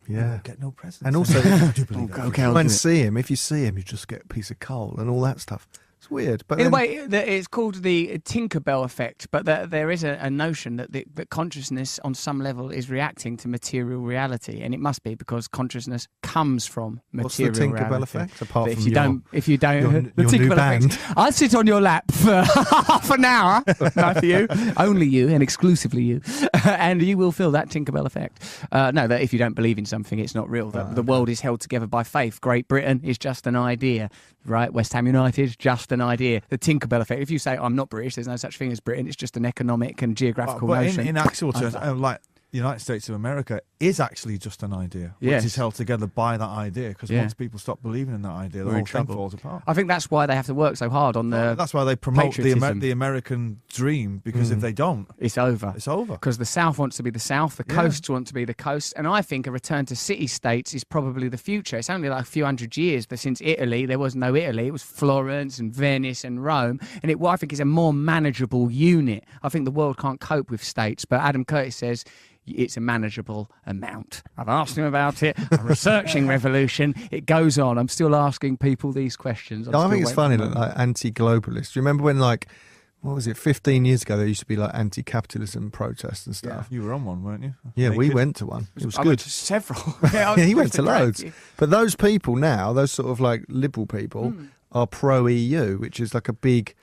S6: yeah,
S11: get no presents.
S6: And also, if you see him, you just get a piece of coal and all that stuff. It's weird. But
S3: in a way, it's called the Tinkerbell effect, but there is a notion that consciousness on some level is reacting to material reality, and it must be because consciousness comes from material
S6: reality. What's the Tinkerbell
S3: reality.
S6: effect? Apart
S3: if
S6: from
S3: you don't, the
S6: your
S3: Tinkerbell
S6: new band.
S3: effect. I'll sit on your lap for half an hour, no, for you, only you, and exclusively you, and you will feel that Tinkerbell effect. No, that if you don't believe in something, it's not real. The world is held together by faith. Great Britain is just an idea, right? West Ham United, just an idea. The Tinkerbell effect. If you say, I'm not British, there's no such thing as Britain, it's just an economic and geographical notion.
S11: In actual terms, like the United States of America is actually just an idea, which is held together by that idea, because once people stop believing in that idea, the whole thing falls apart.
S3: I think that's why they have to work so hard on the
S11: That's why they promote the American dream, because if they don't,
S3: it's over.
S11: It's over.
S3: Because the South wants to be the South, the coasts want to be the coast, and I think a return to city-states is probably the future. It's only like a few hundred years, but since Italy, there was no Italy. It was Florence and Venice and Rome, and I think it's a more manageable unit. I think the world can't cope with states, but Adam Curtis says it's a manageable amount. I've asked him about it. I'm researching revolution. It goes on. I'm still asking people these questions.
S6: I think it's funny, like anti-globalists. Do you remember when, like, what was it, 15 years ago, there used to be like anti-capitalism protests and stuff?
S11: Yeah. You were on one, weren't you?
S6: Yeah, we went to one. It was good.
S3: I went to several.
S6: Yeah, he went to loads. But those people now, those sort of like liberal people, are pro-EU, which is like a big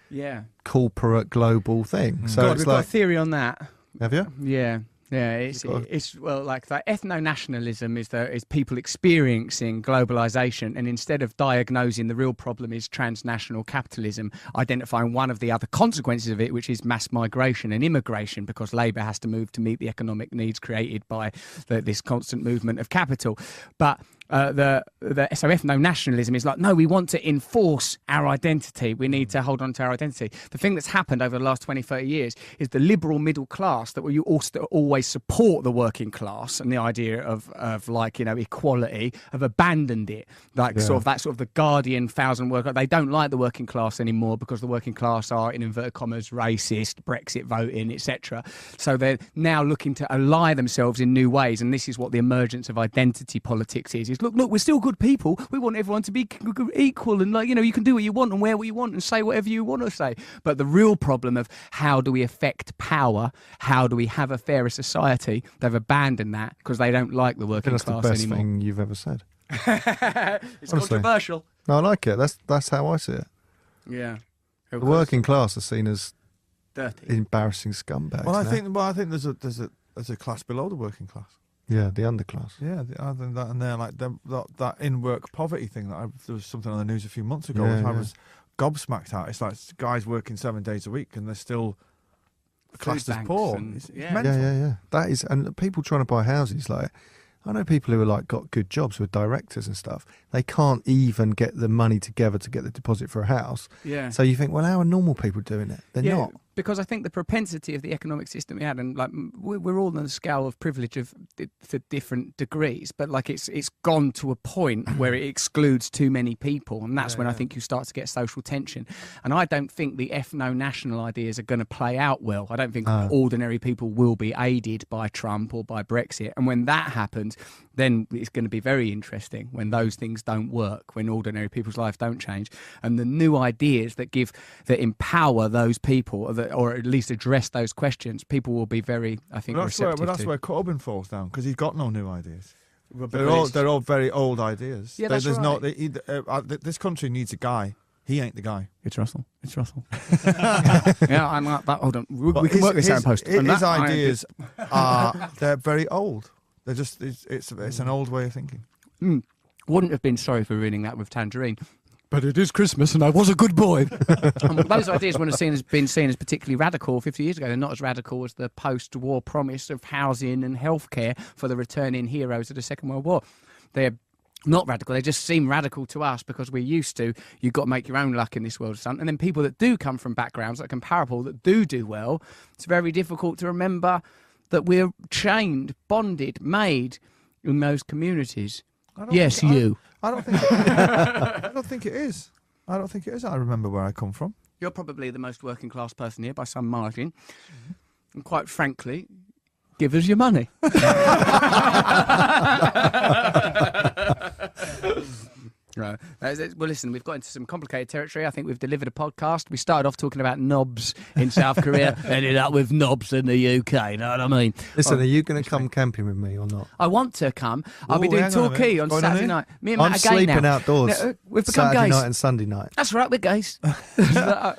S6: corporate global thing. So
S3: we've got a theory on that.
S6: Have you?
S3: Yeah. Yeah, it's well, like that ethno-nationalism is people experiencing globalization, and instead of diagnosing the real problem is transnational capitalism, identifying one of the other consequences of it, which is mass migration and immigration, because labour has to move to meet the economic needs created by this constant movement of capital. But so ethno-nationalism is like, no, we want to enforce our identity. We need to hold on to our identity. The thing that's happened over the last 20, 30 years is the liberal middle class, that you also always support the working class and the idea of like, equality, have abandoned it. Like sort of the Guardian 1,000 worker. They don't like the working class anymore because the working class are, in inverted commas, racist, Brexit voting, etc. So they're now looking to ally themselves in new ways. And this is what the emergence of identity politics is look, we're still good people. We want everyone to be equal, and you can do what you want and wear what you want and say whatever you want to say. But the real problem of how do we affect power, how do we have a fairer society, they've abandoned that because they don't like the working class anymore.
S6: That's the best thing you've ever said.
S3: It's honestly controversial.
S6: No, I like it. That's how I see it.
S3: Yeah.
S6: The working class are seen as
S3: dirty,
S6: embarrassing scumbags.
S11: Well, I think there's a class below the working class.
S6: Yeah, the underclass.
S11: Yeah, and they're like that in-work poverty thing there was something on the news a few months ago.
S6: Yeah,
S11: which I
S6: yeah.
S11: was gobsmacked at. It's like guys working 7 days a week and they're still classed as
S3: banks
S11: poor.
S3: and-
S11: It's
S3: yeah.
S11: mental.
S6: Yeah. That is, and people trying to buy houses, like, I know people who are like got good jobs with directors and stuff. They can't even get the money together to get the deposit for a house.
S3: Yeah.
S6: So you think, well, how are normal people doing it? They're not.
S3: Because I think the propensity of the economic system we had, and like we're all on the scale of privilege of to different degrees, but like it's gone to a point where it excludes too many people, and that's when I think you start to get social tension. And I don't think the ethno-national ideas are going to play out well. I don't think ordinary people will be aided by Trump or by Brexit, and when that happens, then it's going to be very interesting when those things don't work, when ordinary people's lives don't change, and the new ideas that empower those people, or at least address those questions, people will be very, I think, receptive
S11: that's
S3: to.
S11: where Corbyn falls down, because he's got no new ideas.
S3: Well,
S11: They're all very old ideas.
S3: Yeah, that's right.
S11: This country needs a guy. He ain't the guy.
S3: It's Russell. Yeah, I'm like that. Hold on, we can work this out in post.
S11: His ideas they're very old. They're just it's an old way of thinking.
S3: Wouldn't have been sorry for ruining that with Tangerine. But it is Christmas and I was a good boy. Those ideas wouldn't have been seen as particularly radical 50 years ago. They're not as radical as the post-war promise of housing and healthcare for the returning heroes of the Second World War. They're not radical. They just seem radical to us because we're used to, you've got to make your own luck in this world, son. And then people that do come from backgrounds that are comparable, that do well, it's very difficult to remember that we're chained, bonded, made in those communities. Yes, you.
S11: I don't think. I don't think it is. I don't think it is. I remember where I come from.
S3: You're probably the most working class person here by some margin. And quite frankly, give us your money. Right. Well, listen, we've got into some complicated territory. I think we've delivered a podcast. We started off talking about knobs in South Korea, ended up with knobs in the UK. You know what I mean?
S6: Listen, are you going to come camping with me or not?
S3: I want to come. I'll be doing Torquay on Saturday night. Me and
S6: I'm
S3: Matt are gay
S6: sleeping
S3: now.
S6: outdoors.
S3: No, we've become
S6: Saturday
S3: gays.
S6: night and Sunday night.
S3: That's right, we're gays.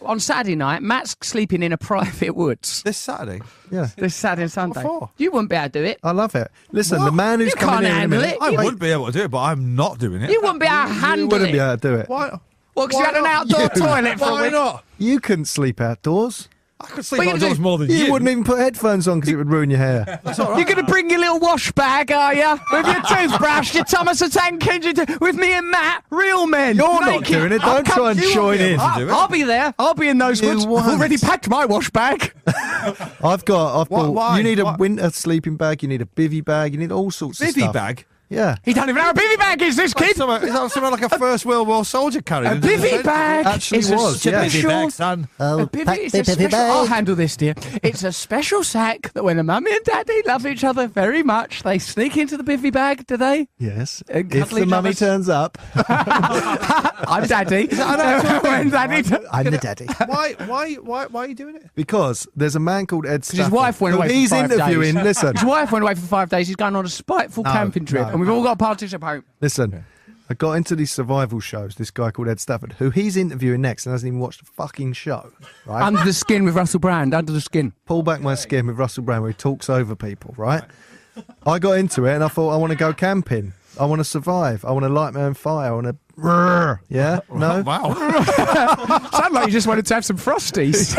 S3: On Saturday night, Matt's sleeping in a private woods.
S11: This Saturday?
S6: Yeah.
S3: This Saturday and Sunday.
S11: What for?
S3: You wouldn't be able to do it.
S6: I love it. Listen, the man who's
S3: You
S6: coming
S3: can't
S6: in a
S3: handle
S6: minute.
S3: it.
S11: I would be able to do it, but I'm not doing it.
S3: You wouldn't be able to handle
S6: You wouldn't
S3: it.
S6: be able to do it.
S11: Why?
S3: Well, because you had an outdoor toilet for a
S11: Why
S3: week.
S11: not?
S6: You couldn't sleep outdoors.
S11: I could sleep
S3: What are you
S11: outdoors
S3: gonna do?
S11: more than
S6: You
S11: you.
S6: wouldn't even put headphones on because it would ruin your hair.
S11: That's all right.
S3: You're going to bring your little wash bag, are you? With your toothbrush, your Thomas the Tank Engine, with me and Matt, real men.
S6: You're not
S3: naked.
S6: doing it.
S3: I'll
S6: Don't
S3: come-
S6: try and
S3: you won't
S6: join
S3: be
S6: in.
S3: able to do it. I'll be there. I'll be in those
S6: You
S3: woods.
S6: won't.
S3: I've already packed my wash bag.
S6: I've got.
S11: Why?
S6: You need a
S11: Why?
S6: winter sleeping bag. You need a bivvy bag. You need all sorts of
S11: Bivvy
S6: stuff.
S11: bag?
S6: Yeah.
S3: He don't even know what a bivvy bag is, this kid.
S11: Is that something like a First World War soldier carried?
S3: A bivvy bag.
S6: Actually
S3: is
S6: was,
S3: a
S6: yeah.
S3: special.
S11: Bivvy bag, son.
S3: A bivvy is a special. I'll handle this, dear. It's a special sack that when a mummy and daddy love each other very much, they sneak into the bivvy bag, do they?
S6: Yes.
S3: And
S6: If
S3: cuddle
S6: the
S3: each
S6: mummy
S3: other's-
S6: turns up,
S3: I'm daddy. When daddy
S6: I'm the daddy.
S11: Why are you doing it?
S6: Because there's a man called Ed
S3: Because his
S6: Stafford.
S3: wife went
S6: who
S3: away for
S6: He's
S3: 5
S6: interviewing.
S3: days.
S6: Listen.
S3: His wife went away for 5 days. He's going on a spiteful camping trip,
S6: no.
S3: and we've all got to participate.
S6: Listen. I got into these survival shows, this guy called Ed Stafford, who he's interviewing next and hasn't even watched the fucking show. Right?
S3: Under the Skin with Russell Brand. Under the Skin.
S6: Pull Back My Skin with Russell Brand, where he talks over people, right? I got into it and I thought, I want to go camping. I want to survive. I want to light my own fire. I want to... Yeah? No?
S11: Wow.
S3: Sound like you just wanted to have some Frosties.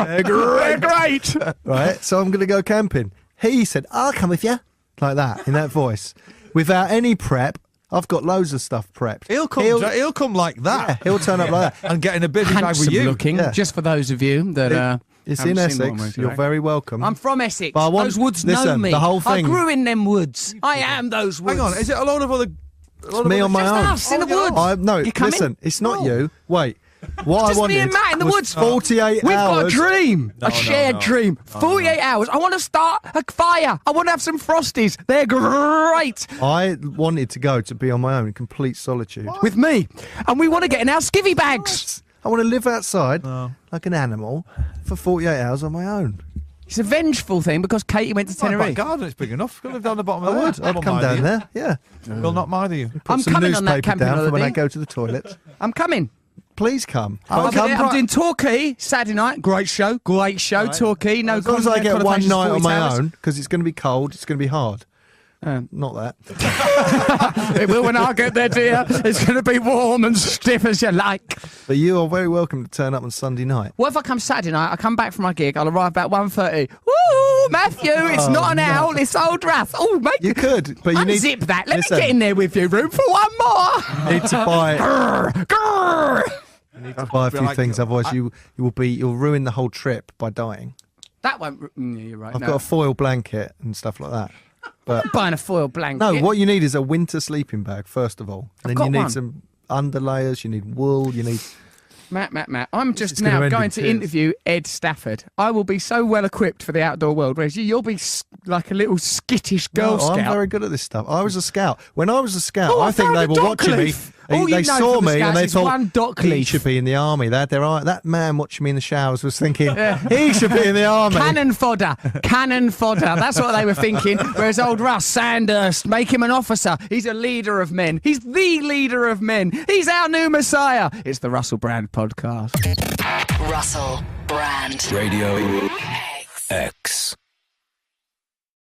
S3: They're great.
S6: Right? So I'm going to go camping. He said, I'll come with you. Like that, in that voice. Without any prep. I've got loads of stuff prepped.
S11: He'll come like that.
S6: Yeah, he'll turn up like that.
S11: And get in a bivvy bag with
S3: Handsome
S11: you.
S3: looking,
S6: Yeah.
S3: just for those of you that
S6: It's
S3: haven't
S6: in
S3: seen what I'm
S6: Essex.
S3: wearing
S6: You're
S3: today.
S6: very welcome.
S3: I'm from Essex.
S6: But I want-
S3: Those woods know
S6: listen,
S3: me.
S6: the whole
S3: I
S6: thing-
S3: grew in them woods. I am those woods.
S11: Hang on, is it a load of other...
S6: It's me on my
S3: Just
S6: own.
S3: us in the woods.
S6: No,
S3: You coming?
S6: listen, it's not
S3: No.
S6: you. Wait. What
S3: Just
S6: I wanted
S3: me and Matt in the
S6: was
S3: woods.
S6: 48
S3: We've
S6: hours.
S3: got a dream, a shared dream. 48 hours. I want to start a fire. I want to have some Frosties. They're great.
S6: I wanted to go to be on my own in complete solitude.
S3: With me. And we want to get in our skivvy bags.
S6: I want to live outside like an animal for 48 hours on my own.
S3: It's a vengeful thing because Katie went to
S11: My back
S3: Tenerife.
S11: garden, it's big enough. Go live down the bottom
S6: I
S11: of there.
S6: would. I'd
S11: won't
S6: come
S11: mind
S6: down
S11: you.
S6: there. Yeah.
S11: Will not mind you.
S6: Put
S3: I'm
S6: some
S3: coming on that
S6: newspaper
S3: camping
S6: down for when I
S3: holiday.
S6: go to the toilet.
S3: I'm coming.
S6: please come.
S3: I'm doing Torquay Saturday night. Great show.
S6: Right.
S3: Torquay. No,
S6: as long as I get one night on my
S3: hours.
S6: own, because it's going to be cold, it's going to be hard. Not that.
S3: It will when I get there, dear. It's going to be warm and stiff as you like.
S6: But you are very welcome to turn up on Sunday night.
S3: What if I come Saturday night? I come back from my gig. I'll arrive about 1:30. Woo, Matthew! It's not an owl. It's old Russ. Oh, mate.
S6: You could, but you need
S3: unzip that. Let me get in there with you. Room for one more.
S6: You need to buy.
S3: Grr.
S6: You need to buy a few things, otherwise you'll ruin the whole trip by dying.
S3: That won't. You're right.
S6: I've got a foil blanket and stuff like that. But
S3: buying a foil blanket.
S6: No, what you need is a winter sleeping bag first of all. And then you need some underlayers. You need wool. You need.
S3: Matt. I'm just now going to interview Ed Stafford. I will be so well equipped for the outdoor world, whereas you'll be like a little skittish Girl Scout.
S6: I'm very good at this stuff. I was a scout. When I was a scout, I think they were watching me. They saw me and they thought he should be in the army. That man watching me in the showers was thinking he should be in the army.
S3: Cannon fodder. That's what they were thinking. Whereas old Russ Sandhurst, make him an officer. He's a leader of men. He's the leader of men. He's our new messiah. It's the Russell Brand podcast.
S7: Russell Brand.
S2: Radio X.